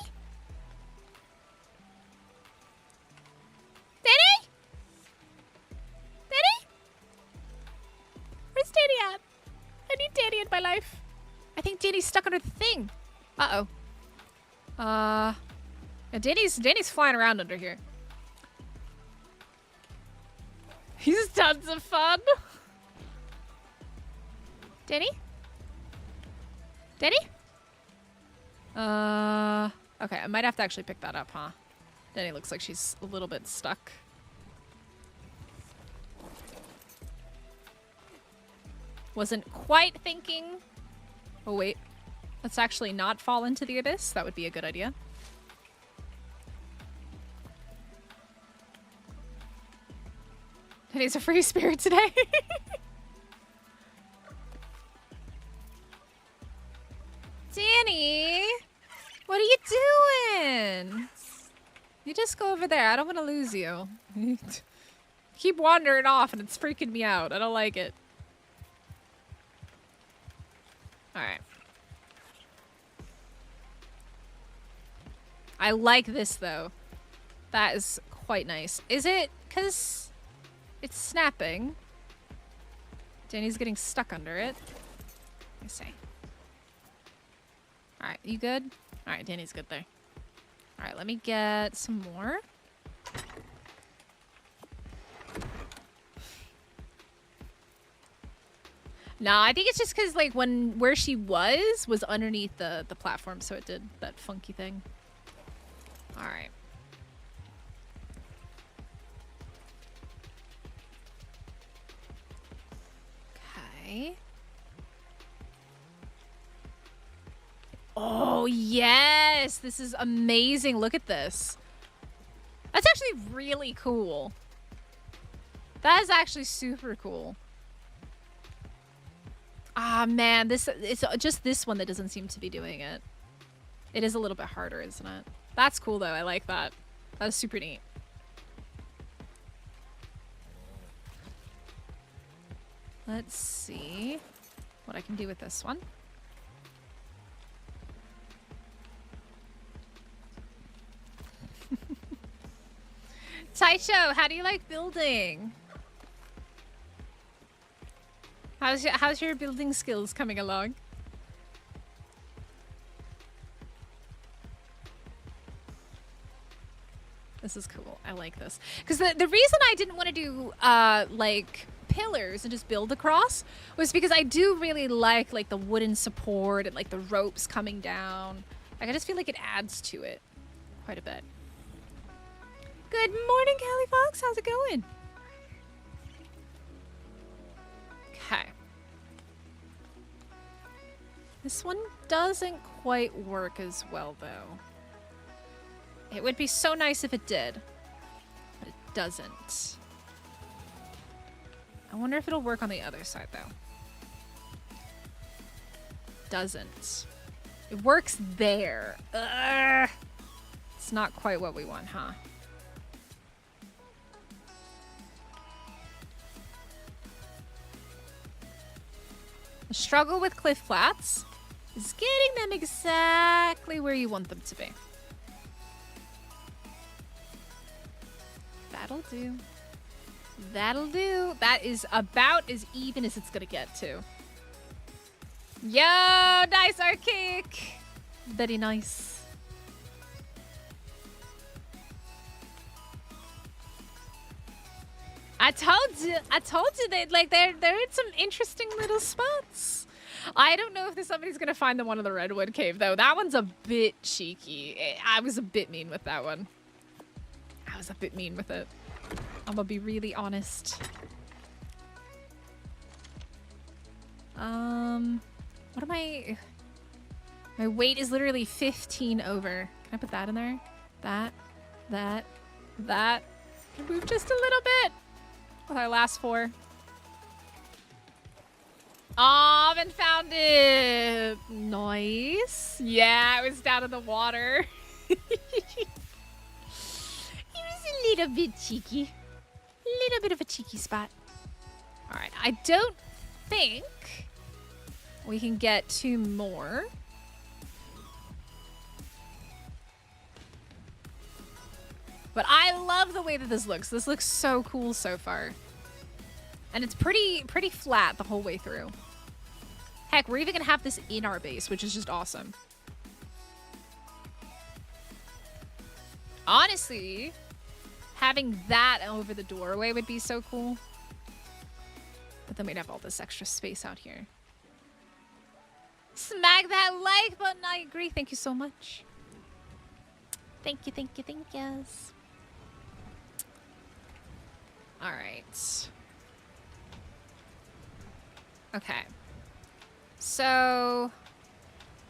Danny? Danny? Where's Danny at? I need Danny in my life. I think Danny's stuck under the thing. Uh-oh. Yeah, Danny's flying around under here. He's tons of fun. Danny? Danny? Okay, I might have to actually pick that up, huh? Danny looks like she's a little bit stuck. Wasn't quite thinking. Oh, wait. Let's actually not fall into the abyss. That would be a good idea. Danny's a free spirit today. Danny, what are you doing? You just go over there. I don't want to lose you. Keep wandering off and it's freaking me out. I don't like it. All right. I like this though. That is quite nice. Is it because it's snapping? Danny's getting stuck under it. Let me see. All right, you good? All right, Danny's good there. All right, let me get some more. No, I think it's just because like where she was underneath the platform, so it did that funky thing. All right. Okay. Oh, yes. This is amazing. Look at this. That's actually really cool. That is actually super cool. Ah, man. It's just this one that doesn't seem to be doing it. It is a little bit harder, isn't it? That's cool, though. I like that. That's super neat. Let's see what I can do with this one. Taicho, how do you like building? How's your building skills coming along? This is cool. I like this. Because the reason I didn't want to do like pillars and just build across was because I do really like the wooden support and like the ropes coming down. Like I just feel like it adds to it quite a bit. Good morning, Callie Fox. How's it going? Okay. This one doesn't quite work as well, though. It would be so nice if it did, but it doesn't. I wonder if it'll work on the other side, though. Doesn't. It works there. Ugh. It's not quite what we want, huh? The struggle with cliff flats is getting them exactly where you want them to be. That'll do. That'll do. That is about as even as it's gonna get to. Yo, nice art cake. Very nice. I told you that like they're in some interesting little spots. I don't know if somebody's gonna find the one in the Redwood cave though. That one's a bit cheeky. I was a bit mean with that one. I was a bit mean with it. I'm gonna be really honest. What am I? My weight is literally 15 over. Can I put that in there? That. Move just a little bit with our last 4. Oh, and found it. Nice. Yeah, it was down in the water. It was a little bit cheeky. A little bit of a cheeky spot. All right, I don't think we can get 2 more. But I love the way that this looks. This looks so cool so far. And it's pretty flat the whole way through. Heck, we're even gonna have this in our base, which is just awesome. Honestly, having that over the doorway would be so cool. But then we'd have all this extra space out here. Smack that like button, I agree. Thank you so much. Thank you, thank you, thank yous. All right. Okay. So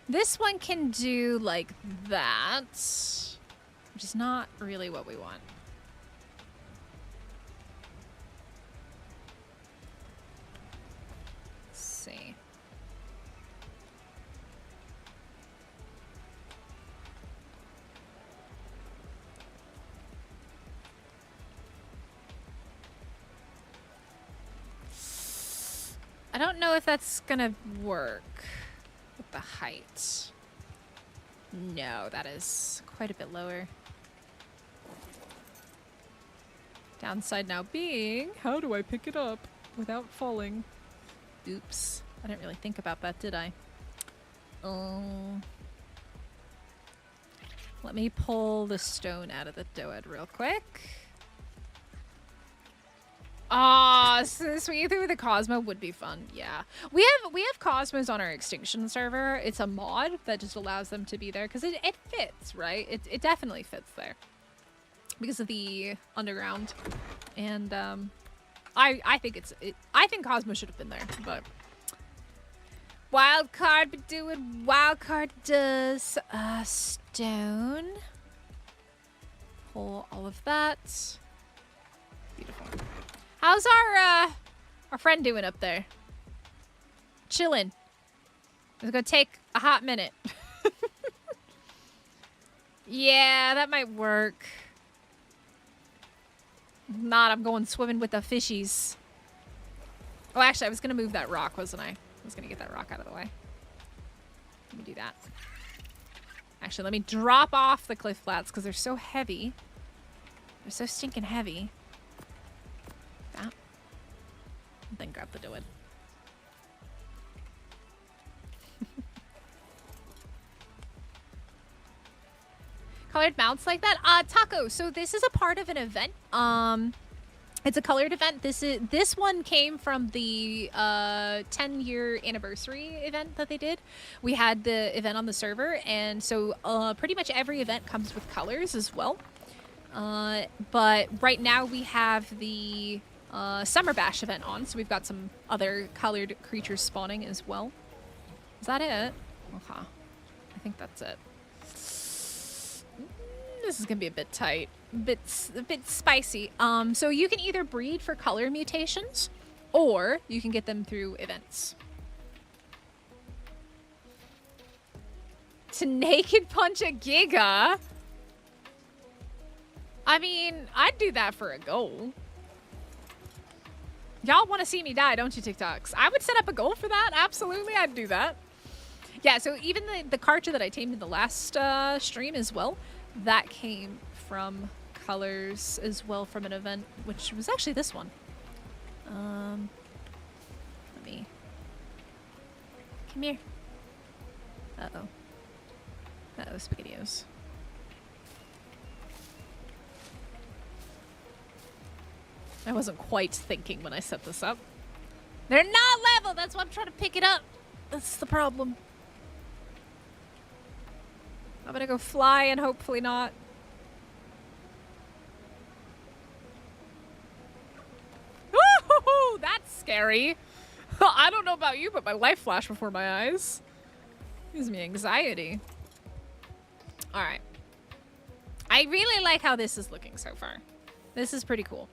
this one can do like that, which is not really what we want. Let's see. I don't know if that's gonna work with the height. No, that is quite a bit lower. Downside now being, how do I pick it up without falling? Oops, I didn't really think about that, did I? Let me pull the stone out of the doed real quick. Ah, swinging through the Cosmo would be fun. Yeah, we have Cosmos on our Extinction server. It's a mod that just allows them to be there because it fits, right? It definitely fits there because of the underground, and I think I think Cosmo should have been there, but wild card, but do it. Wild card does stone. Pull all of that. Beautiful. How's our friend doing up there? Chilling. It's gonna take a hot minute. Yeah, that might work. If not, I'm going swimming with the fishies. Oh, actually, I was gonna move that rock, wasn't I? I was gonna get that rock out of the way. Let me do that. Actually, let me drop off the cliff flats because they're so heavy. They're so stinking heavy. That. And then grab the doed. Colored mounts like that? Taco, so this is a part of an event. It's a colored event. This one came from the 10-year anniversary event that they did. We had the event on the server, and so pretty much every event comes with colors as well. But right now we have the Summer Bash event on, so we've got some other colored creatures spawning as well. Is that it? Okay. I think that's it. This is gonna be a bit tight, a bit spicy. So you can either breed for color mutations, or you can get them through events. To naked punch a Giga? I mean, I'd do that for a goal. Y'all want to see me die, don't you, TikToks? I would set up a goal for that. Absolutely, I'd do that. Yeah, so even the Karcher that I tamed in the last stream as well, that came from colors as well from an event, which was actually this one. Let me Come here. Uh-oh. Uh-oh, SpaghettiOs. I wasn't quite thinking when I set this up. They're not level! That's why I'm trying to pick it up. That's the problem. I'm gonna go fly and hopefully not. Ooh, that's scary. I don't know about you, but my life flashed before my eyes. Gives me anxiety. Alright. I really like how this is looking so far. This is pretty cool.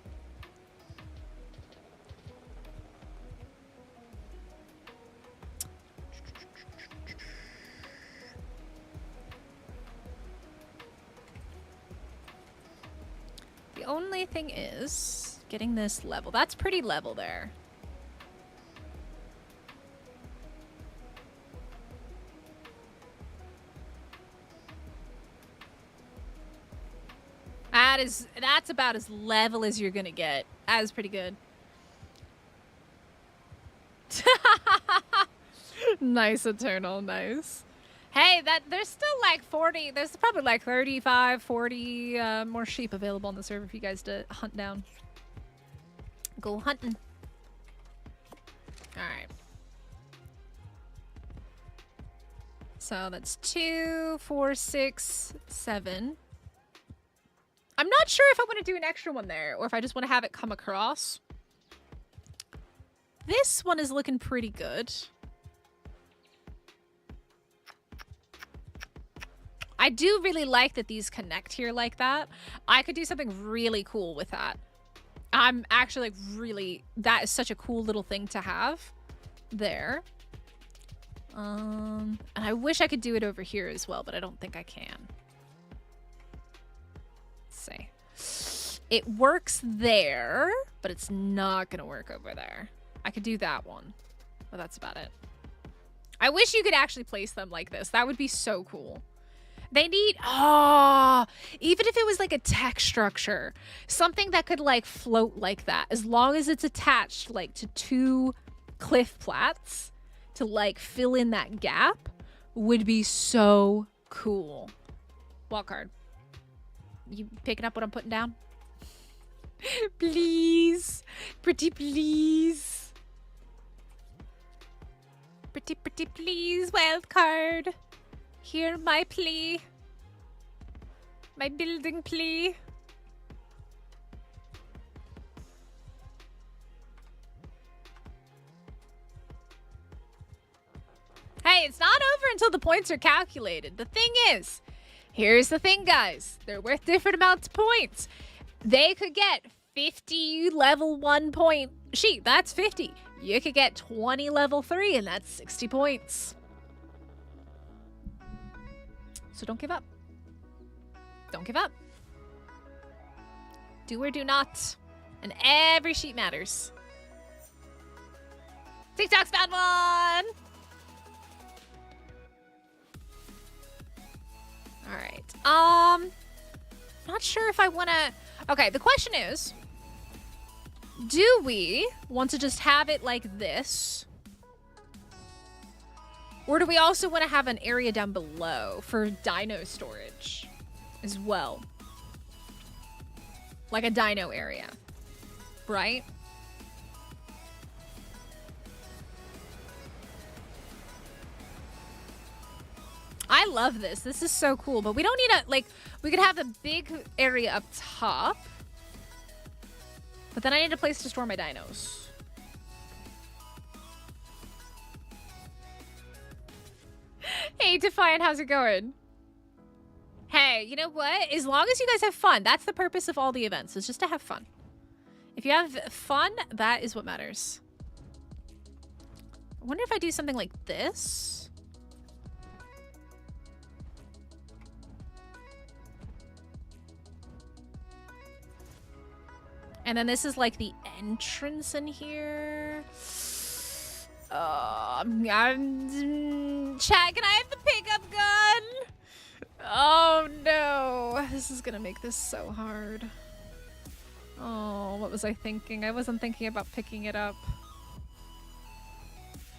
The only thing is getting this level. That's pretty level there. That's about as level as you're gonna get. That is pretty good. Nice, Eternal, nice. Hey, there's still like 40, there's probably like 35, 40 more sheep available on the server for you guys to hunt down. Go hunting. Alright. So that's 2, 4, 6, 7. I'm not sure if I want to do an extra one there or if I just want to have it come across. This one is looking pretty good. I do really like that these connect here like that. I could do something really cool with that. I'm actually like really, that is such a cool little thing to have there. And I wish I could do it over here as well, but I don't think I can. Say it works there, but it's not gonna work over there. I could do that one, but that's about it. I wish you could actually place them like this. That would be so cool. They need, even if it was like a tech structure, something that could like float like that, as long as it's attached like to 2 cliff plats to like fill in that gap, would be so cool. Walk card. You picking up what I'm putting down? Please. Pretty please. Pretty please, wild card. Hear my plea. My building plea. Hey, it's not over until the points are calculated. The thing is, here's the thing, guys. They're worth different amounts of points. They could get 50 level 1 point sheep. That's 50. You could get 20 level 3, and that's 60 points. So don't give up. Don't give up. Do or do not. And every sheep matters. TikTok's found one! Alright. Not sure if I want to... Okay, the question is, do we want to just have it like this? Or do we also want to have an area down below for dino storage as well? Like a dino area, right? I love this. This is so cool, but we don't need a, like, we could have a big area up top, but then I need a place to store my dinos. Hey, Defiant, how's it going? Hey, you know what? As long as you guys have fun, that's the purpose of all the events, is just to have fun. If you have fun, that is what matters. I wonder if I do something like this. And then this is like the entrance in here. Chat, can I have the pickup gun? Oh no, this is gonna make this so hard. Oh, what was I thinking? I wasn't thinking about picking it up.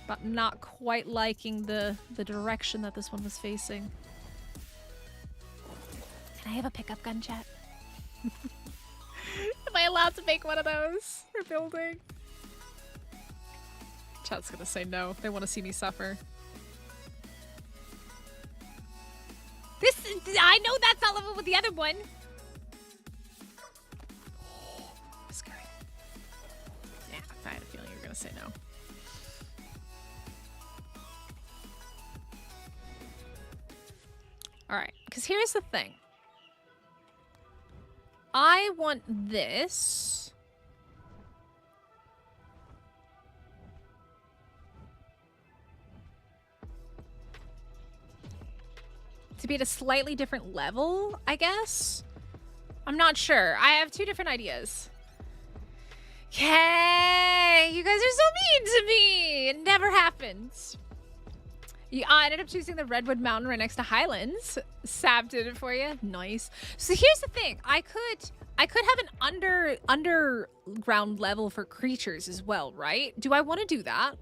But not quite liking the direction that this one was facing. Can I have a pickup gun, chat? Am I allowed to make one of those for building? Chat's gonna say no. They want to see me suffer. I know that's not level with the other one. Scary. Yeah, I had a feeling you were gonna say no. Alright, because here's the thing. I want this. To be at a slightly different level, I guess? I'm not sure. I have two different ideas. Okay, you guys are so mean to me. It never happens. I ended up choosing the Redwood Mountain right next to Highlands. Sab did it for you. Nice. So here's the thing. I could have an underground level for creatures as well, right? Do I want to do that?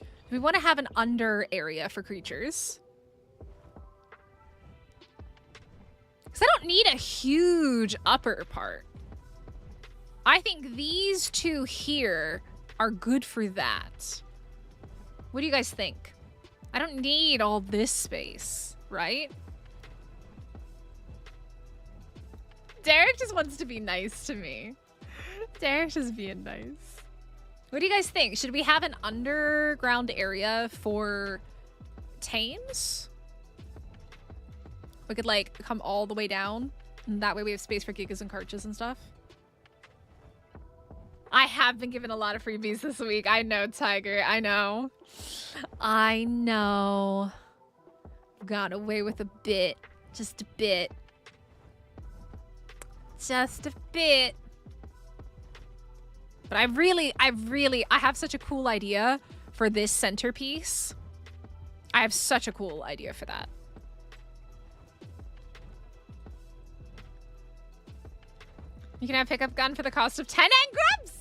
Do we want to have an under area for creatures? Because I don't need a huge upper part. I think these two here are good for that. What do you guys think? I don't need all this space, right? Derek just wants to be nice to me. Derek's just being nice. What do you guys think? Should we have an underground area for tames? We could, like, come all the way down. And that way we have space for gigas and carches and stuff. I have been given a lot of freebies this week. I know, Tiger. I know. I know. Got away with a bit. Just a bit. Just a bit. But I have such a cool idea for this centerpiece. I have such a cool idea for that. You can have pickup gun for the cost of 10 engrams.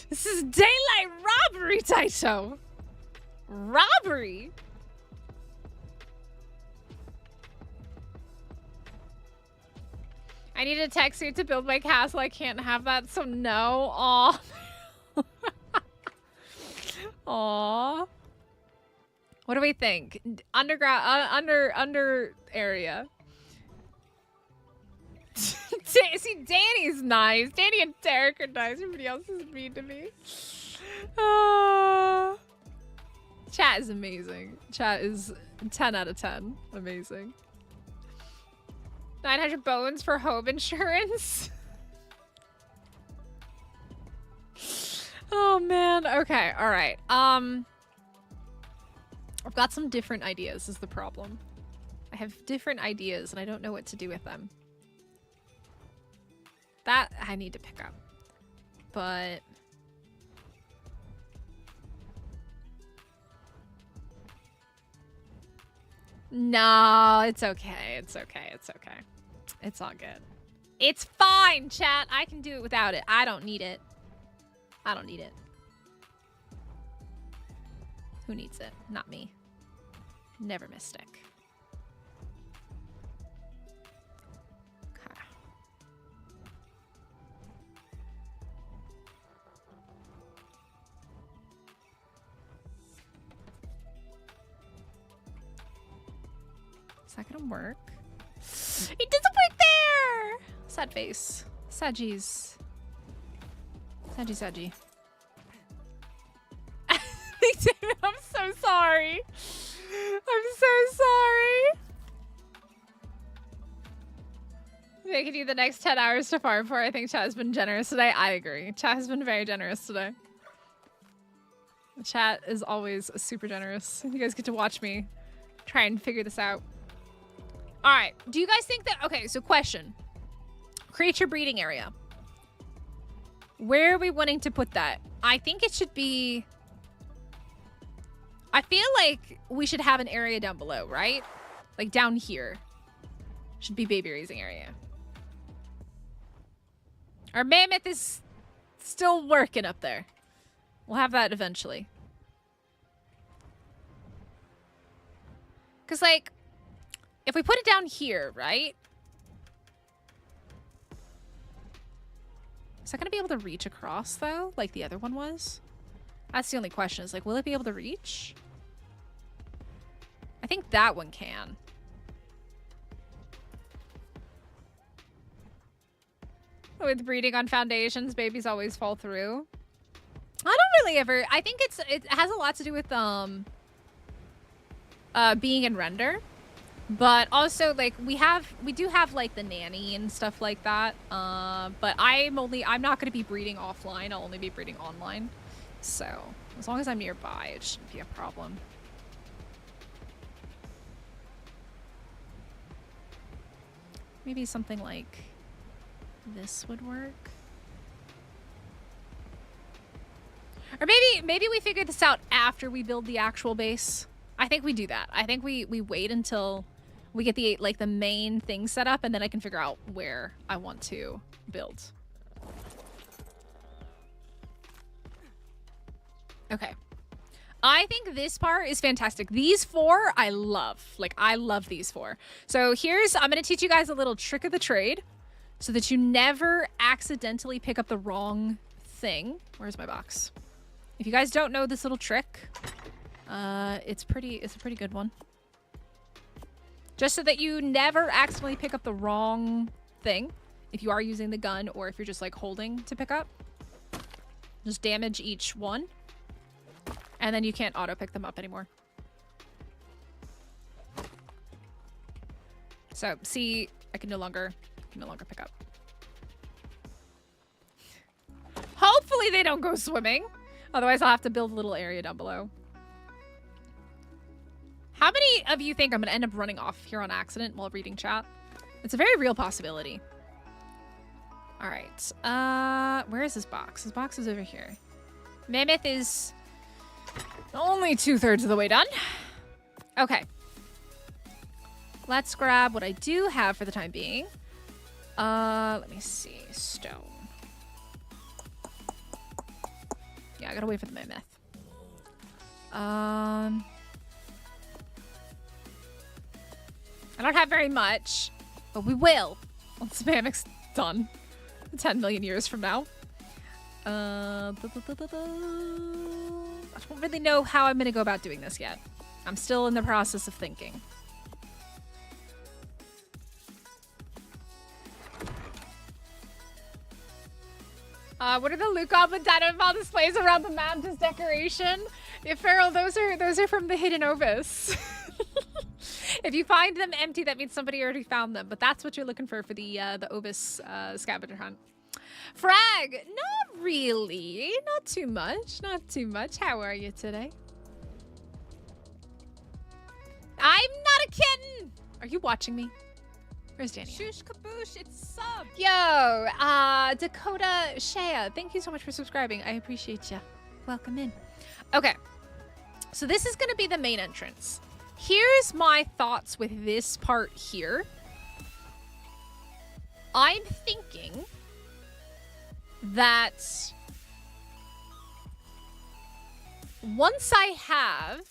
This is daylight robbery, Taito. Robbery? I need a tech suit to build my castle. I can't have that, so no. Aw. Aw. What do we think? Underground, under area. See, Danny's nice. Danny and Derek are nice. Everybody else is mean to me. Chat is amazing. Chat is 10 out of 10. Amazing. 900 bones for home insurance. Oh man. Okay. All right. I've got some different ideas is the problem. I have different ideas and I don't know what to do with them. That I need to pick up. But no, it's okay. It's okay. It's okay. It's all good. It's fine, chat. I can do it without it. I don't need it. I don't need it. Who needs it? Not me. Never mystic. Okay. Is that gonna work? It doesn't work there! Sad face. Sadgies. Sadgy, sadgy. I'm so sorry. I'm so sorry. Making you the next 10 hours to farm for. I think chat has been generous today. I agree. Chat has been very generous today. Chat is always super generous. You guys get to watch me try and figure this out. All right. Do you guys think that... Okay, so question. Creature breeding area. Where are we wanting to put that? I think it should be... I feel like we should have an area down below, right? Like down here. Should be baby raising area. Our mammoth is still working up there. We'll have that eventually. Because, like, if we put it down here, right? Is that going to be able to reach across, though, like the other one was? That's the only question, is, like, will it be able to reach? I think that one can. With breeding on foundations, babies always fall through. I don't really ever... I think it has a lot to do with being in render. But also, like, we do have, like, the nanny and stuff like that. But I'm not going to be breeding offline. I'll only be breeding online. So, as long as I'm nearby, it shouldn't be a problem. Maybe something like this would work. Or maybe we figure this out after we build the actual base. I think we do that. I think we wait until we get the main thing set up, and then I can figure out where I want to build. Okay. I think this part is fantastic. These four I love. Like, I love these four. So I'm going to teach you guys a little trick of the trade so that you never accidentally pick up the wrong thing. Where's my box? If you guys don't know this little trick, it's a pretty good one. Just so that you never accidentally pick up the wrong thing if you are using the gun or if you're just like holding to pick up. Just damage each one. And then you can't auto pick them up anymore. So see, I can no longer pick up. Hopefully they don't go swimming. Otherwise I'll have to build a little area down below. How many of you think I'm going to end up running off here on accident while reading chat? It's a very real possibility. All right. Where is this box? This box is over here. Mammoth is only 2/3 of the way done. Okay. Let's grab what I do have for the time being. Let me see. Stone. Yeah, I gotta wait for the mammoth. I don't have very much, but we will once the mammoth's done. 10 million years from now. I don't really know how I'm gonna go about doing this yet. I'm still in the process of thinking. What are the Luke Goblin dinoballs displays around the Mammoth decoration? Yeah, Farrell, those are from the hidden Ovis. If you find them empty, that means somebody already found them. But that's what you're looking for the Ovis scavenger hunt. Frag, not really. Not too much. Not too much. How are you today? I'm not a kitten. Are you watching me? Where's Danny? Shush kaboosh, it's sub. Yo, Dakota Shea, thank you so much for subscribing. I appreciate you. Welcome in. Okay, so this is going to be the main entrance. Here's my thoughts with this part here. I'm thinking that once I have...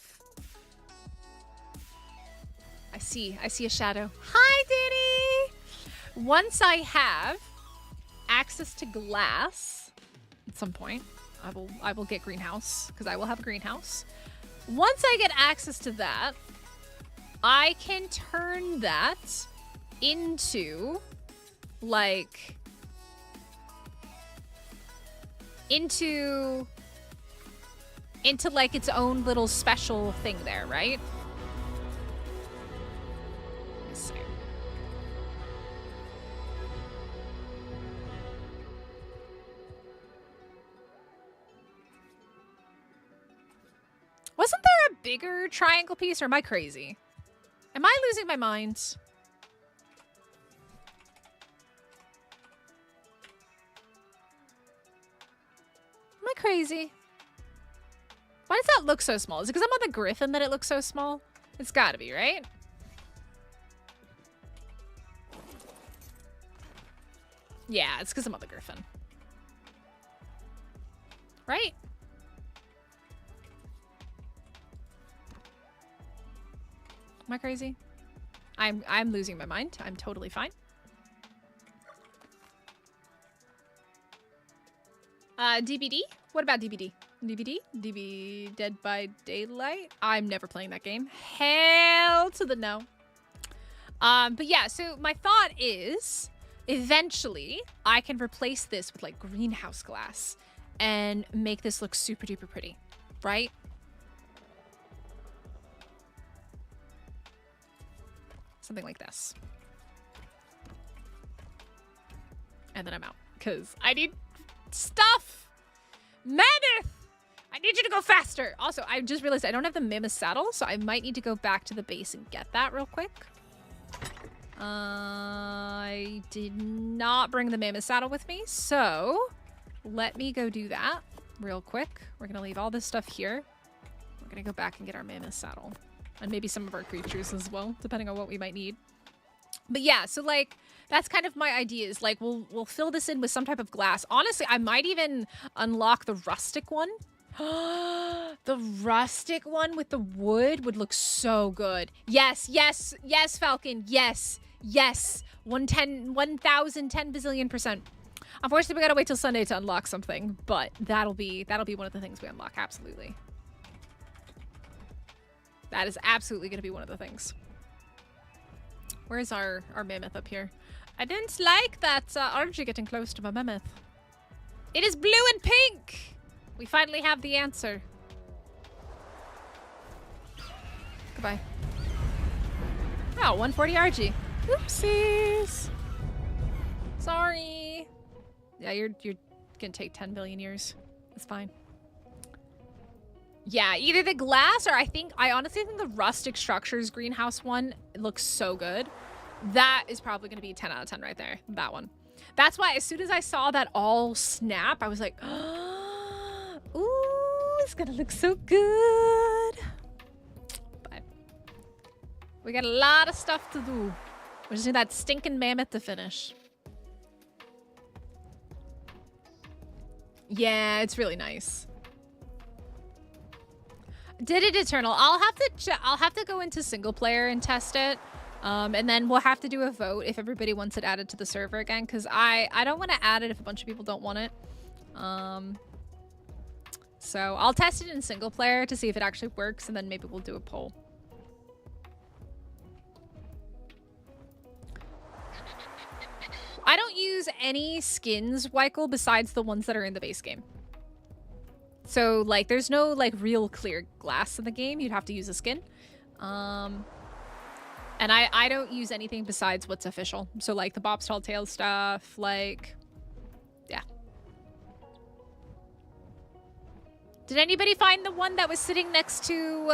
I see a shadow. Hi, Diddy! Once I have access to glass at some point, I will get greenhouse, because I will have a greenhouse. Once I get access to that, I can turn that into, like, into like its own little special thing there, right? Let's see. Wasn't there a bigger triangle piece, or am I crazy? Am I losing my mind? Am I crazy? Why does that look so small? Is it because I'm on the griffin that it looks so small? It's gotta be, right? Yeah, it's because I'm on the griffin. Right? Am I crazy? I'm losing my mind. I'm totally fine. DBD? What about DBD? DB Dead by Daylight? I'm never playing that game. Hell to the no. But yeah, so my thought is eventually I can replace this with like greenhouse glass and make this look super duper pretty, right? Something like this. And then I'm out because I need stuff. Mammoth! I need you to go faster. Also, I just realized I don't have the mammoth saddle, so I might need to go back to the base and get that real quick. I did not bring the mammoth saddle with me, so let me go do that real quick. We're gonna leave all this stuff here. We're gonna go back and get our mammoth saddle. And maybe some of our creatures as well, depending on what we might need. But yeah, so like, that's kind of my idea is like, we'll fill this in with some type of glass. Honestly, I might even unlock the rustic one. The rustic one with the wood would look so good. Yes, yes, yes, Falcon. Yes, yes. 1,010 bazillion%. Unfortunately, we gotta wait till Sunday to unlock something, but that'll be one of the things we unlock, absolutely. That is absolutely gonna be one of the things. Where's our mammoth up here? I didn't like that RG getting close to my mammoth. It is blue and pink! We finally have the answer. Goodbye. Oh, 140 RG. Oopsies. Sorry. Yeah, you're gonna take 10 billion years. It's fine. Yeah, either the glass or I honestly think the rustic structures greenhouse one looks so good. That is probably going to be 10 out of 10 right there. That one. That's why as soon as I saw that all snap, I was like, oh, ooh, it's going to look so good. But we got a lot of stuff to do. We just need that stinking mammoth to finish. Yeah, it's really nice. Did it Eternal? I'll have to go into single player and test it. And then we'll have to do a vote if everybody wants it added to the server again, because I don't want to add it if a bunch of people don't want it. So I'll test it in single player to see if it actually works, and then maybe we'll do a poll. I don't use any skins, Weichel, besides the ones that are in the base game. So, like, there's no, like, real clear glass in the game. You'd have to use a skin. And I don't use anything besides what's official. So, like, the Bob's Tall Tales stuff, like, yeah. Did anybody find the one that was sitting next to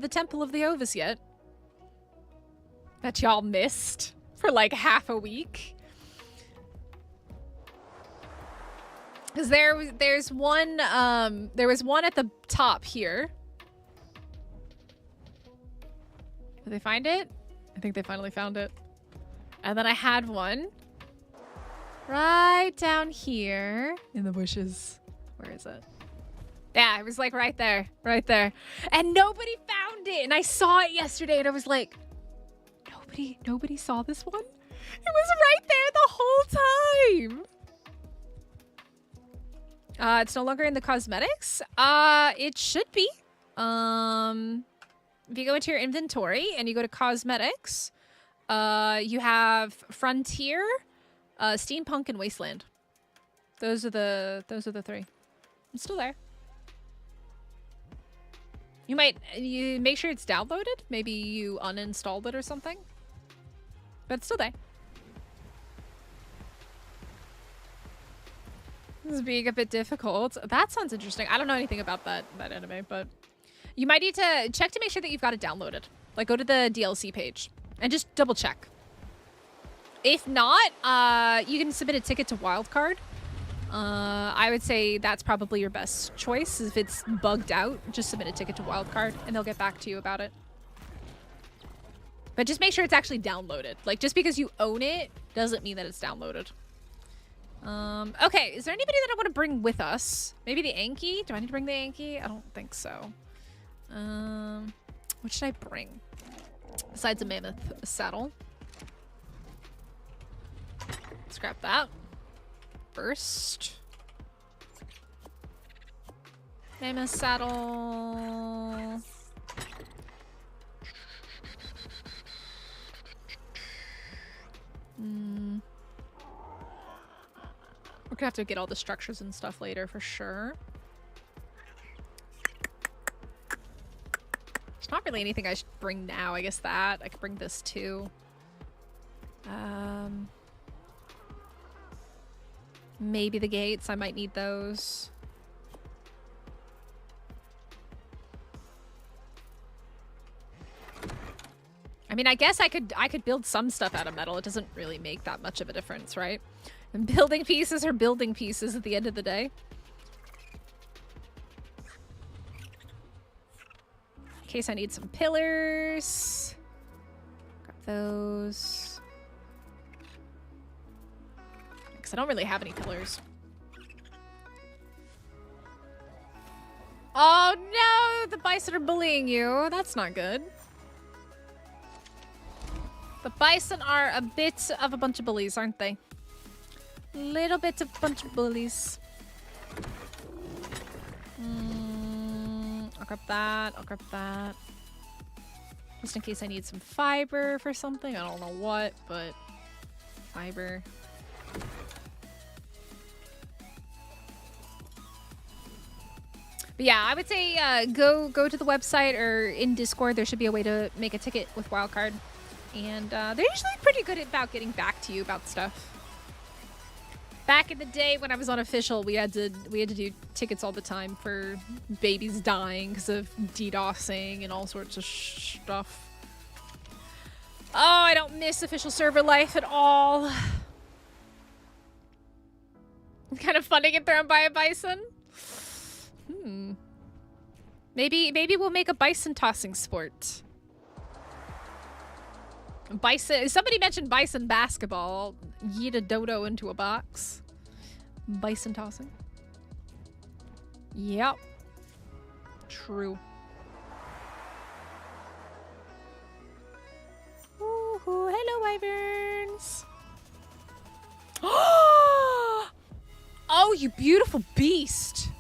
the Temple of the Ovis yet? That y'all missed for, like, half a week? Because there's one, there was one at the top here. Did they find it? I think they finally found it. And then I had one right down here in the bushes. Where is it? Yeah, it was like right there, right there. And nobody found it. And I saw it yesterday and I was like, nobody saw this one? It was right there the whole time. It's no longer in the cosmetics. It should be. If you go into your inventory and you go to cosmetics, you have Frontier, Steampunk, and Wasteland. Those are the three. It's still there. You make sure it's downloaded. Maybe you uninstalled it or something. But it's still there. This is being a bit difficult. That sounds interesting. I don't know anything about that anime, but you might need to check to make sure that you've got it downloaded. Like, go to the DLC page and just double check. If not, you can submit a ticket to Wildcard. I would say that's probably your best choice. If it's bugged out, just submit a ticket to Wildcard and they'll get back to you about it. But just make sure it's actually downloaded. Like, just because you own it doesn't mean that it's downloaded. Okay, is there anybody that I want to bring with us? Maybe the Anki? Do I need to bring the Anki? I don't think so. What should I bring? Besides a mammoth saddle. Scrap that first. Mammoth saddle. We're gonna have to get all the structures and stuff later for sure. There's not really anything I should bring now. I guess that. I could bring this too. Maybe the gates. I might need those. I mean, I guess I could build some stuff out of metal. It doesn't really make that much of a difference, right? And building pieces are building pieces at the end of the day. In case I need some pillars. Grab those. Because I don't really have any pillars. Oh no! The bison are bullying you. That's not good. The bison are a bit of a bunch of bullies, aren't they? Little bit of a bunch of bullies. I'll grab that. I'll grab that. Just in case I need some fiber for something. I don't know what, but fiber. But yeah, I would say go to the website or in Discord. There should be a way to make a ticket with Wildcard. And they're usually pretty good about getting back to you about stuff. Back in the day when I was on official, we had to do tickets all the time for babies dying because of DDoSing and all sorts of stuff. Oh, I don't miss official server life at all. Kind of fun to get thrown by a bison. Maybe we'll make a bison tossing sport. Bison. Somebody mentioned bison basketball. Yeet a dodo into a box. Bison tossing. Yep. True. Ooh, hello, wyverns. Oh, you beautiful beast.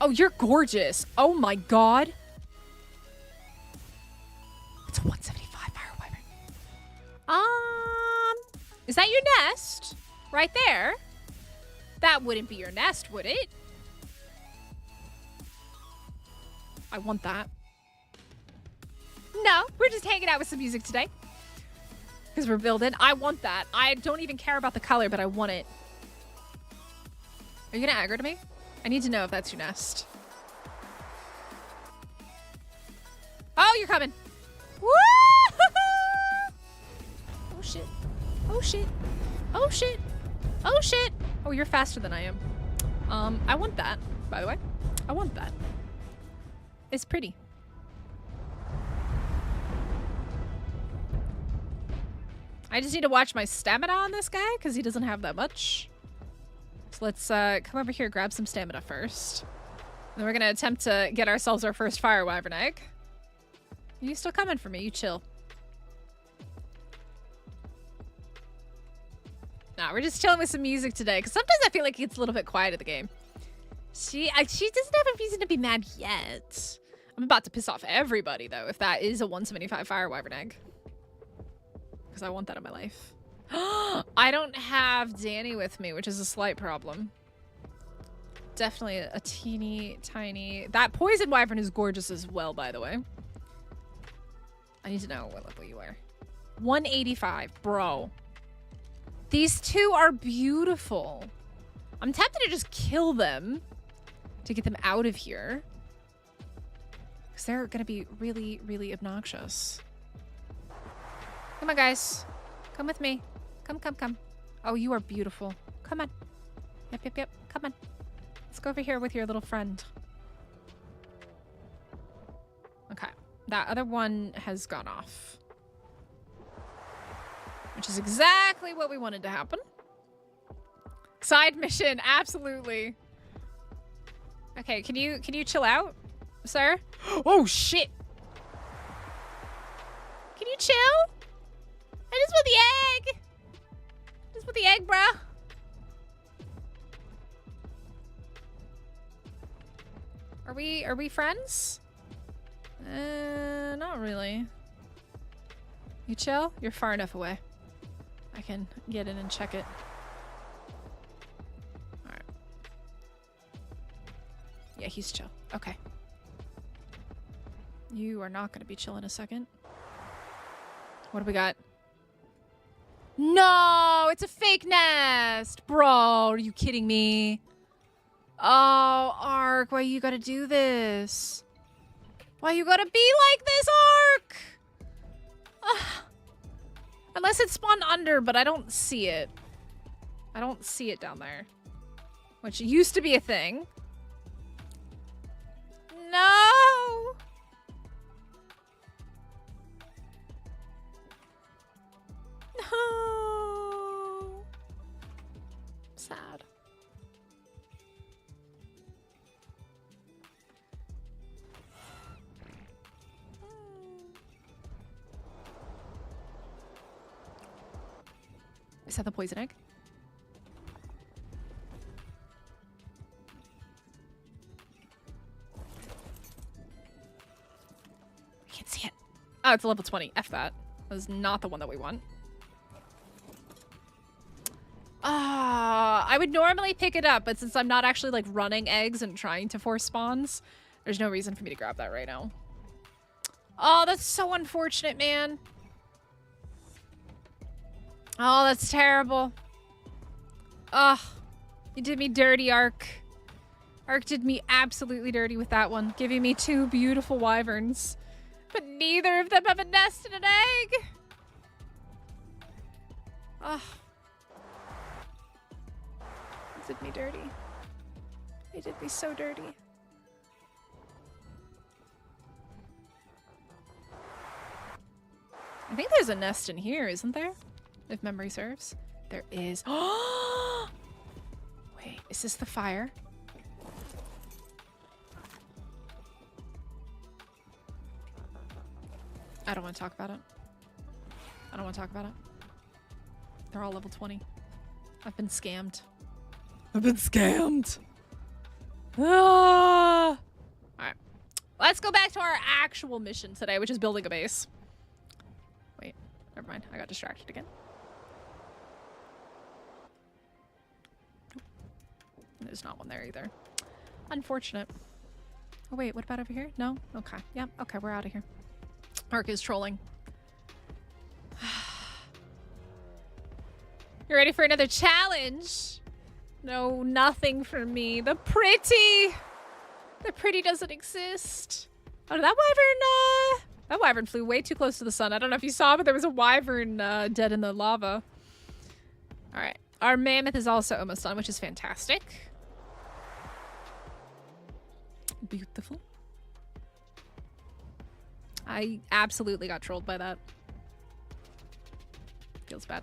Oh, you're gorgeous. Oh my god. It's a 175 fire wyvern. Is that your nest? Right there? That wouldn't be your nest, would it? I want that. No, we're just hanging out with some music today. Because we're building. I want that. I don't even care about the color, but I want it. Are you gonna aggro to me? I need to know if that's your nest. Oh, you're coming. Woo! Oh shit. Oh shit. Oh shit. Oh shit. Oh, you're faster than I am. I want that, by the way. I want that. It's pretty. I just need to watch my stamina on this guy because he doesn't have that much. So let's come over here, grab some stamina first. Then we're gonna attempt to get ourselves our first fire wyvern egg. You still coming for me? You chill. Nah, we're just chilling with some music today because sometimes I feel like it gets a little bit quiet in the game. She doesn't have a reason to be mad yet. I'm about to piss off everybody though if that is a 175 fire wyvern egg. Because I want that in my life. I don't have Danny with me, which is a slight problem. Definitely a teeny tiny... That poison wyvern is gorgeous as well, by the way. I need to know what level you are. 185, bro. These two are beautiful. I'm tempted to just kill them to get them out of here. Because they're going to be really, really obnoxious. Come on, guys. Come with me. Come, come, come. Oh, you are beautiful. Come on. Yep, yep, yep. Come on. Let's go over here with your little friend. Okay. That other one has gone off. Which is exactly what we wanted to happen. Side mission, absolutely. Okay, can you chill out, sir? Oh, shit. Can you chill? I just want the egg. Just want the egg, bruh. Are we friends? Not really. You chill? You're far enough away. I can get in and check it. Alright. Yeah, he's chill. Okay. You are not going to be chill in a second. What do we got? No, it's a fake nest. Bro, are you kidding me? Oh, Ark, why you gotta do this? Why you gotta be like this, Ark? Ugh. Unless it's spawned under, but I don't see it. I don't see it down there. Which used to be a thing. No! No! Sad. Is that the poison egg? I can't see it. Oh, it's a level 20. F that. That was not the one that we want. I would normally pick it up, but since I'm not actually like running eggs and trying to force spawns, there's no reason for me to grab that right now. Oh, that's so unfortunate, man. Oh, that's terrible. Ugh. You did me dirty, Ark. Ark did me absolutely dirty with that one, giving me 2 beautiful wyverns. But neither of them have a nest and an egg. Ugh. They did me dirty. They did me so dirty. I think there's a nest in here, isn't there? If memory serves. There is. Oh! Wait, is this the fire? I don't want to talk about it. I don't want to talk about it. They're all level 20. I've been scammed. I've been scammed. Ah! Alright. Let's go back to our actual mission today, which is building a base. Wait, never mind. I got distracted again. There's not one there either. Unfortunate. Oh wait, what about over here? No? Okay. Yeah, okay, we're out of here. Ark is trolling. You ready for another challenge? No, nothing for me. The pretty doesn't exist. Oh, that wyvern flew way too close to the sun. I don't know if you saw, but there was a wyvern dead in the lava. All right, our mammoth is also almost done, which is fantastic. Beautiful. I absolutely got trolled by that. Feels bad.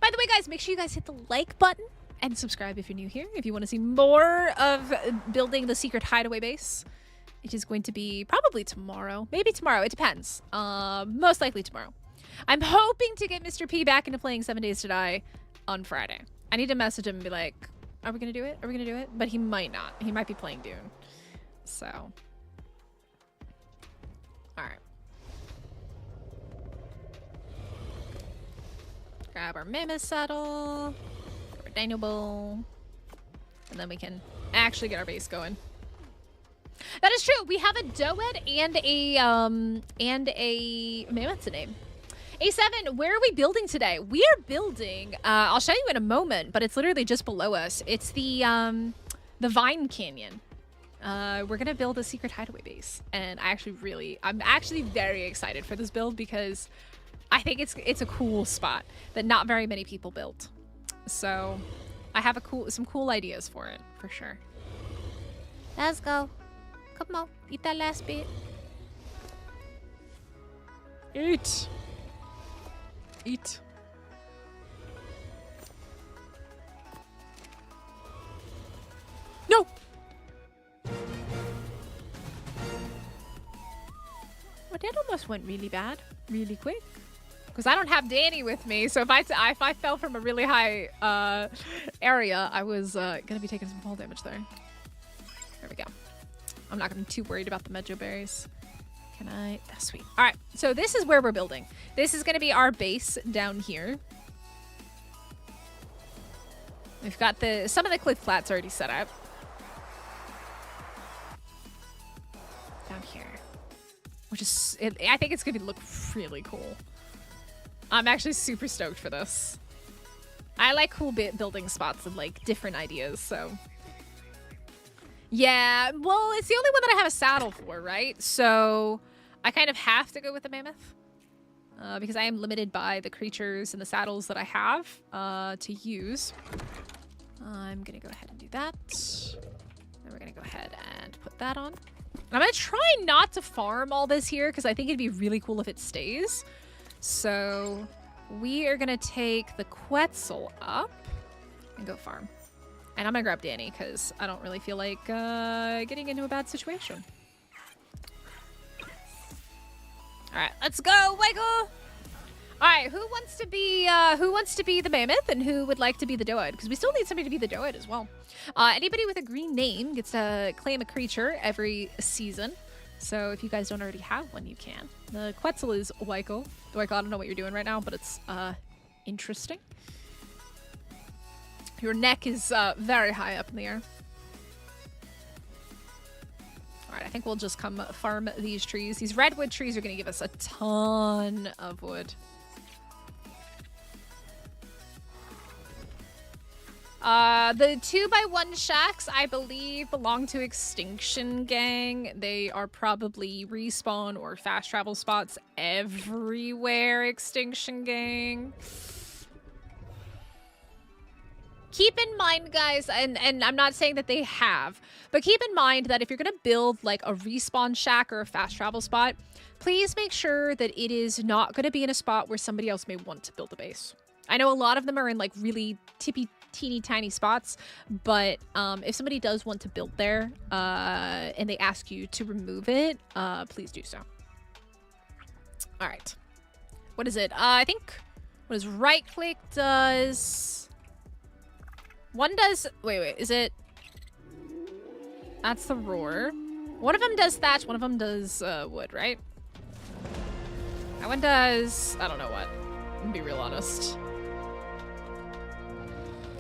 By the way, guys, make sure you guys hit the like button and subscribe if you're new here. If you want to see more of building the secret hideaway base, it is going to be probably tomorrow. Maybe tomorrow. It depends. Most likely tomorrow. I'm hoping to get Mr. P back into playing 7 Days to Die on Friday. I need to message him and be like, are we going to do it? Are we going to do it? But he might not. He might be playing Dune. So. All right. Grab our mammoth saddle. Grab our dinoballs. And then we can actually get our base going. That is true. We have a doed and a mammoth to name. A7, where are we building today? We are building, I'll show you in a moment, but it's literally just below us. It's the Vine Canyon. We're gonna build a secret hideaway base. And I'm actually very excited for this build because I think it's a cool spot that not very many people built. So I have some cool ideas for it, for sure. Let's go. Come on, eat that last bit. Eat. Eat. that almost went really bad, really quick. Because I don't have Danny with me, so if I fell from a really high area, I was gonna be taking some fall damage there. There we go. I'm not gonna be too worried about the Mejo berries. Can I? That's sweet. All right, so this is where we're building. This is gonna be our base down here. We've got some of the cliff flats already set up. Down here. Which is, I think it's gonna look really cool. I'm actually super stoked for this. I like cool building spots and like different ideas, so. Yeah, well, it's the only one that I have a saddle for, right? So I kind of have to go with the mammoth because I am limited by the creatures and the saddles that I have to use. I'm gonna go ahead and do that. Then we're gonna go ahead and put that on. I'm gonna try not to farm all this here because I think it'd be really cool if it stays. So we are gonna take the Quetzal up and go farm. And I'm gonna grab Danny because I don't really feel like getting into a bad situation. All right, let's go, Wiggle. All right, who wants to be the mammoth and who would like to be the doed? Because we still need somebody to be the doed as well. Anybody with a green name gets to claim a creature every season. So if you guys don't already have one, you can. The Quetzal is Waiko. Waiko, I don't know what you're doing right now, but it's interesting. Your neck is very high up in the air. All right, I think we'll just come farm these trees. These redwood trees are going to give us a ton of wood. The 2x1 shacks, I believe, belong to Extinction Gang. They are probably respawn or fast travel spots everywhere, Extinction Gang. Keep in mind, guys, and I'm not saying that they have, but keep in mind that if you're going to build like a respawn shack or a fast travel spot, please make sure that it is not going to be in a spot where somebody else may want to build a base. I know a lot of them are in like really teeny tiny spots, but if somebody does want to build there and they ask you to remove it, please do so. All right. What is it? I think what is right click does... One does... Wait. Is it... That's the roar. One of them does thatch. One of them does wood, right? That one does... I don't know what. I'm gonna be real honest.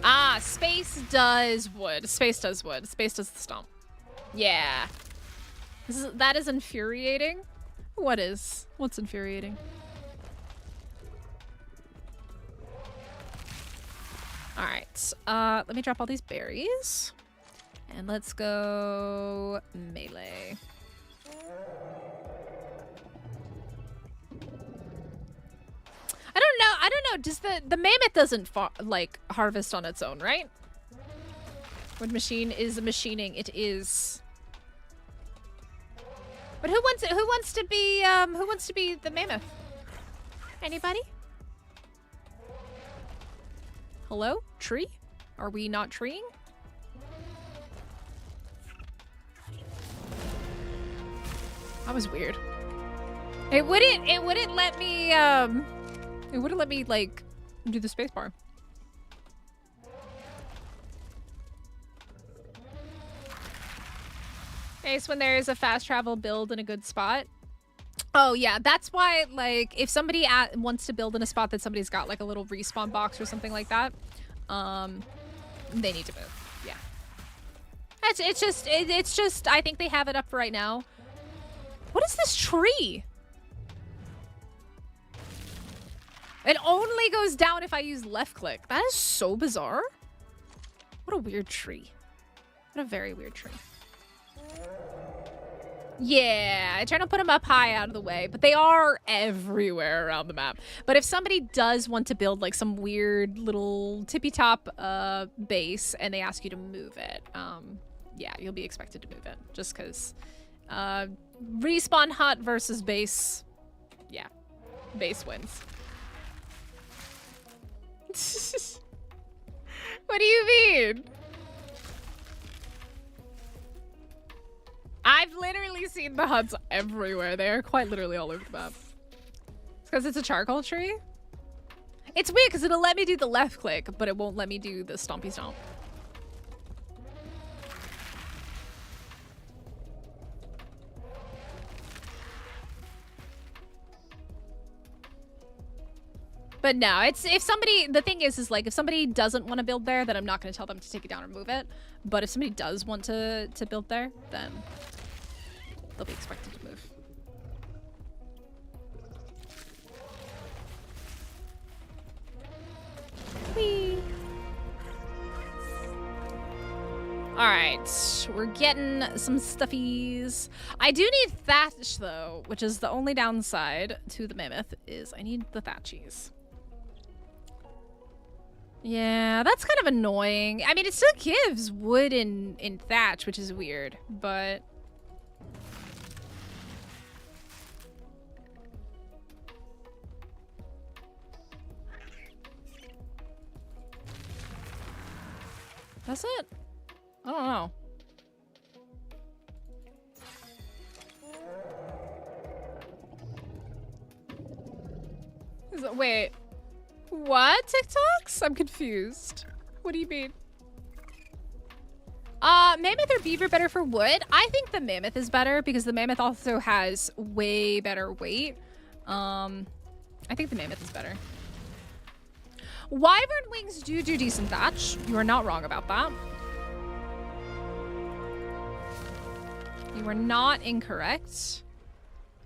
Ah, space does wood. Space does wood. Space does the stomp. Yeah. That is infuriating. What is? What's infuriating? All right, let me drop all these berries and let's go melee. I don't know. Does the mammoth doesn't like harvest on its own, right? Wood machine is machining. It is. But who wants to be the mammoth? Anybody? Hello? Tree? Are we not treeing? That was weird. It wouldn't let me like do the spacebar. Okay, so when there is a fast travel build in a good spot. Oh yeah, that's why, like, if somebody wants to build in a spot that somebody's got like a little respawn box or something like that, they need to move. Yeah. It's just I think they have it up for right now. What is this tree? It only goes down if I use left click. That is so bizarre. What a weird tree. What a very weird tree. Yeah, I try to put them up high out of the way, but they are everywhere around the map. But if somebody does want to build like some weird little tippy top base and they ask you to move it, yeah, you'll be expected to move it just because respawn hut versus base, yeah, base wins. What do you mean? I've literally literally seen the huts everywhere. They are quite literally all over the map. It's because it's a charcoal tree. It's weird because it'll let me do the left click, but it won't let me do the stompy stomp. But no, it's if somebody, the thing is like if somebody doesn't want to build there, then I'm not going to tell them to take it down or move it. But if somebody does want to build there, then they'll be expected to move. Whee! Alright, we're getting some stuffies. I do need thatch though, which is the only downside to the mammoth, is I need the thatchies. Yeah, that's kind of annoying. I mean, it still gives wood in thatch, which is weird, but... That's it? I don't know. Wait. What? TikToks? I'm confused. What do you mean? Mammoth or beaver better for wood? I think the mammoth is better because the mammoth also has way better weight. I think the mammoth is better. Wyvern wings do decent thatch. You are not wrong about that. You are not incorrect.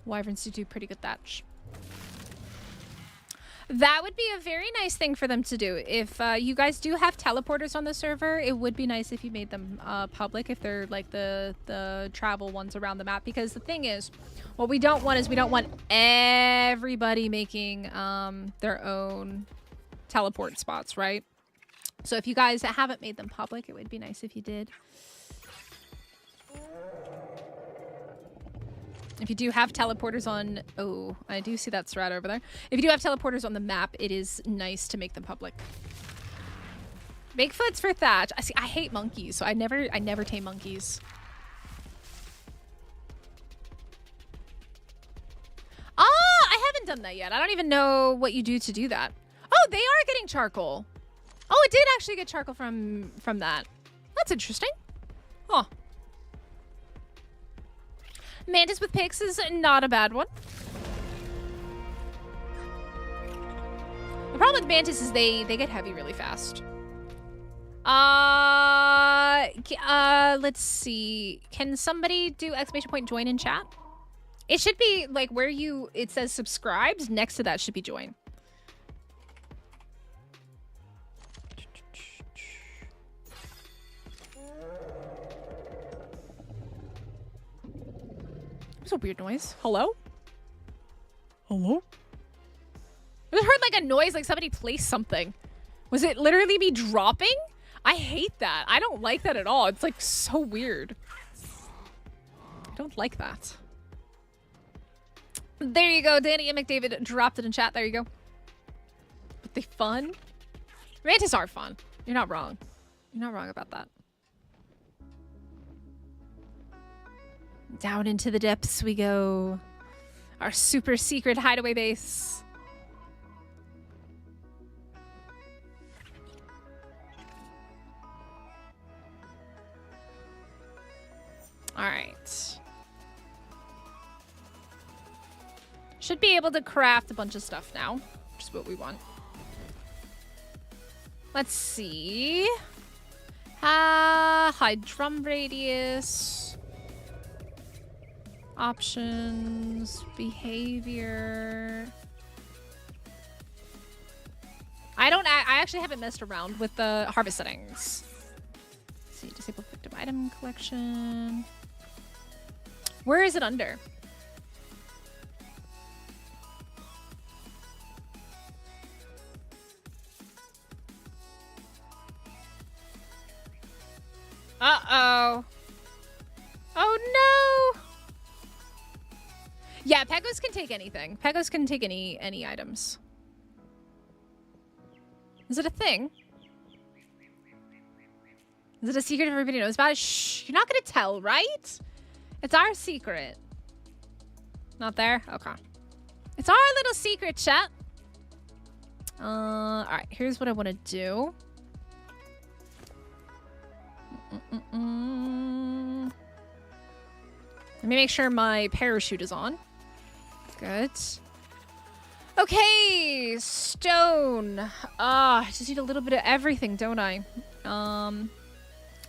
Wyverns do pretty good thatch. That would be a very nice thing for them to do. If you guys do have teleporters on the server, it would be nice if you made them public, if they're like the travel ones around the map. Because the thing is, what we don't want is we don't want everybody making their own teleport spots, right? So if you guys haven't made them public, it would be nice if you did. If you do have teleporters on... Oh, I do see that strat over there. If you do have teleporters on the map, it is nice to make them public. Bigfoot's for thatch. I hate monkeys, so I never tame monkeys. I haven't done that yet. I don't even know what you do to do that. Oh, they are getting charcoal. Oh, it did actually get charcoal from that. That's interesting. Huh. Mantis with picks is not a bad one. The problem with mantis is they get heavy really fast. Let's see. Can somebody do exclamation point join in chat? It should be like where it says subscribed. Next to that should be join. That's a weird noise. Hello? Hello? I just heard like a noise like somebody placed something. Was it literally me dropping? I hate that. I don't like that at all. It's like so weird. I don't like that. There you go. Danny and McDavid dropped it in chat. There you go. But they fun? Mantis are fun. You're not wrong. You're not wrong about that. Down into the depths we go. Our super secret hideaway base. All right. Should be able to craft a bunch of stuff now, which is what we want. Let's see. High drum radius. Options, behavior. I actually haven't messed around with the harvest settings. Let's see, disable victim item collection. Where is it under? Uh-oh. Oh no! Yeah, Pegos can take anything. Pegos can take any items. Is it a thing? Is it a secret everybody knows about? Shh, you're not gonna tell, right? It's our secret. Not there? Okay. It's our little secret, chat. Alright, here's what I want to do. Let me make sure my parachute is on. Good. Okay, stone. I just need a little bit of everything, don't I?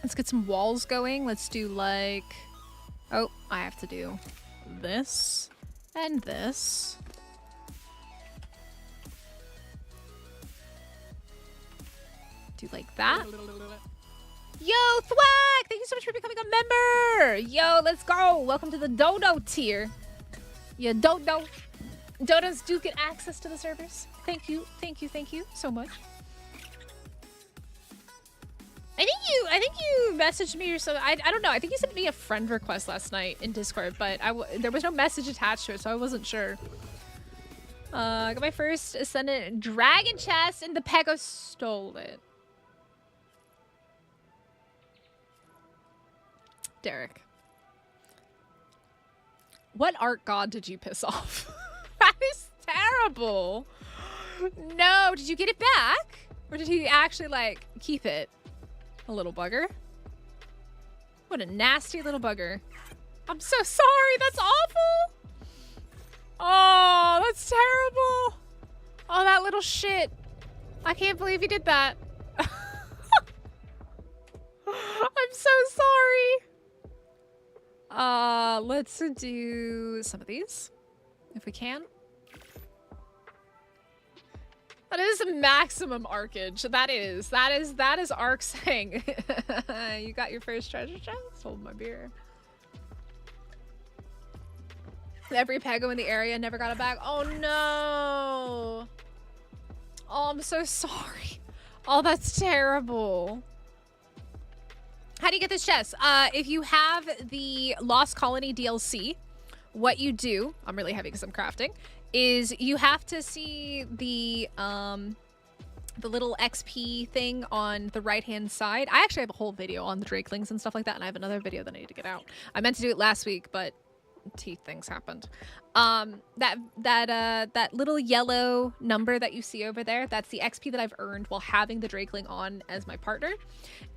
Let's get some walls going. Let's do like... Oh, I have to do this and this. Do like that. Yo, Thwack! Thank you so much for becoming a member! Yo, let's go! Welcome to the Dodo tier. Yeah, Dodo. Dodos do get access to the servers. Thank you so much. I think you messaged me or something. I don't know. I think you sent me a friend request last night in Discord, but there was no message attached to it, so I wasn't sure. I got my first Ascended Dragon chest, and the Pego stole it. Derek. What art god did you piss off? That is terrible. No, did you get it back? Or did he actually, like, keep it? A little bugger. What a nasty little bugger. I'm so sorry. That's awful. Oh, that's terrible. Oh, that little shit. I can't believe he did that. I'm so sorry. Let's do some of these if we can. That is maximum arkage. That is Ark saying. You got your first treasure chest? Hold my beer. Every Pego in the area never got it back. Oh no. Oh, I'm so sorry. Oh, that's terrible. How do you get this chest? If you have the Lost Colony DLC, what you do, I'm really heavy because I'm crafting, is you have to see the little XP thing on the right-hand side. I actually have a whole video on the Drakelings and stuff like that, and I have another video that I need to get out. I meant to do it last week, but teeth things happened. That little yellow number that you see over there, that's the XP that I've earned while having the Drakeling on as my partner.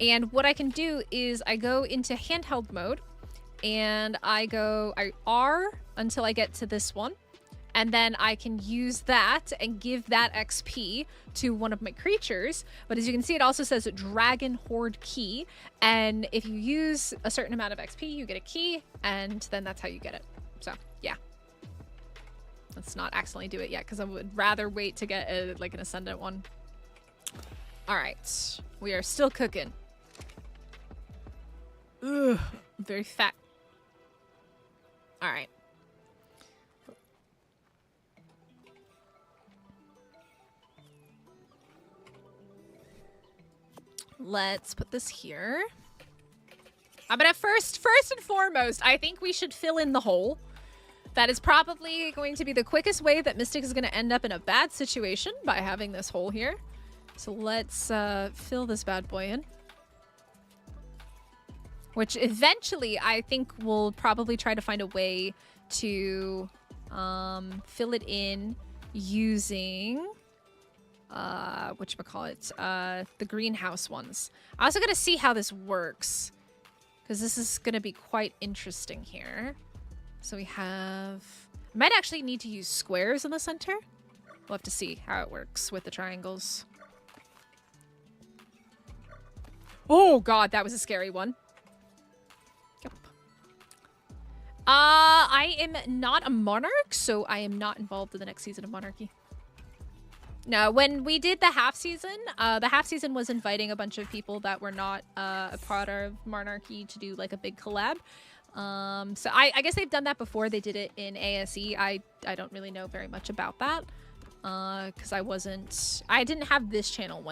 And what I can do is I go into handheld mode, and I R until I get to this one. And then I can use that and give that XP to one of my creatures. But as you can see, it also says Dragon Horde Key. And if you use a certain amount of XP, you get a key. And then that's how you get it. So, yeah. Let's not accidentally do it yet, because I would rather wait to get like an Ascendant one. All right. We are still cooking. Ugh. I'm very fat. All right. Let's put this here. I'm gonna first and foremost, I think we should fill in the hole. That is probably going to be the quickest way that Mystic is gonna end up in a bad situation, by having this hole here. So let's fill this bad boy in. Which eventually I think we'll probably try to find a way to fill it in using whatchamacallit, the greenhouse ones. I also gotta see how this works, because this is gonna be quite interesting here. So we have, I might actually need to use squares in the center. We'll have to see how it works with the triangles. Oh god, that was a scary one. Yep. I am not a monarch, so I am not involved in the next season of Monarchy. No, when we did the half season was inviting a bunch of people that were not a part of Monarchy to do like a big collab. So I guess they've done that before. They did it in ASE. I don't really know very much about that because I didn't have this channel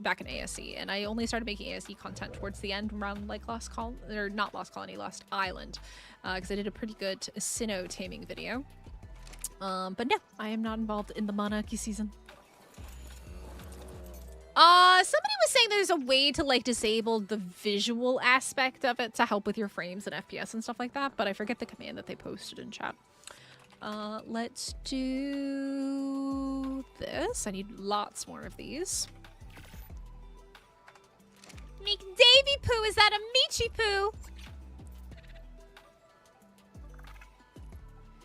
back in ASE, and I only started making ASE content towards the end around like Lost Island, because I did a pretty good Sinnoh taming video. But no, I am not involved in the Monarchy season. Somebody was saying there's a way to like disable the visual aspect of it to help with your frames and FPS and stuff like that, but I forget the command that they posted in chat. Let's do this. I need lots more of these. Meek Davy Poo, is that a Michi Poo?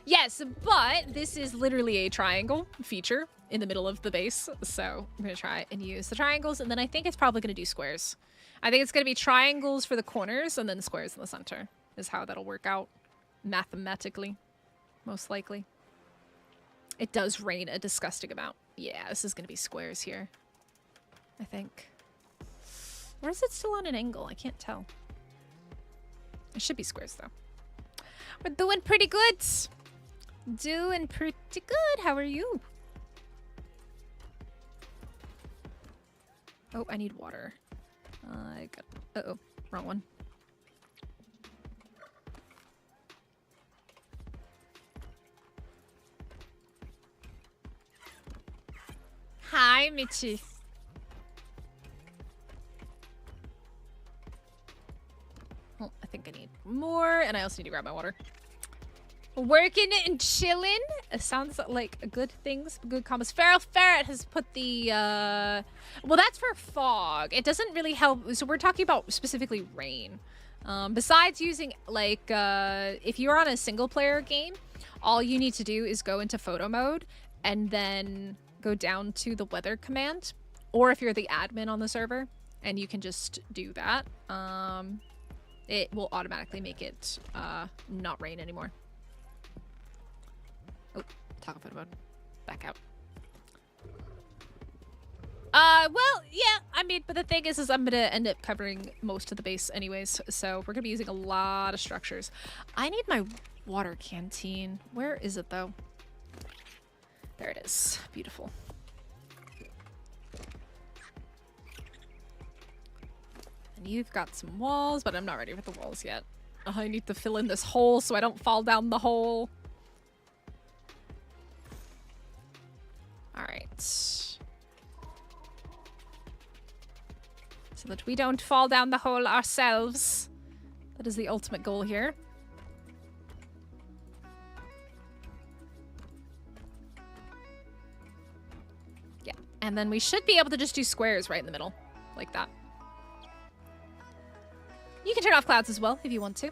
Yes, but this is literally a triangle feature in the middle of the base. So I'm going to try and use the triangles, and then I think it's probably going to do squares. I think it's going to be triangles for the corners and then squares in the center is how that'll work out mathematically, most likely. It does rain a disgusting amount. Yeah, this is going to be squares here, I think. Or is it still on an angle? I can't tell. It should be squares, though. We're doing pretty good. Doing pretty good. How are you? Oh, I need water. I got... Uh-oh. Wrong one. Hi, Michi. Oh, I think I need more, and I also need to grab my water. Working and chilling. It sounds like good things, good combos. Feral Ferret has put the, well, that's for fog. It doesn't really help. So we're talking about specifically rain. Besides using, like, if you're on a single player game, all you need to do is go into photo mode and then go down to the weather command. Or if you're the admin on the server, and you can just do that, it will automatically make it not rain anymore. Oh, toggle photo mode. Back out. Well, yeah, I mean, but the thing is I'm gonna end up covering most of the base anyways, so we're gonna be using a lot of structures. I need my water canteen. Where is it, though? There it is. Beautiful. And you've got some walls, but I'm not ready for the walls yet. I need to fill in this hole so I don't fall down the hole. Alright. So that we don't fall down the hole ourselves. That is the ultimate goal here. Yeah, and then we should be able to just do squares right in the middle. Like that. You can turn off clouds as well if you want to.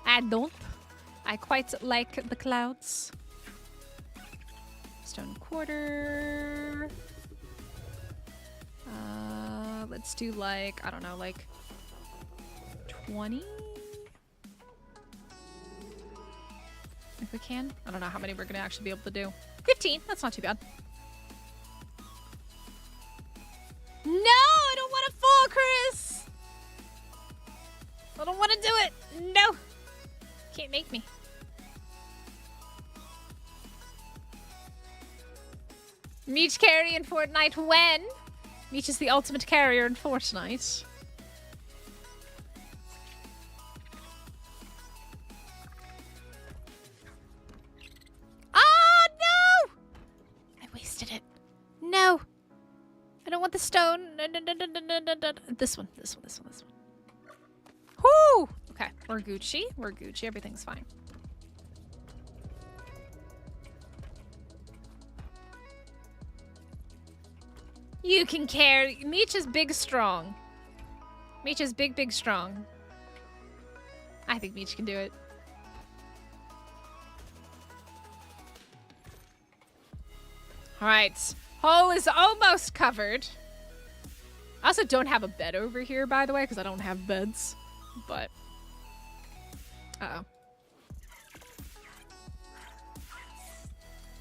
I don't. I quite like the clouds. Stone quarter. Let's do like, I don't know, like 20? If we can. I don't know how many we're going to actually be able to do. 15. That's not too bad. No, I don't want to fall, Chris. I don't want to do it. No. Can't make me. Meech carry in Fortnite when? Meech is the ultimate carrier in Fortnite. Ah, no! I wasted it. No. I don't want the stone. No, no, no, no, no, no, no, no. This one, this one, this one, this one. Whoo! Okay, we're Gucci. We're Gucci. Everything's fine. You can carry. Meech is big, strong. Meech is big, big, strong. I think Meech can do it. Alright. Hole is almost covered. I also don't have a bed over here, by the way, because I don't have beds. But... uh-oh.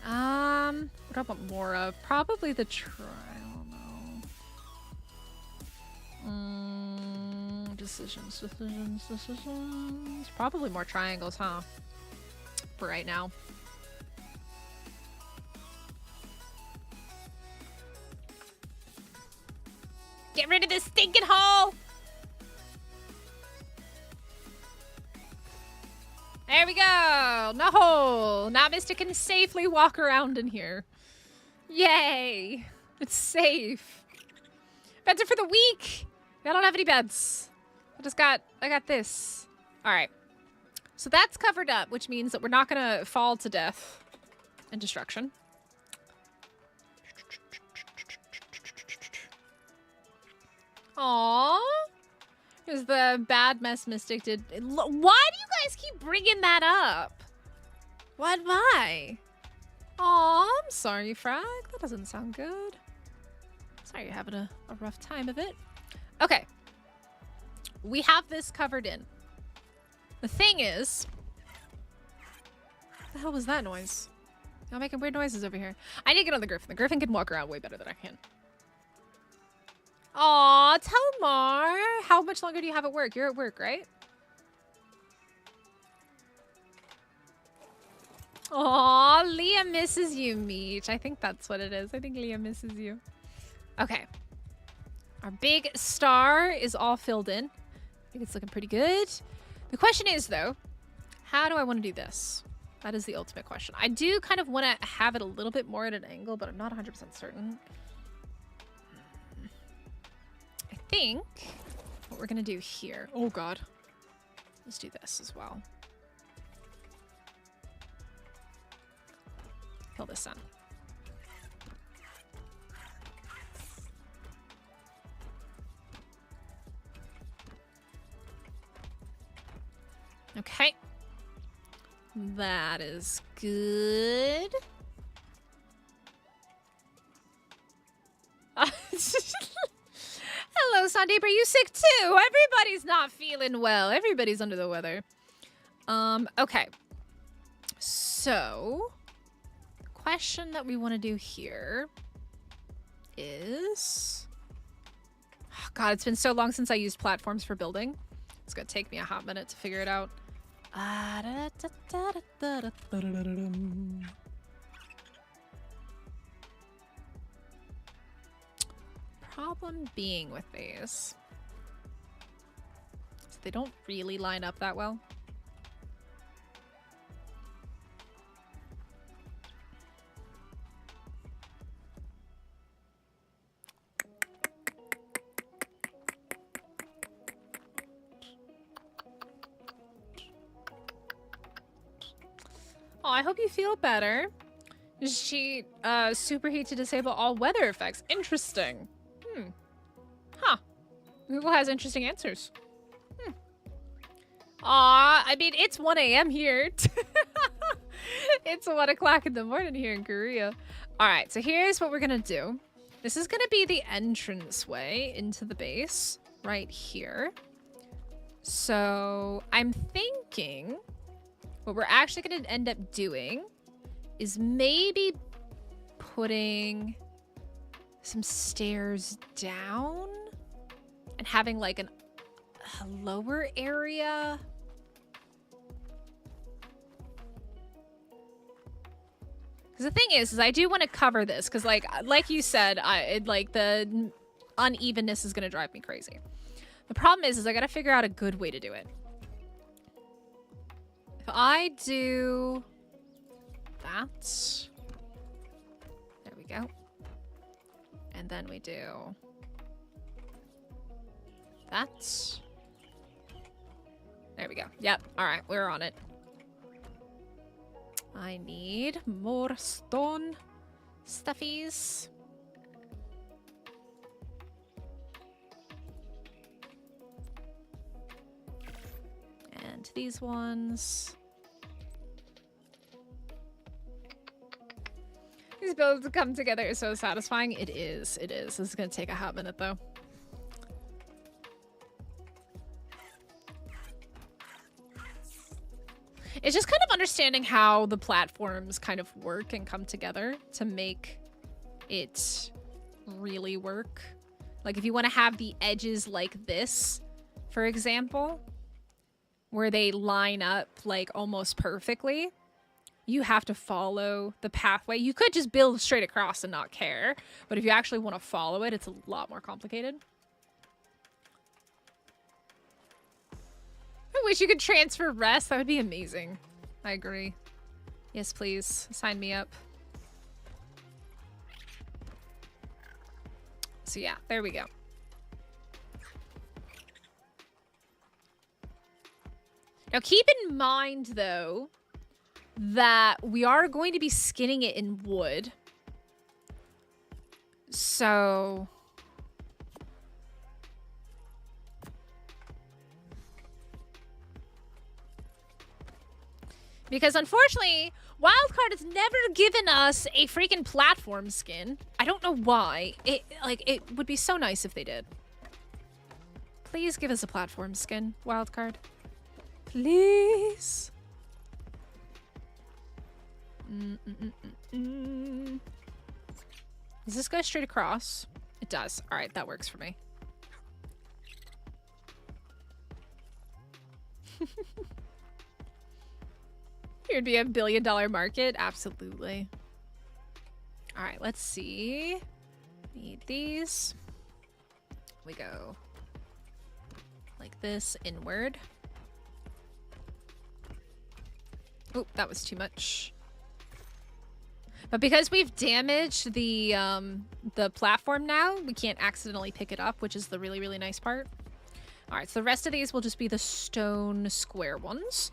What do I want more of? Probably the decisions. Probably more triangles, huh? For right now. Get rid of this stinking hole! There we go! No hole! Now Mister can safely walk around in here. Yay! It's safe. Beds are for the weak. I don't have any beds. I got this. All right. So that's covered up, which means that we're not going to fall to death and destruction. Aww. Because the bad mess mystic did... Why do you guys keep bringing that up? Why? Aw, I'm sorry, Frag. That doesn't sound good. Sorry you're having a rough time of it. Okay. We have this covered in. The thing is... What the hell was that noise? I'm making weird noises over here. I need to get on the griffin. The griffin can walk around way better than I can. Aw, Telmar. How much longer do you have at work? You're at work, right? Aw, Leah misses you, Meech. I think that's what it is. I think Leah misses you. Okay. Our big star is all filled in. I think it's looking pretty good. The question is, though, how do I want to do this? That is the ultimate question. I do kind of want to have it a little bit more at an angle, but I'm not 100% certain. I think what we're going to do here... Oh, God. Let's do this as well. Fill this in. Okay. That is good. Hello, Sandeep. Are you sick too? Everybody's not feeling well. Everybody's under the weather. Okay. So, the question that we want to do here is... Oh, God, it's been so long since I used platforms for building. It's going to take me a hot minute to figure it out. Problem being with these, so they don't really line up that well. Oh, I hope you feel better. She superheat to disable all weather effects. Interesting. Huh. Google has interesting answers. Aw, I mean, it's 1 a.m. here. It's 1 o'clock in the morning here in Korea. All right, so here's what we're gonna do. This is gonna be the entrance way into the base right here. So I'm thinking what we're actually gonna end up doing is maybe putting some stairs down and having like a lower area. Because the thing is I do want to cover this because like you said, like the unevenness is gonna drive me crazy. The problem is I gotta figure out a good way to do it. If I do that, there we go. And then we do that. There we go. Yep. All right. We're on it. I need more stone stuffies. And these ones. These builds come together is so satisfying. It is. It is. This is going to take a hot minute, though. It's just kind of understanding how the platforms kind of work and come together to make it really work. Like, if you want to have the edges like this, for example, where they line up, like, almost perfectly, you have to follow the pathway. You could just build straight across and not care, but if you actually want to follow it, it's a lot more complicated. I wish you could transfer rest. That would be amazing. I agree. Yes, please. Sign me up. So yeah, there we go. Now keep in mind, though, that we are going to be skinning it in wood. So... because unfortunately, Wildcard has never given us a freaking platform skin. I don't know why. It would be so nice if they did. Please give us a platform skin, Wildcard. Please. Does this go straight across? It does. All right, that works for me. Here'd be a $1 billion market. Absolutely. All right, let's see. Need these. We go like this inward. Oh, that was too much. But because we've damaged the platform now, we can't accidentally pick it up, which is the really, really nice part. All right, so the rest of these will just be the stone square ones.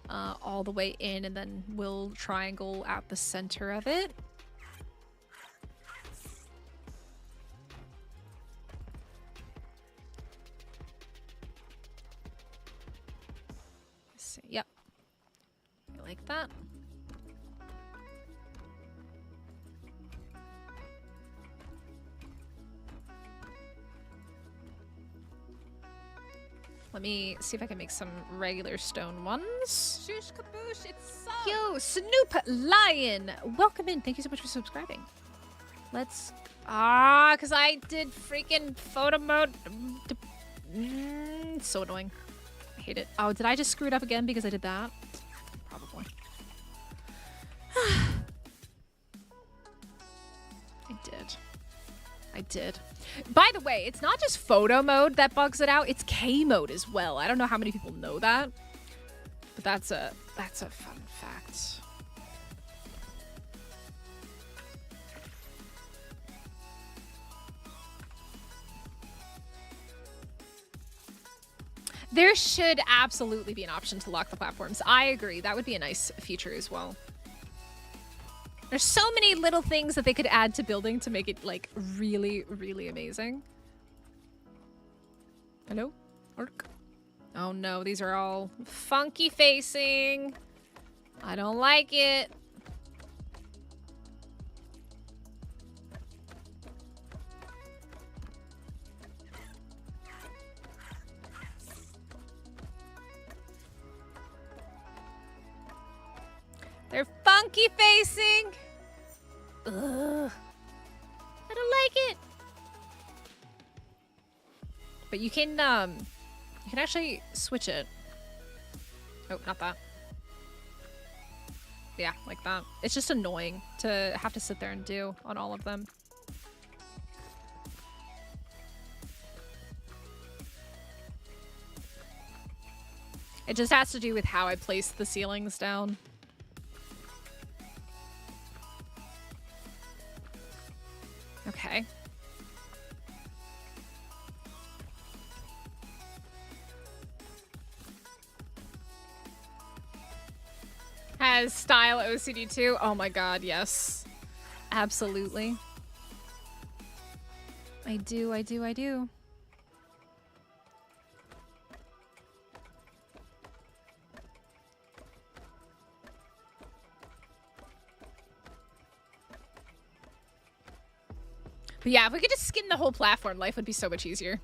All the way in, and then we'll triangle at the center of it. Let's see. Yep. I like that. Let me see if I can make some regular stone ones. Shoosh kaboosh, it's sub. Yo, Snoop Lion! Welcome in. Thank you so much for subscribing. Let's... because I did freaking photo mode. So annoying. I hate it. Oh, did I just screw it up again because I did that? Probably. I did. By the way, it's not just photo mode that bugs it out, it's K mode as well. I don't know how many people know that, but that's a fun fact. There should absolutely be an option to lock the platforms. I agree. That would be a nice feature as well. There's so many little things that they could add to building to make it, like, really, really amazing. Hello? Orc? Oh no, these are all funky facing. I don't like it. They're funky facing. Ugh. I don't like it. But you can actually switch it. Oh, not that. Yeah, like that. It's just annoying to have to sit there and do on all of them. It just has to do with how I place the ceilings down. Okay. Has style OCD too? Oh my god, yes. Absolutely. I do. But yeah, if we could just skin the whole platform, life would be so much easier.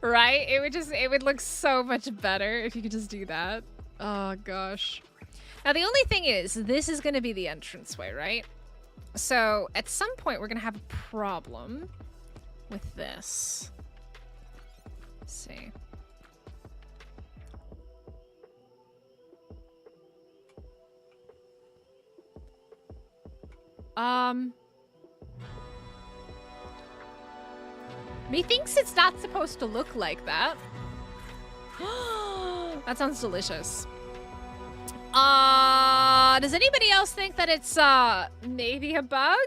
Right? It would look so much better if you could just do that. Oh gosh. Now the only thing is, this is gonna be the entranceway, right? So at some point we're gonna have a problem with this. Let's see. Methinks it's not supposed to look like that. That sounds delicious. Does anybody else think that it's maybe a bug?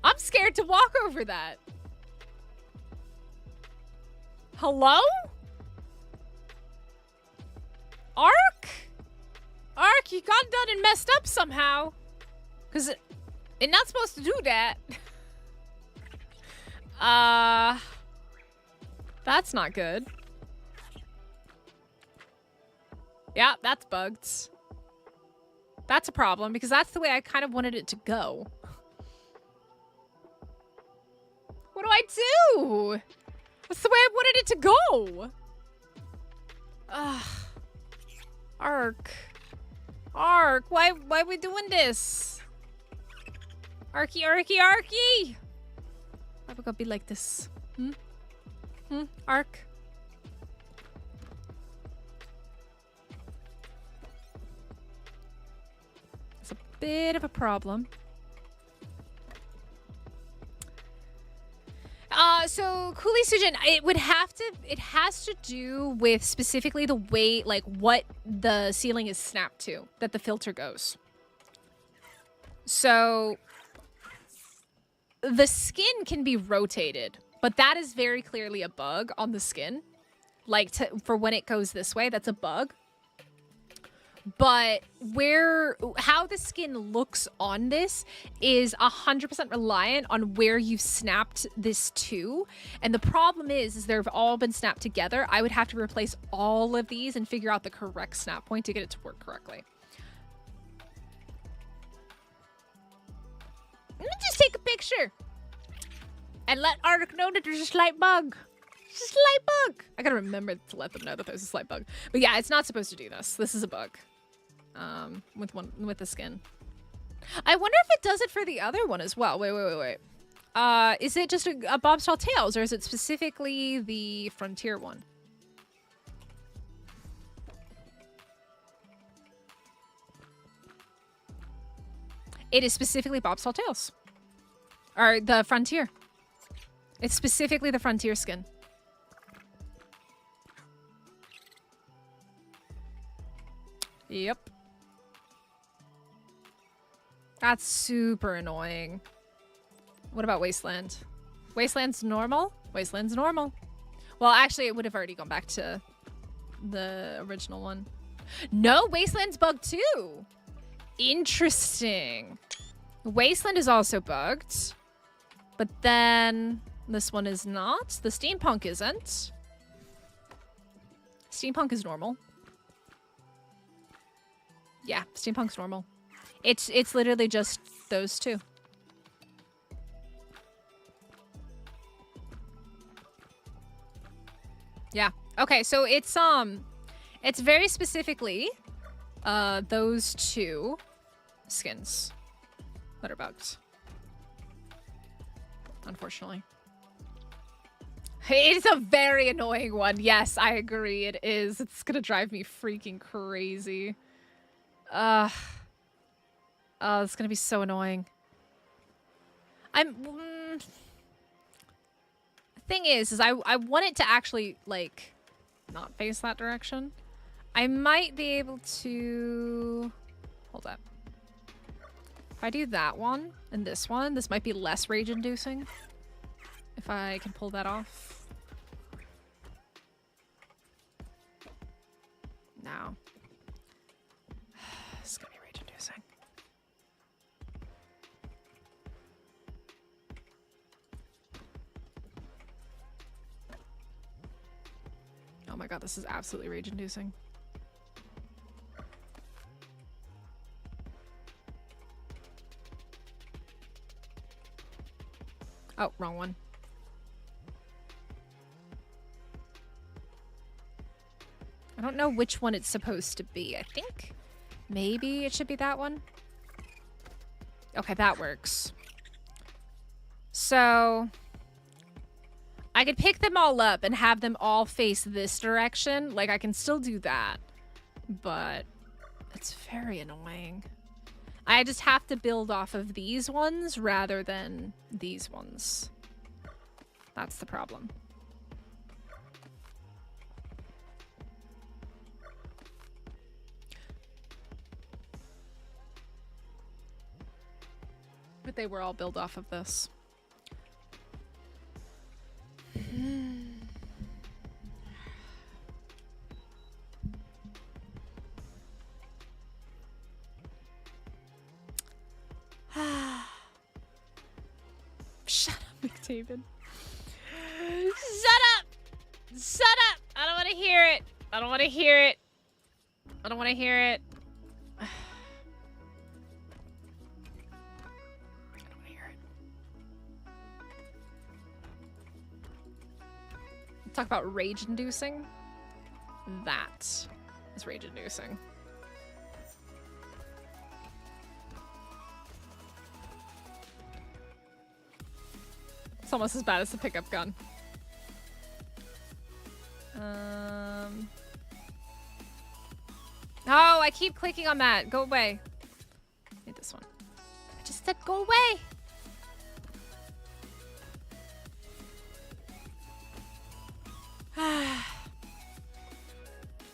I'm scared to walk over that. Hello? Ark? Ark, you got done and messed up somehow. Because it's not supposed to do that. That's not good. Yeah, that's bugged. That's a problem because that's the way I kind of wanted it to go. What do I do? That's the way I wanted it to go. Ugh. Ark. Ark, why are we doing this? Arky, Arky, Arky! Why would it be like this? Ark? It's a bit of a problem. So Cooley Sujin, it has to do with specifically the way, like, what the ceiling is snapped to, that the filter goes. So the skin can be rotated, but that is very clearly a bug on the skin. Like, for when it goes this way, that's a bug. But how the skin looks on this is 100% reliant on where you've snapped this to. And the problem is they've all been snapped together. I would have to replace all of these and figure out the correct snap point to get it to work correctly. Let me just take a picture and let Ark know that there's a slight bug. It's a slight bug. I gotta remember to let them know that there's a slight bug. But yeah, it's not supposed to do this. This is a bug. With the skin. I wonder if it does it for the other one as well. Wait. Is it just a Bob's Tales, or is it specifically the Frontier one? It is specifically Bob's Tales. Or the Frontier. It's specifically the Frontier skin. Yep. That's super annoying. What about Wasteland? Wasteland's normal? Wasteland's normal. Well, actually, it would have already gone back to the original one. No, Wasteland's bugged too. Interesting. Wasteland is also bugged. But then this one is not. The Steampunk isn't. Steampunk is normal. Yeah, Steampunk's normal. It's literally just those two. Yeah. Okay, so it's very specifically those two skins that are bugged. Unfortunately. It's a very annoying one. Yes, I agree. It is. It's gonna drive me freaking crazy. Oh, it's gonna be so annoying. The thing is I want it to actually, like, not face that direction. I might be able to... Hold up. If I do that one and this one, this might be less rage-inducing. If I can pull that off. No. This is gonna be rage-inducing. Oh my god, this is absolutely rage-inducing. Oh, wrong one. I don't know which one it's supposed to be. I think maybe it should be that one. Okay, that works. So I could pick them all up and have them all face this direction. Like, I can still do that, but it's very annoying. I just have to build off of these ones rather than these ones. That's the problem. but they were all built off of this. Shut up, McDavid. Shut up! Shut up! I don't want to hear it. I don't want to hear it. I don't want to hear it. I don't want to hear it. Talk about rage-inducing. That is rage-inducing. It's almost as bad as the pickup gun. Oh, I keep clicking on that. Go away. Need this one. I just said go away.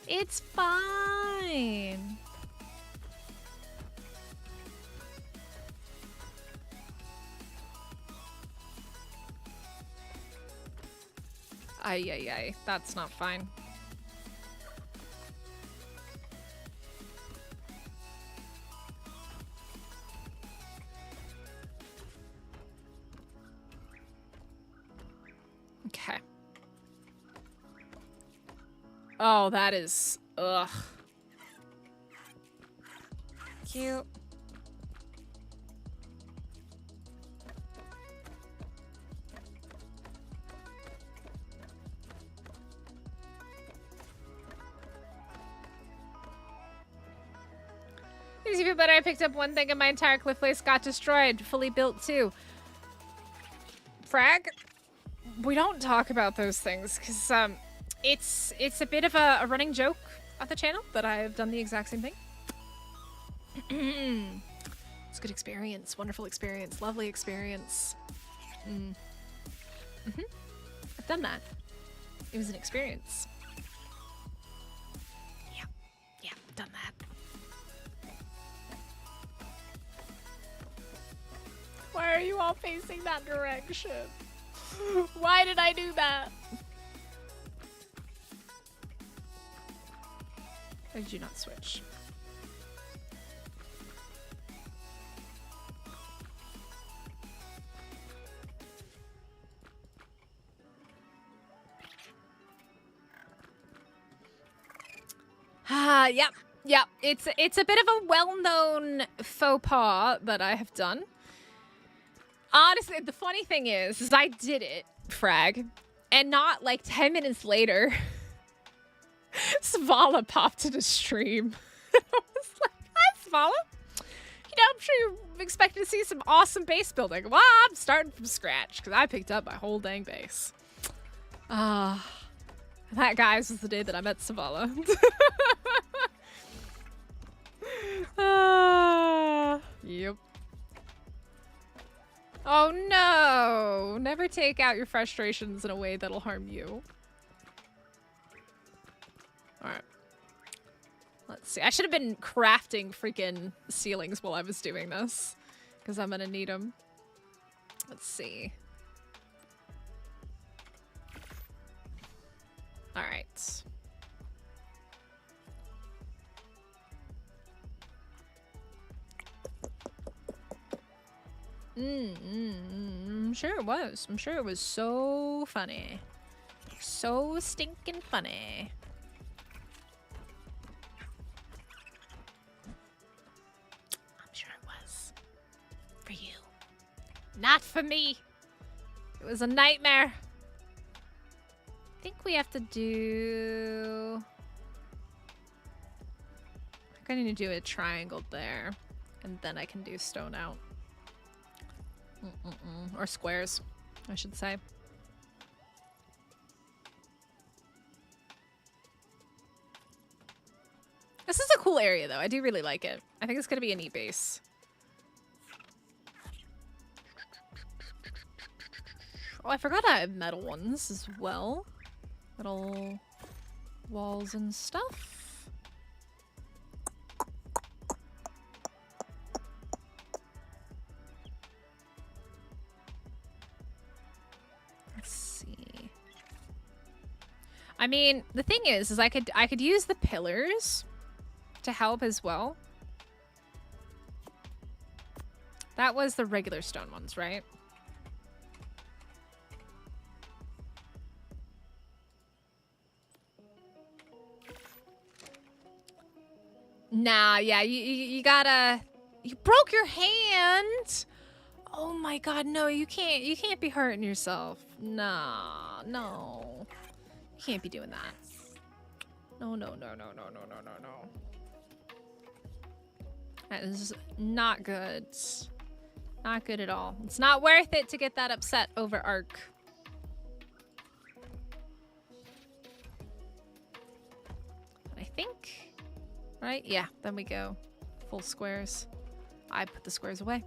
It's fine. Ay, ay, ay. That's not fine. Okay. Oh, that is... Ugh. Cute. Makes you feel better. I picked up one thing and my entire cliff place got destroyed. Fully built too. Frag? We don't talk about those things because it's a bit of a running joke on the channel that I've done the exact same thing. It's a good experience, wonderful experience, lovely experience. I've done that. It was an experience. Yeah, I've done that. Why are you all facing that direction? Why did I do that? Why did you not switch? Yep. It's a bit of a well-known faux pas that I have done. Honestly, the funny thing is I did it, Frag, and not like 10 minutes later, Svala popped to the stream. I was like, hi, Svala. You know, I'm sure you're expecting to see some awesome base building. Well, I'm starting from scratch because I picked up my whole dang base. That, guys, was the day that I met Svala. Yep. Oh no! Never take out your frustrations in a way that'll harm you. Alright. Let's see. I should have been crafting freaking ceilings while I was doing this. Because I'm gonna need them. Let's see. Alright. I'm sure it was. I'm sure it was so funny. So stinking funny. I'm sure it was. For you. Not for me. It was a nightmare. I think we have to do... I think I need to do a triangle there. And then I can do stone out. Or squares, I should say. This is a cool area, though. I do really like it. I think it's going to be a neat base. Oh, I forgot I have metal ones as well. Metal walls and stuff. I mean, the thing is I could use the pillars to help as well. That was the regular stone ones, right? Nah, yeah, you gotta... You broke your hand! Oh my god, no, you can't be hurting yourself. Nah, no. You can't be doing that. No, no, no, no, no, no, no, no, no. That is not good. Not good at all. It's not worth it to get that upset over Ark. I think, right? Yeah, then we go full squares. I put the squares away.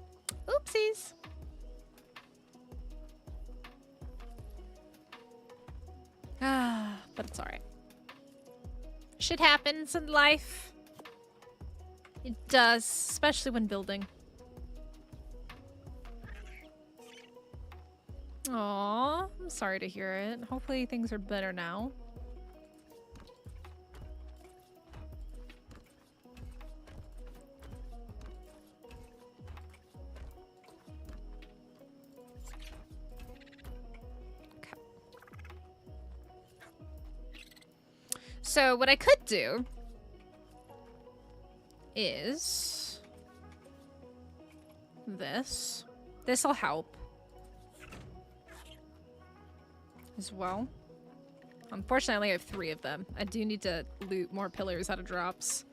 Oopsies. Ah, but it's all right. Shit happens in life. It does, especially when building. Aw, I'm sorry to hear it. Hopefully things are better now. Okay. So what I could do is this. This'll help as well. Unfortunately, I only have 3 of them. I do need to loot more pillars out of drops.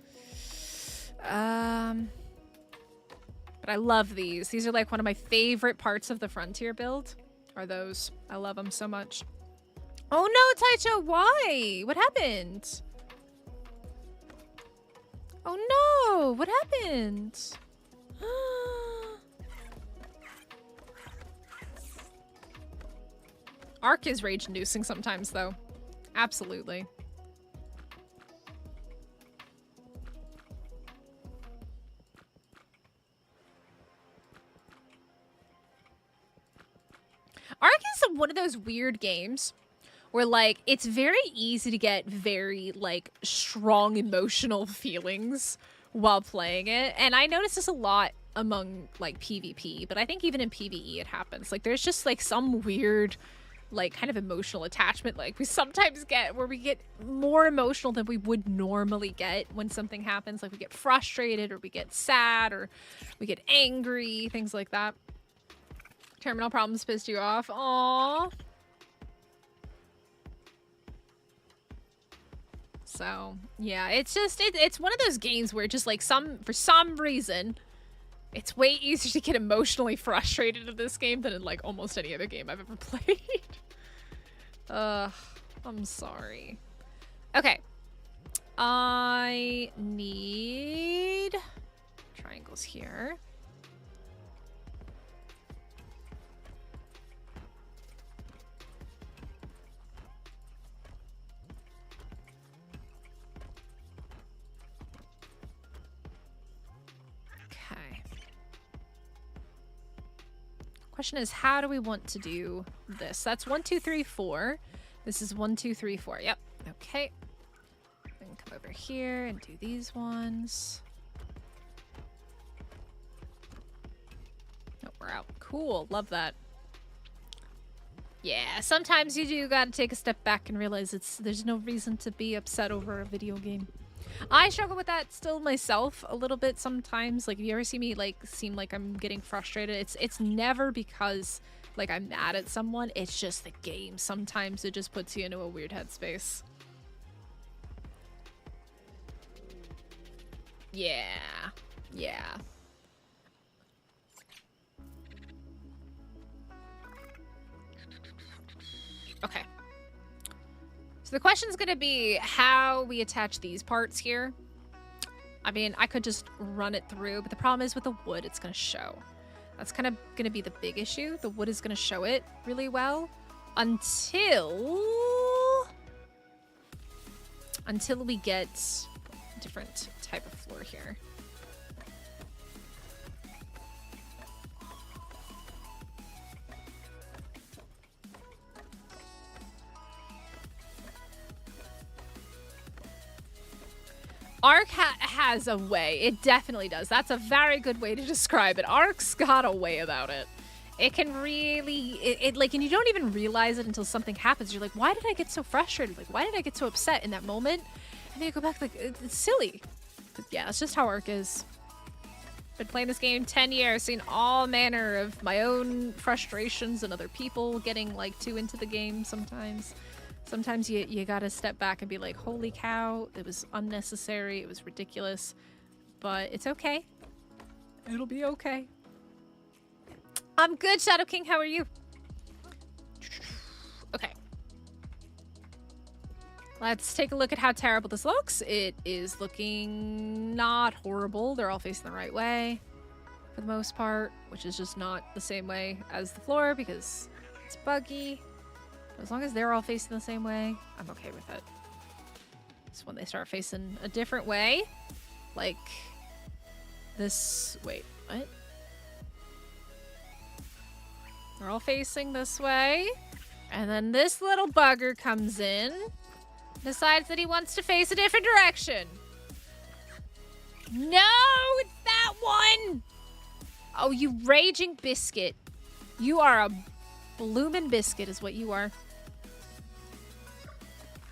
But I love these. These are like one of my favorite parts of the Frontier build. Are those. I love them so much. Oh no, Taicho, why? What happened? Oh no, what happened? Ark is rage-inducing sometimes, though. Absolutely. Ark is one of those weird games where, like, it's very easy to get very, like, strong emotional feelings while playing it. And I notice this a lot among, like, PvP, but I think even in PvE it happens. Like, there's just, like, some weird, like, kind of emotional attachment, like, we sometimes get where we get more emotional than we would normally get when something happens. Like, we get frustrated, or we get sad, or we get angry, things like that. Terminal problems pissed you off. Aww. So, yeah, it's just, it's one of those games where just, like, for some reason, it's way easier to get emotionally frustrated in this game than in, like, almost any other game I've ever played. I'm sorry. Okay. I need triangles here. Question is, how do we want to do this? That's 1, 2, 3, 4. This is 1, 2, 3, 4. Yep. Okay. Then come over here and do these ones. Oh, we're out. Cool. Love that. Yeah, sometimes you do gotta take a step back and realize there's no reason to be upset over a video game. I struggle with that still myself a little bit sometimes. Like, if you ever see me, like, seem like I'm getting frustrated, it's never because, like, I'm mad at someone. It's just the game. Sometimes it just puts you into a weird headspace. Yeah. Yeah. Okay. So the question's gonna be how we attach these parts here. I mean, I could just run it through, but the problem is with the wood, it's gonna show. That's kind of gonna be the big issue. The wood is gonna show it really well until we get a different type of floor here. Ark has a way. It definitely does. That's a very good way to describe it. Ark's got a way about it. It can really, like, and you don't even realize it until something happens. You're like, why did I get so frustrated? Like, why did I get so upset in that moment? And then you go back, like, it's silly. But yeah, that's just how Ark is. Been playing this game 10 years, seen all manner of my own frustrations and other people getting, like, too into the game sometimes. Sometimes you gotta step back and be like, holy cow, it was unnecessary, it was ridiculous. But it's okay. It'll be okay. I'm good, Shadow King. How are you? Okay. Let's take a look at how terrible this looks. It is looking not horrible. They're all facing the right way for the most part, which is just not the same way as the floor because it's buggy. But as long as they're all facing the same way, I'm okay with it. So when they start facing a different way, like this, wait, what? They're all facing this way. And then this little bugger comes in, decides that he wants to face a different direction. No, it's that one. Oh, you raging biscuit. You are a bloomin' biscuit is what you are.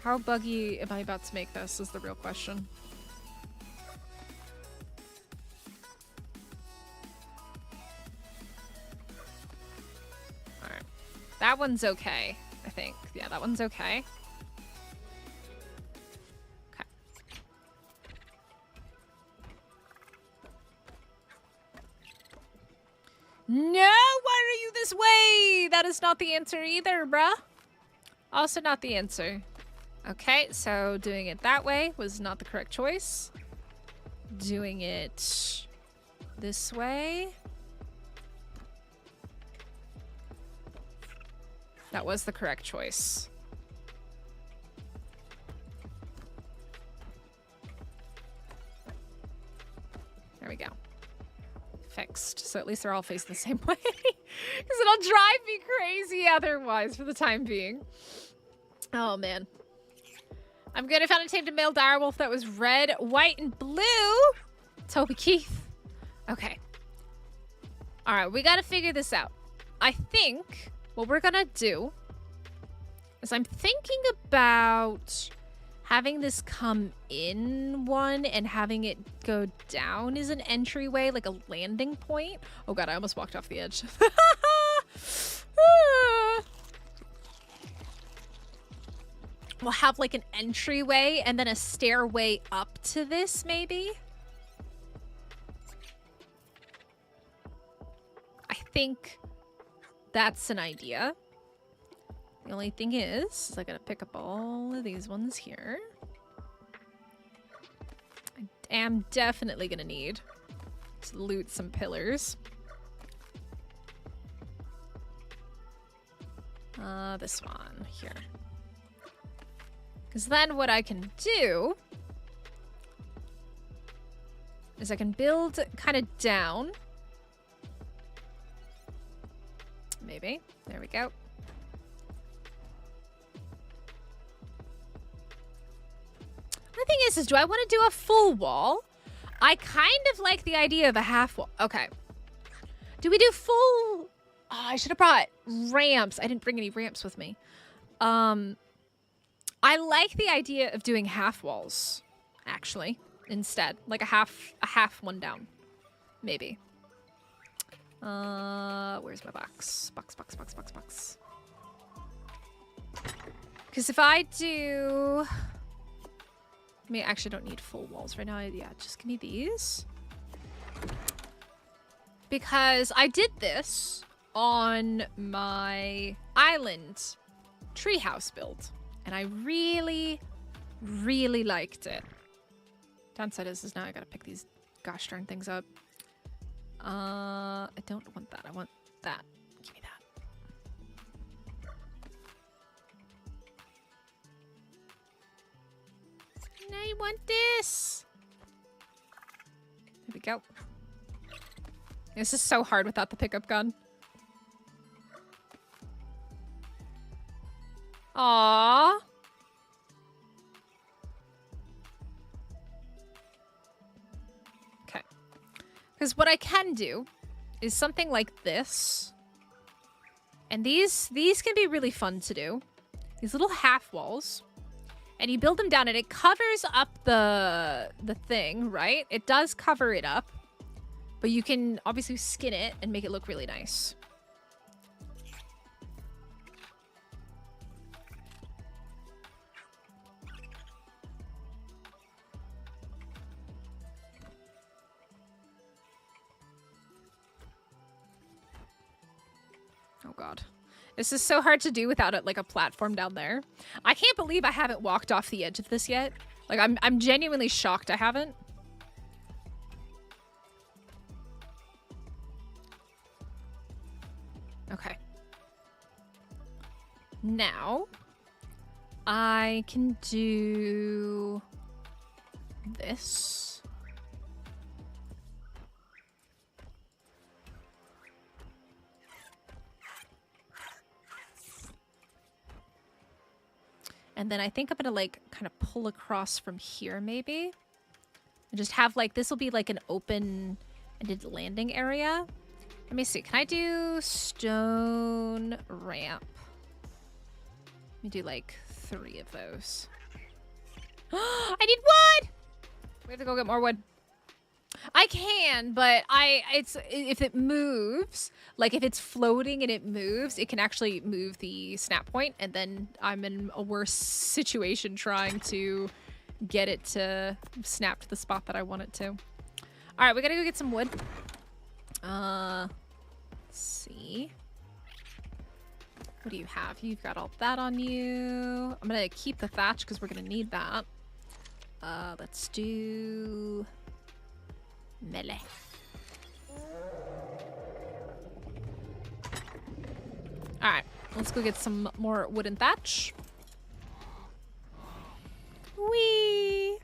How buggy am I about to make this is the real question. Alright. That one's okay, I think. Yeah, that one's okay. Okay. No! Why are you this way? That is not the answer either, bruh. Also not the answer. Okay, so doing it that way was not the correct choice. Doing it this way. That was the correct choice. There we go. Fixed. So at least they're all facing the same way. Because it'll drive me crazy otherwise for the time being. Oh, man. I'm good. I found a tamed male direwolf that was red, white, and blue. Toby Keith. Okay. All right, we got to figure this out. I think what we're going to do is I'm thinking about having this come in one and having it go down as an entryway, like a landing point. Oh, God, I almost walked off the edge. We'll have like an entryway and then a stairway up to this, maybe? I think that's an idea. The only thing is I gotta pick up all of these ones here. I am definitely gonna need to loot some pillars. This one here. Because then what I can do is I can build kind of down. Maybe. There we go. The thing is do I want to do a full wall? I kind of like the idea of a half wall. Okay. Do we do full? Oh, I should have brought ramps. I didn't bring any ramps with me. I like the idea of doing half walls, actually, instead. Like a half one down. Maybe. Where's my box? Box. Because if I do... I mean, I actually don't need full walls right now. Yeah, just give me these. Because I did this on my island treehouse build. And I really, really liked it. Downside is now I gotta pick these gosh darn things up. I don't want that. I want that. Give me that. And I want this. There we go. This is so hard without the pickup gun. Aww. Because what I can do is something like this. And these can be really fun to do. These little half walls. And you build them down and it covers up the thing, right? It does cover it up. But you can obviously skin it and make it look really nice. Oh god. This is so hard to do without it like a platform down there. I can't believe I haven't walked off the edge of this yet. Like I'm genuinely shocked I haven't. Okay. Now I can do this. And then I think I'm gonna like kind of pull across from here maybe. And just have like, this will be like an open-ended landing area. Let me see, can I do stone ramp? Let me do like 3 of those. I need wood! We have to go get more wood. I can, but if it moves, like if it's floating and it moves, it can actually move the snap point, and then I'm in a worse situation trying to get it to snap to the spot that I want it to. All right, we gotta go get some wood. Let's see. What do you have? You've got all that on you. I'm gonna keep the thatch because we're gonna need that. Let's do melee. All right, let's go get some more wooden thatch. Whee!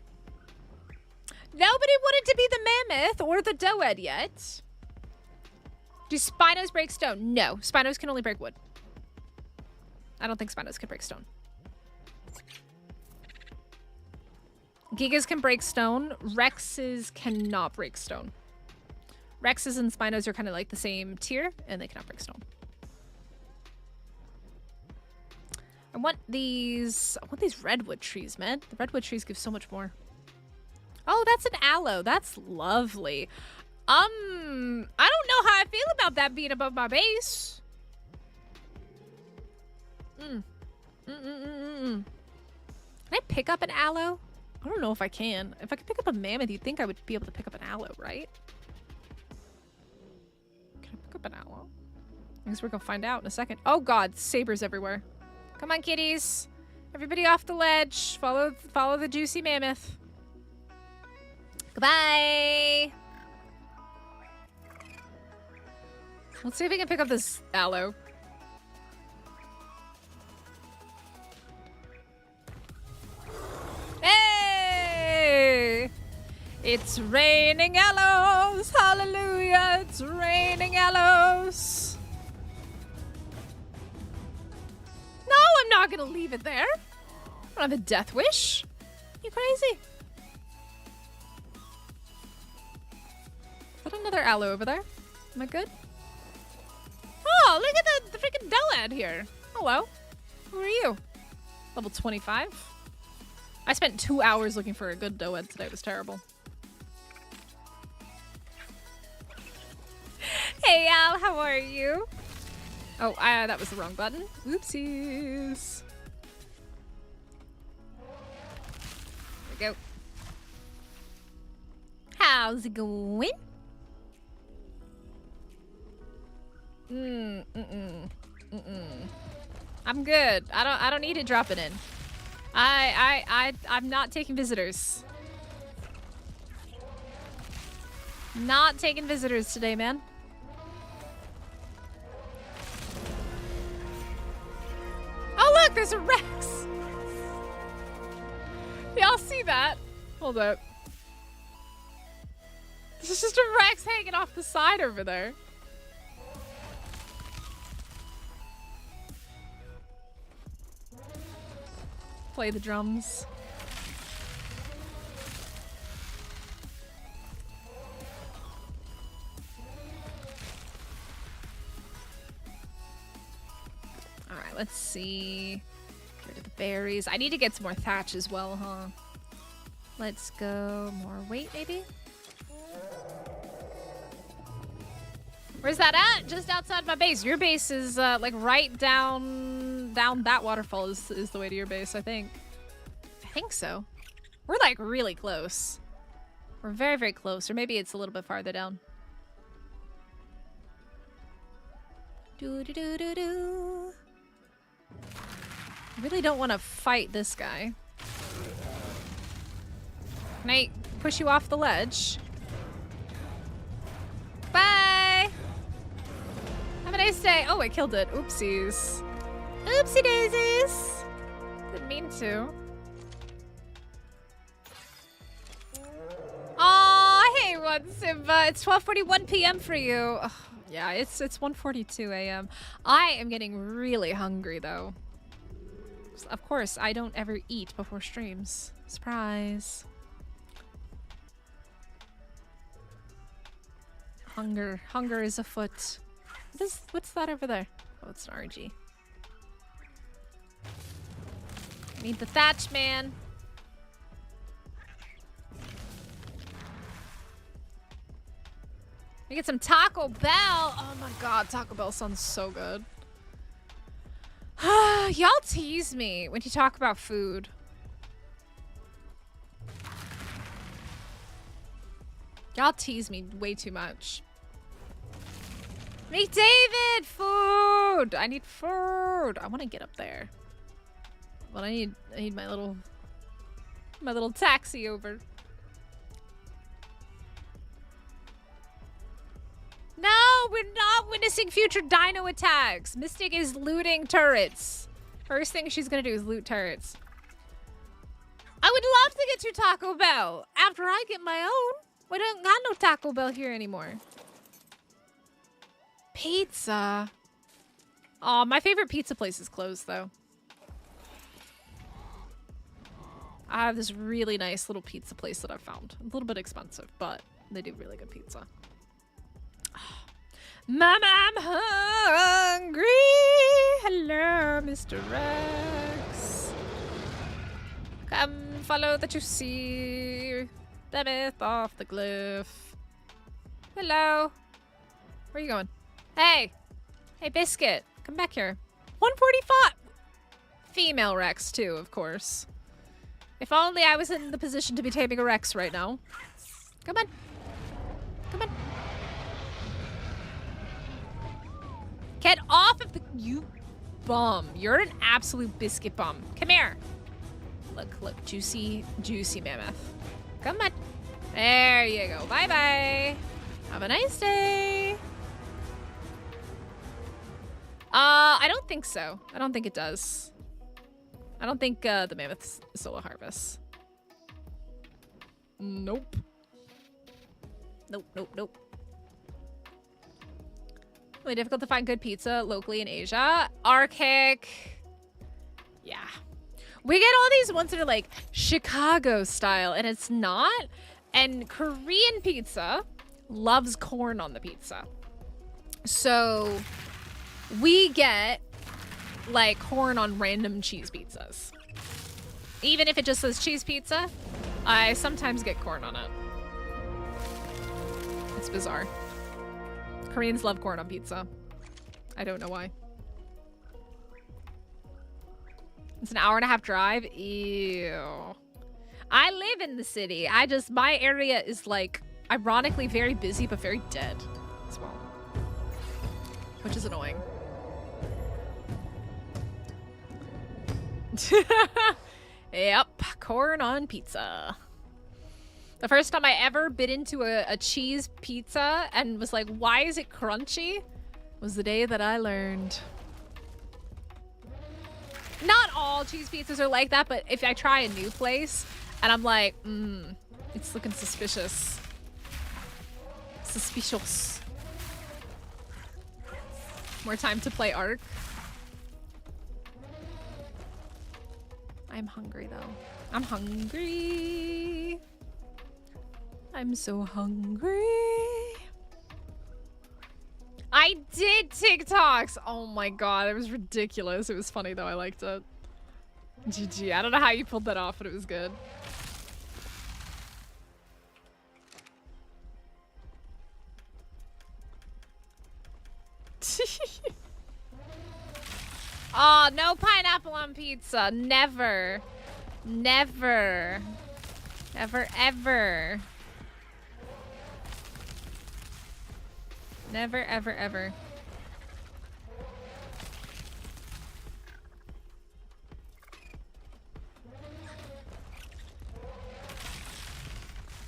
Nobody wanted to be the mammoth or the doed yet. Do Spinos break stone? No, Spinos can only break wood. I don't think Spinos can break stone. Gigas can break stone. Rexes cannot break stone. Rexes and Spinos are kind of like the same tier, and they cannot break stone. I want these redwood trees, man. The redwood trees give so much more. Oh, that's an aloe. That's lovely. I don't know how I feel about that being above my base. Can I pick up an aloe? I don't know if I can. If I could pick up a mammoth, you'd think I would be able to pick up an aloe, right? Can I pick up an aloe? I guess we're gonna find out in a second. Oh god, sabers everywhere. Come on, kitties. Everybody off the ledge. Follow the juicy mammoth. Goodbye. Let's see if we can pick up this aloe. Hey! It's raining aloes. Hallelujah. It's raining aloes. No, I'm not gonna leave it there. I don't have a death wish. You crazy? Is that another aloe over there? Am I good? Oh, look at the freaking doad here. Hello. Who are you? Level 25. I spent 2 hours looking for a good doad today. It was terrible. Hey, Al. How are you? Oh, that was the wrong button. Oopsies. There we go. How's it going? I'm good. I don't need to drop it in. I'm not taking visitors. Not taking visitors today, man. Oh look, there's a Rex. Y'all see that? Hold up. There's just a Rex hanging off the side over there. Play the drums. let's see. Get rid of the berries. I need to get some more thatch as well, huh? Let's go more weight, maybe? Where's that at? Just outside my base. Your base is like right down that waterfall is the way to your base, I think. I think so. We're like really close. We're very, very close. Or maybe it's a little bit farther down. Do-do-do-do-do. I really don't want to fight this guy. Can I push you off the ledge? Bye! Have a nice day. Oh, I killed it. Oopsies. Oopsie daisies. Didn't mean to. Aw, hey, one Simba. It's 12:41 p.m. for you. Ugh, yeah, it's 1:42 a.m. I am getting really hungry, though. Of course, I don't ever eat before streams. Surprise. Hunger is afoot. What's that over there? Oh, it's an RG. Need the thatch, man. We get some Taco Bell. Oh my god, Taco Bell sounds so good. Y'all tease me when you talk about food. Y'all tease me way too much. Make David food. I need food. I want to get up there, but I need my little taxi over. No, we're not witnessing future dino attacks. Mystic is looting turrets. First thing she's gonna do is loot turrets. I would love to get to Taco Bell after I get my own. We don't got no Taco Bell here anymore. Pizza. Oh, my favorite pizza place is closed, though. I have this really nice little pizza place that I've found. A little bit expensive, but they do really good pizza. Mama, I'm hungry. Hello, Mr. Rex. Come follow the juicy mammoth off the cliff. Hello. Where are you going? Hey. Hey, Biscuit. Come back here. 145. Female Rex, too, of course. If only I was in the position to be taming a Rex right now. Come on. Come on. Get off of the... You bum. You're an absolute biscuit bum. Come here. Look. Juicy mammoth. Come on. There you go. Bye-bye. Have a nice day. I don't think so. I don't think it does. I don't think the mammoth's solo harvest. Nope. Nope. Really difficult to find good pizza locally in Asia. Archaic. Yeah. We get all these ones that are like Chicago style, and it's not. And Korean pizza loves corn on the pizza. So we get like corn on random cheese pizzas. Even if it just says cheese pizza, I sometimes get corn on it. It's bizarre. Koreans love corn on pizza. I don't know why. It's an hour-and-a-half drive. Ew. I live in the city. My area is like, ironically very busy, but very dead as well. Which is annoying. Yep, corn on pizza. The first time I ever bit into a cheese pizza and was like, why is it crunchy? Was the day that I learned. Not all cheese pizzas are like that, but if I try a new place and I'm like, it's looking suspicious. Suspicious. More time to play Ark. I'm hungry though. I'm hungry. I'm so hungry. I I did TikToks. Oh my god, it was ridiculous. It was funny though. I liked it. GG. I don't know how you pulled that off, but it was good. Oh, no pineapple on pizza. Never. Never. Ever, ever. Never, ever, ever.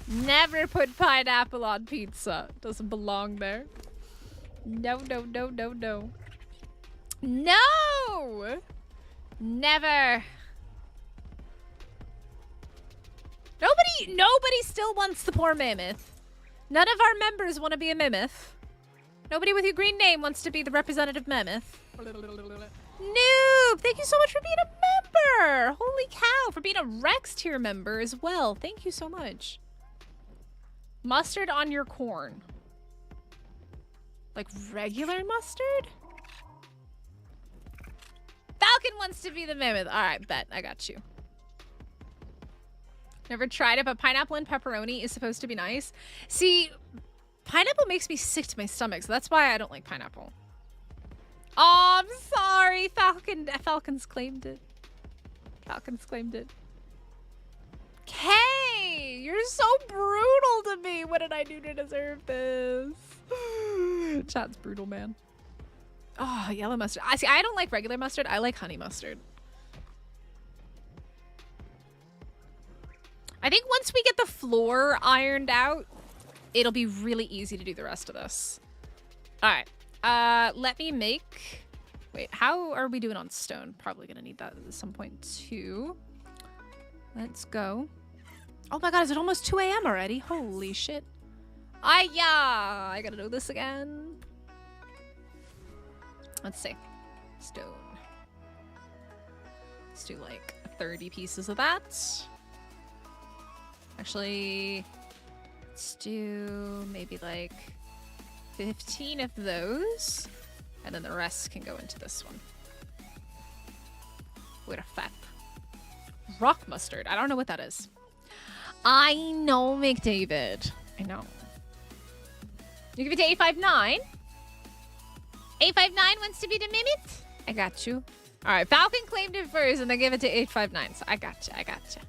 Never put pineapple on pizza. Doesn't belong there. No, no, no, no, no. No! Never. Nobody still wants the poor mammoth. None of our members want to be a mammoth. Nobody with your green name wants to be the representative mammoth. Noob! Thank you so much for being a member! Holy cow, for being a Rex tier member as well. Thank you so much. Mustard on your corn. Like regular mustard? Falcon wants to be the mammoth. Alright, bet. I got you. Never tried it, but pineapple and pepperoni is supposed to be nice. See, pineapple makes me sick to my stomach, so that's why I don't like pineapple. Oh, I'm sorry. Falcon's claimed it. Falcon's claimed it. Kay, you're so brutal to me. What did I do to deserve this? Chat's brutal, man. Oh, yellow mustard. I don't like regular mustard. I like honey mustard. I think once we get the floor ironed out, it'll be really easy to do the rest of this. All right. Let me make... Wait, how are we doing on stone? Probably gonna need that at some point too. Let's go. Oh my god, is it almost 2 a.m. already? Holy shit. I gotta do this again. Let's see. Stone. Let's do like 30 pieces of that. Actually, let's do maybe like 15 of those. And then the rest can go into this one. What a fap. Rock mustard. I don't know what that is. I know, McDavid. I know. You give it to 859? 859 wants to be the mimit? I got you. All right, Falcon claimed it first and then give it to 859. So I got you. I got you.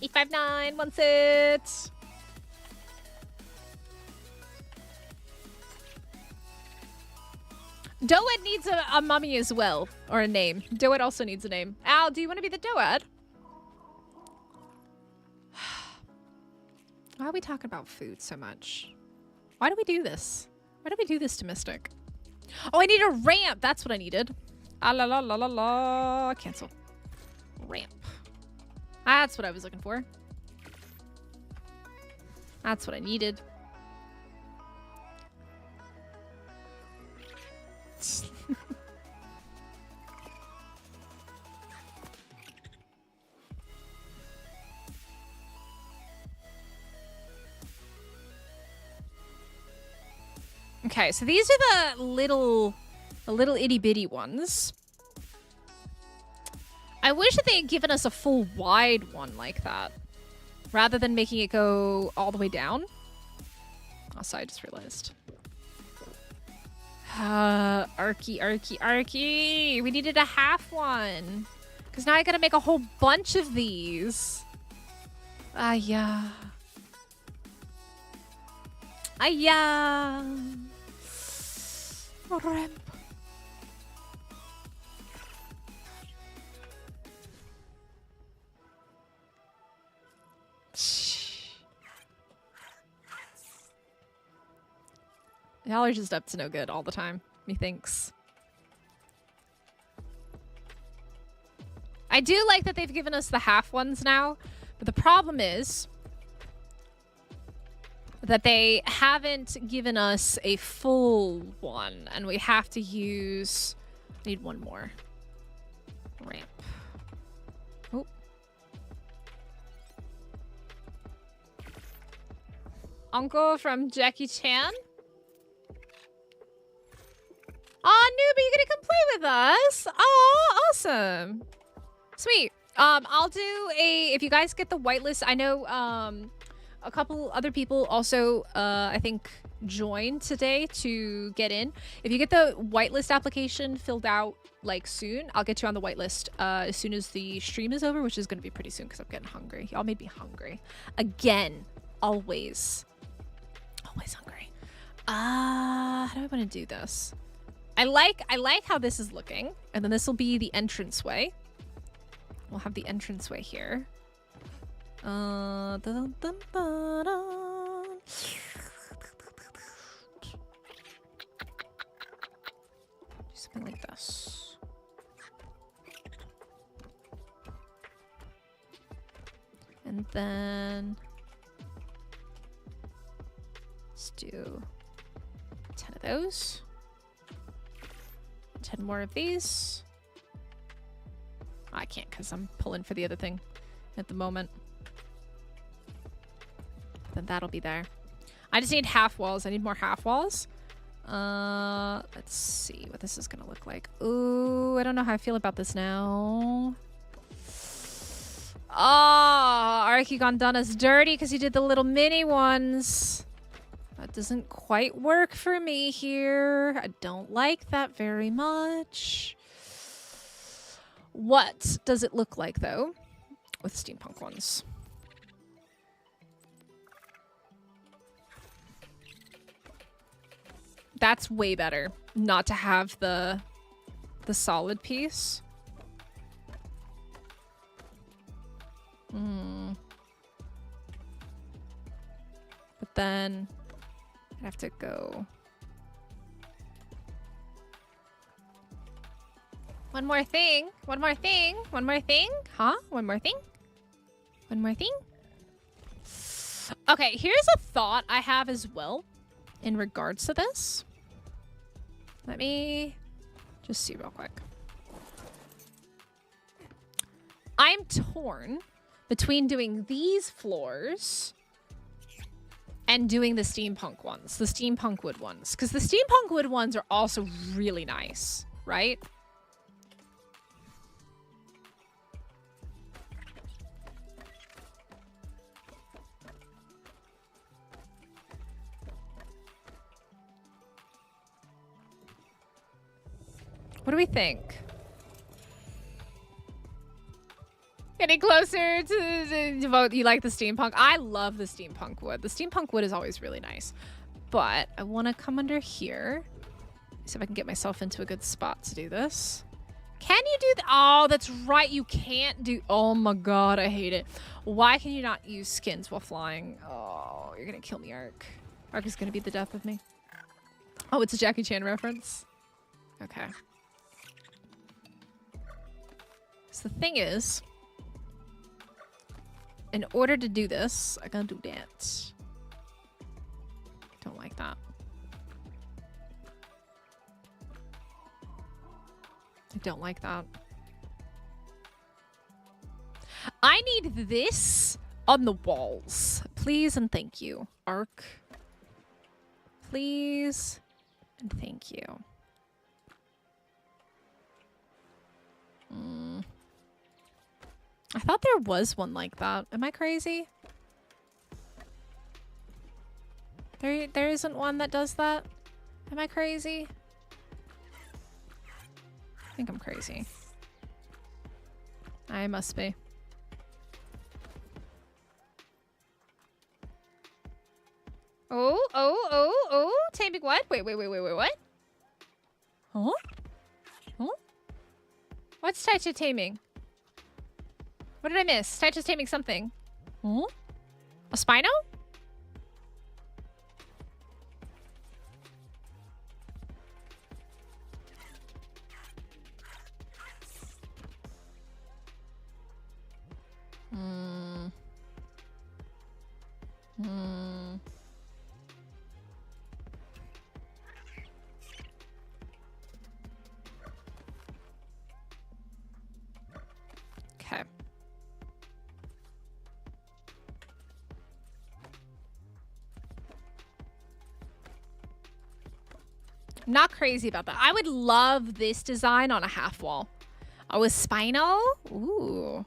859 wants it. Doed needs a mummy as well, or a name. Doed also needs a name. Al, do you want to be the Doed? Why are we talking about food so much? Why do we do this? Why do we do this to Mystic? Oh, I need a ramp. That's what I needed. Ah, la la la la la. Cancel. Ramp. That's what I was looking for. That's what I needed. Okay, so these are the little itty bitty ones. I wish that they had given us a full wide one like that, rather than making it go all the way down. Also, I just realized. Arky. We needed a half one. Because now I gotta make a whole bunch of these. Yeah. Ramp. Y'all are just up to no good all the time, methinks. I do like that they've given us the half ones now, but the problem is that they haven't given us a full one, and we have to use... Need one more. Ramp. Oh. uncle from Jackie Chan. Oh, Newbie, you're gonna come play with us? Oh, awesome. Sweet. I'll do if you guys get the whitelist, I know a couple other people also I think joined today to get in. If you get the whitelist application filled out like soon, I'll get you on the whitelist as soon as the stream is over, which is gonna be pretty soon because I'm getting hungry. Y'all made me hungry. Again, always. Always hungry. How do I want to do this? I like how this is looking, and then this will be the entranceway. We'll have the entranceway here. Do something like this. And then let's do 10 of those. 10 more of these. I can't because I'm pulling for the other thing at the moment. Then that'll be there. I just need half walls. I need more half walls. Let's see what this is gonna look like. Ooh, I don't know how I feel about this now. Oh, Archegone done us dirty because he did the little mini ones. That doesn't quite work for me here. I don't like that very much. What does it look like, though, with steampunk ones? That's way better, not to have the solid piece. But then I have to go. One more thing. One more thing. One more thing. Huh? One more thing. One more thing. Okay, here's a thought I have as well in regards to this. Let me just see real quick. I'm torn between doing these floors and doing the steampunk ones, the steampunk wood ones. Because the steampunk wood ones are also really nice, right? What do we think? Getting closer to vote. You like the steampunk? I love the steampunk wood. The steampunk wood is always really nice. But I want to come under here. See if I can get myself into a good spot to do this. Can you do that? Oh, that's right. You can't do... Oh my god, I hate it. Why can you not use skins while flying? Oh, you're going to kill me, Ark. Ark is going to be the death of me. Oh, it's a Jackie Chan reference? Okay. So the thing is... in order to do this, I gotta do that. I don't like that. I don't like that. I need this on the walls. Please and thank you. Ark. Please and thank you. I thought there was one like that. Am I crazy? There isn't one that does that? Am I crazy? I think I'm crazy. I must be. Oh. Taming what? Wait, what? Huh? Huh? What's Taicha taming? What did I miss? Taicha's taming something. Huh? A Spino? Okay. I'm not crazy about that. I would love this design on a half wall. Oh, a spinal? Ooh.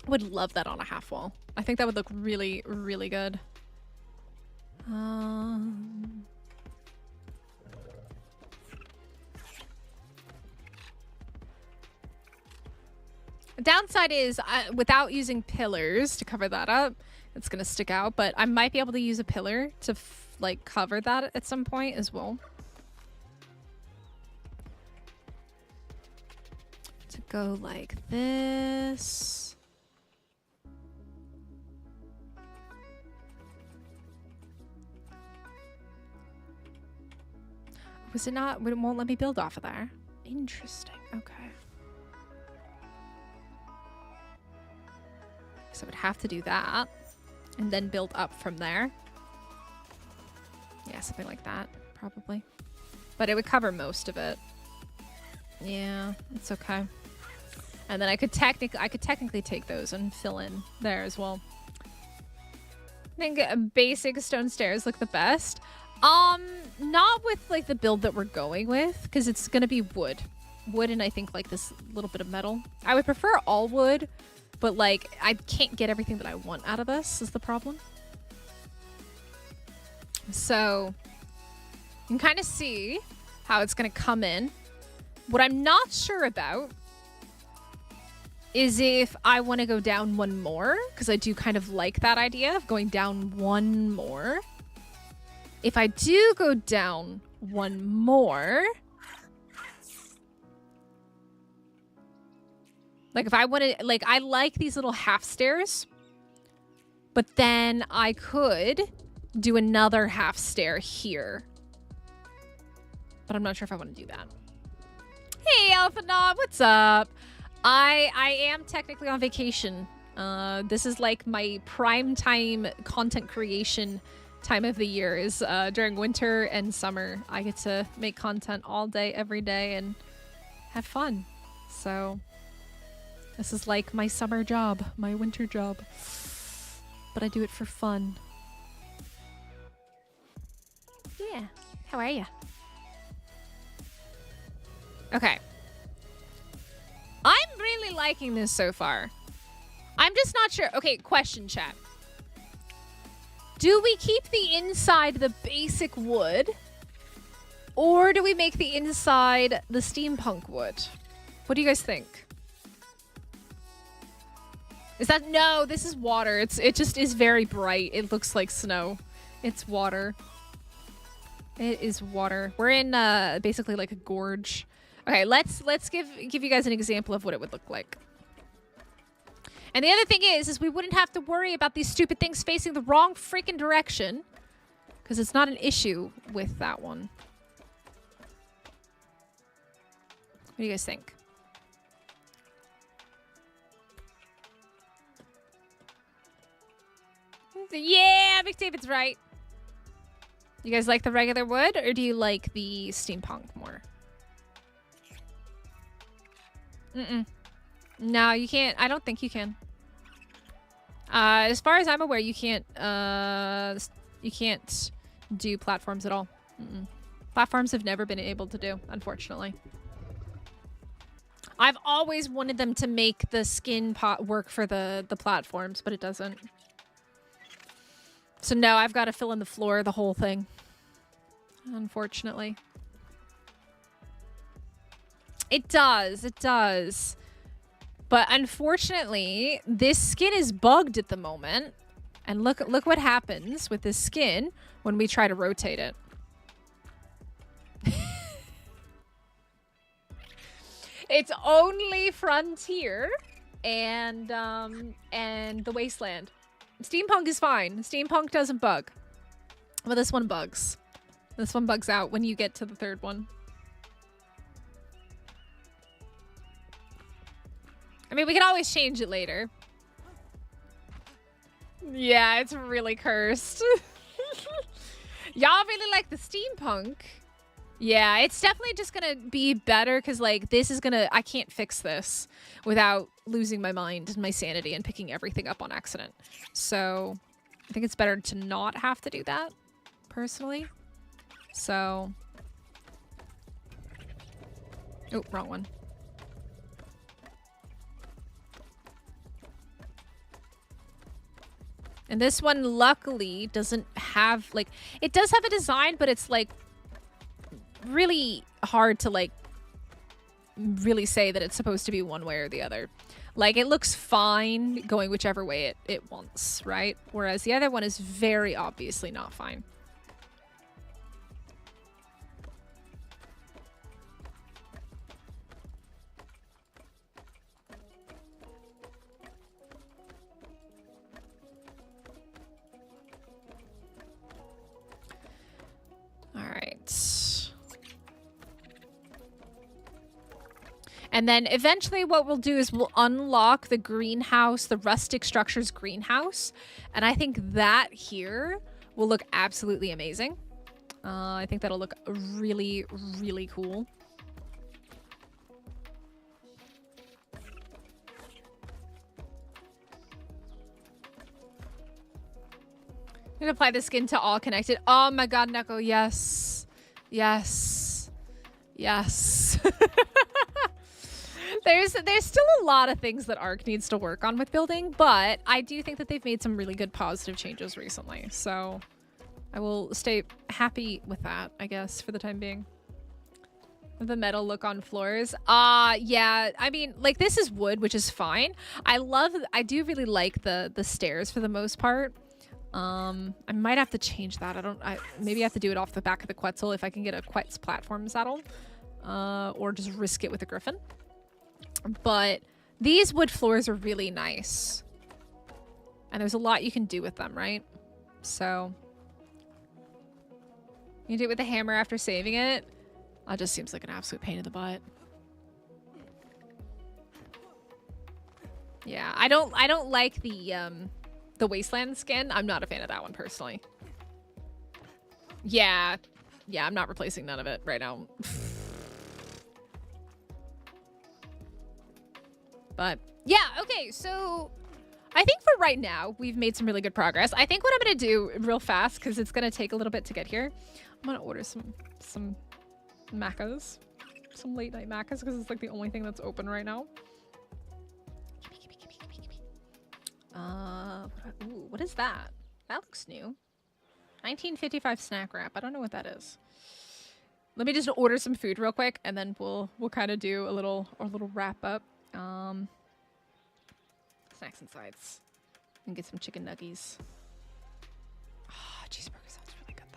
Would love that on a half wall. I think that would look really, really good. The downside is, without using pillars to cover that up, it's gonna stick out, but I might be able to use a pillar to like cover that at some point as well. To go like this. Was it not? It won't let me build off of there. Interesting. Okay. So I would have to do that and then build up from there. Yeah, something like that, probably. But it would cover most of it. Yeah, it's okay. And then I could technically take those and fill in there as well. I think basic stone stairs look the best. Not with like the build that we're going with, because it's gonna be wood. Wood and I think like this little bit of metal. I would prefer all wood, but like I can't get everything that I want out of this is the problem. So you can kind of see how it's gonna come in. What I'm not sure about is if I want to go down one more, because I do kind of like that idea of going down one more. If I do go down one more, like if I want to, like I like these little half stairs, but then I could do another half stair here. But I'm not sure if I want to do that. Hey, Alpha Knob, what's up? I am technically on vacation. This is like my prime time content creation time of the year is during winter and summer. I get to make content all day, every day, and have fun. So this is like my summer job, my winter job. But I do it for fun. Yeah. How are you? Okay. I'm really liking this so far. I'm just not sure. Okay, question, chat. Do we keep the inside the basic wood? Or do we make the inside the steampunk wood? What do you guys think? Is that... No, this is water. It just is very bright. It looks like snow. It's water. It is water. We're in basically like a gorge. Okay, let's give you guys an example of what it would look like. And the other thing is we wouldn't have to worry about these stupid things facing the wrong freaking direction, because it's not an issue with that one. What do you guys think? Yeah, McDavid's right. You guys like the regular wood, or do you like the steampunk more? No, you can't. I don't think you can. As far as I'm aware, you can't do platforms at all. Platforms have never been able to do, unfortunately. I've always wanted them to make the skin pot work for the platforms, but it doesn't. So no, I've got to fill in the floor, the whole thing. Unfortunately. It does. It does. But unfortunately, this skin is bugged at the moment. And look what happens with this skin when we try to rotate it. It's only Frontier and the Wasteland. Steampunk is fine. Steampunk doesn't bug. But this one bugs. This one bugs out when you get to the third one. I mean, we can always change it later. Yeah, it's really cursed. Y'all really like the steampunk. Yeah, it's definitely just gonna be better because, like, this is gonna... I can't fix this without losing my mind and my sanity and picking everything up on accident. So, I think it's better to not have to do that, personally. So... Oh, wrong one. And this one, luckily, doesn't have, like... It does have a design, but it's, like, really hard to, like, really say that it's supposed to be one way or the other. Like, it looks fine going whichever way it wants, right? Whereas the other one is very obviously not fine. And then eventually what we'll do is we'll unlock the greenhouse, the rustic structures greenhouse. And I think that here will look absolutely amazing. I think that'll look really, really cool. I'm gonna apply the skin to all connected. Oh my god, Neko, yes. Yes. Yes. There's still a lot of things that Ark needs to work on with building, but I do think that they've made some really good positive changes recently. So I will stay happy with that, I guess, for the time being. The metal look on floors. Yeah, I mean, like, this is wood, which is fine. I do really like the stairs for the most part. I might have to change that. Maybe I have to do it off the back of the Quetzal if I can get a Quetz platform saddle. Or just risk it with a griffin. But these wood floors are really nice. And there's a lot you can do with them, right? So you do it with the hammer after saving it. That just seems like an absolute pain in the butt. Yeah, I don't like the wasteland skin. I'm not a fan of that one personally. Yeah, I'm not replacing none of it right now. But yeah, okay, so I think for right now, we've made some really good progress. I think what I'm going to do real fast, because it's going to take a little bit to get here, I'm going to order some macas. Some late night macas, because it's like the only thing that's open right now. Ooh, what is that? That looks new. 1955 snack wrap. I don't know what that is. Let me just order some food real quick, and then we'll kind of do a little wrap up. Snacks and sides. And get some chicken nuggies. Oh, cheeseburger sounds really good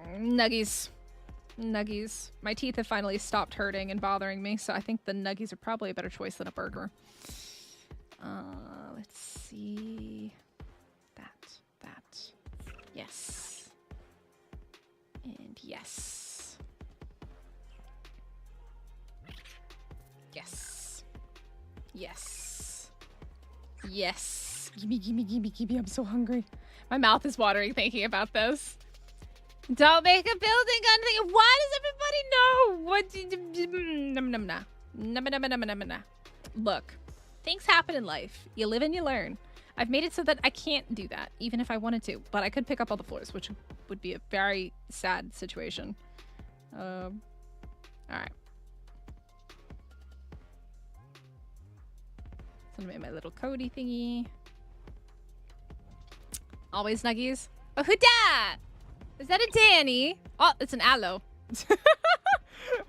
though. Nuggies. Nuggies. My teeth have finally stopped hurting and bothering me, so I think the nuggies are probably a better choice than a burger. Let's see. That. Yes. And yes. Yes. Yes. Yes. Gimme. I'm so hungry. My mouth is watering thinking about this. Don't make a building gun thing. Why does everybody know? What? Look, things happen in life. You live and you learn. I've made it so that I can't do that, even if I wanted to. But I could pick up all the floors, which would be a very sad situation. All right. So I made my little Cody thingy. Always nuggies. Oh, who dat? Is that a Danny? Oh, it's an aloe.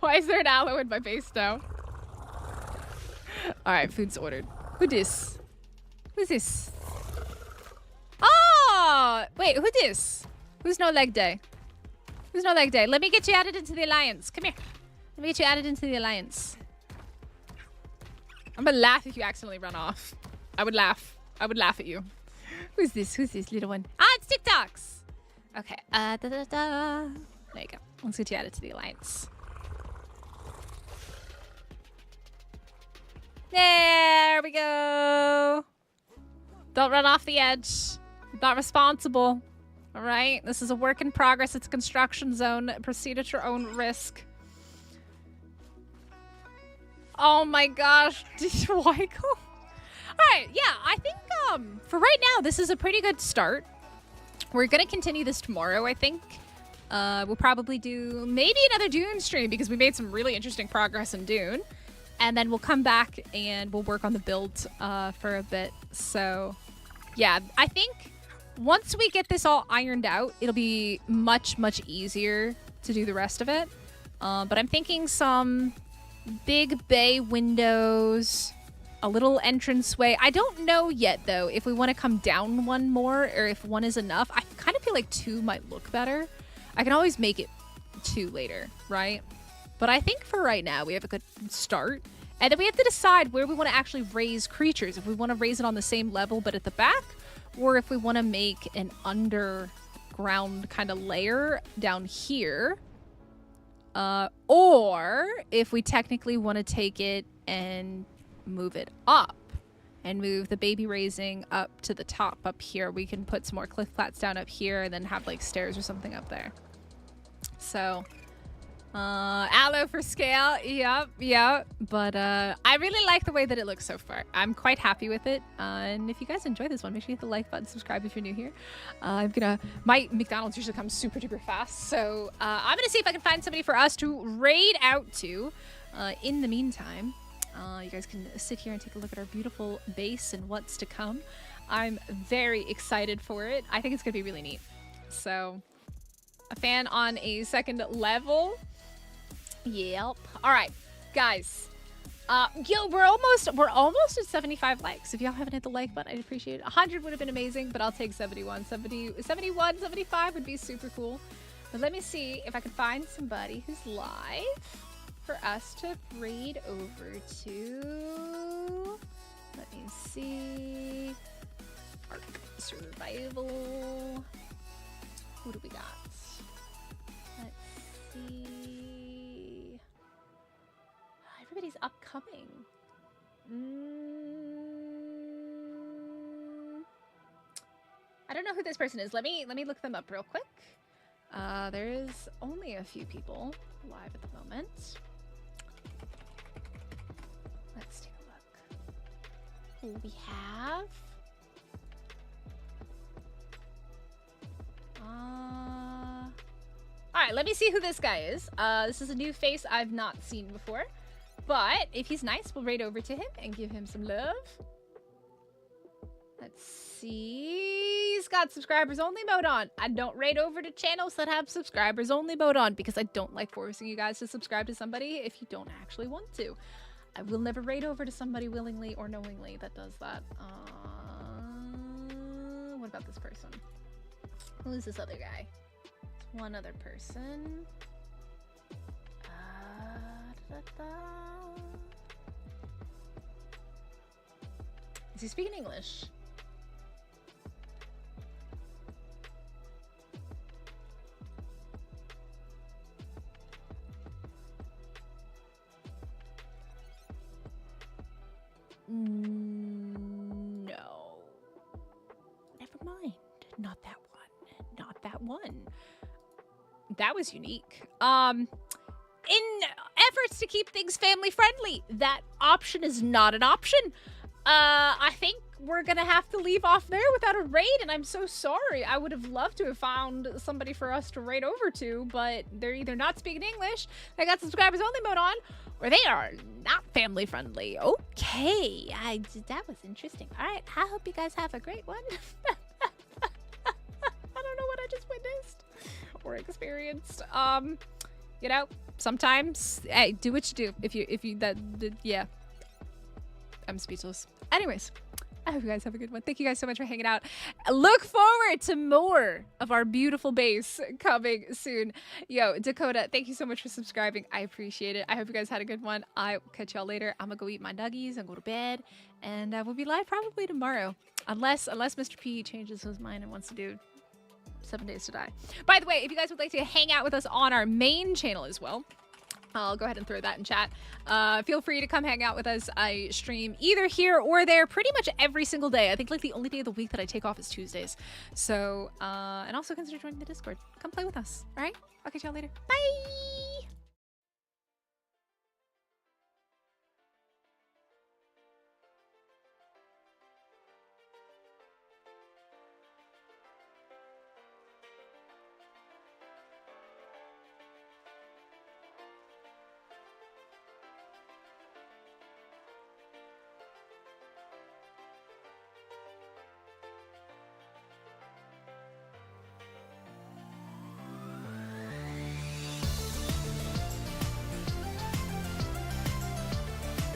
Why is there an aloe in my base now? All right, food's ordered. Who this? Who's this? Oh, wait, who this? Who's no leg day? Who's no leg day? Let me get you added into the alliance. Come here. Let me get you added into the alliance. I'm gonna laugh if you accidentally run off. I would laugh. I would laugh at you. Who's this? Who's this little one? Ah, it's TikToks. Okay. There you go. Let's get you added to the alliance. There we go. Don't run off the edge. Not responsible. All right. This is a work in progress. It's a construction zone. Proceed at your own risk. Oh my gosh. Why go? Alright, yeah, I think for right now this is a pretty good start. We're gonna continue this tomorrow, I think. We'll probably do maybe another Dune stream because we made some really interesting progress in Dune. And then we'll come back and we'll work on the build for a bit. So, yeah, I think once we get this all ironed out, it'll be much, much easier to do the rest of it. But I'm thinking some big bay windows, a little entranceway. I don't know yet, though, if we want to come down one more or if one is enough. I kind of feel like 2 might look better. I can always make it 2 later, right? But I think for right now, we have a good start. And then we have to decide where we want to actually raise creatures. If we want to raise it on the same level but at the back, or if we want to make an underground kind of layer down here. Or if we technically want to take it and move it up and move the baby raising up to the top up here. We can put some more cliff flats down up here and then have like stairs or something up there. So... aloe for scale. Yep. But I really like the way that it looks so far. I'm quite happy with it. And if you guys enjoy this one, make sure you hit the like button, subscribe if you're new here. My McDonald's usually comes super duper fast. So I'm gonna see if I can find somebody for us to raid out to. In the meantime, you guys can sit here and take a look at our beautiful base and what's to come. I'm very excited for it. I think it's gonna be really neat. So a fan on a second level. Yep. All right, guys. Yo, we're almost at 75 likes. If y'all haven't hit the like button, I'd appreciate it. 100 would have been amazing, but I'll take 71. 71, 75 would be super cool. But let me see if I can find somebody who's live for us to raid over to. Let me see. Ark Survival. Who do we got? Let's see. Everybody's upcoming. I don't know who this person is. Let me look them up real quick. There is only a few people live at the moment. Let's take a look. Who we have? All right, let me see who this guy is. This is a new face I've not seen before. But if he's nice, we'll raid over to him and give him some love. Let's see. He's got subscribers only mode on. I don't raid over to channels that have subscribers only mode on because I don't like forcing you guys to subscribe to somebody if you don't actually want to. I will never raid over to somebody willingly or knowingly that does that. What about this person? Who is this other guy? It's one other person. Is he speaking English? No. Never mind. Not that one. Not that one. That was unique. In efforts to keep things family friendly, that option is not an option. I think we're gonna have to leave off there without a raid, and I'm so sorry. I would have loved to have found somebody for us to raid over to, but they're either not speaking English, they got subscribers only mode on, or they are not family friendly. Okay, that was interesting. All right, I hope you guys have a great one. I don't know what I just witnessed or experienced. You know, sometimes, hey, do what you do. Yeah. I'm speechless. Anyways, I hope you guys have a good one. Thank you guys so much for hanging out. Look forward to more of our beautiful base coming soon. Yo, Dakota, thank you so much for subscribing. I appreciate it. I hope you guys had a good one. I'll catch y'all later. I'm gonna go eat my nuggies and go to bed. And we'll be live probably tomorrow. Unless Mr. P changes his mind and wants to do 7 Days to Die. By the way, if you guys would like to hang out with us on our main channel as well, I'll go ahead and throw that in chat. Feel free to come hang out with us. I stream either here or there pretty much every single day. I think like the only day of the week that I take off is Tuesdays. So, and also consider joining the Discord. Come play with us. All right? I'll catch y'all later. Bye!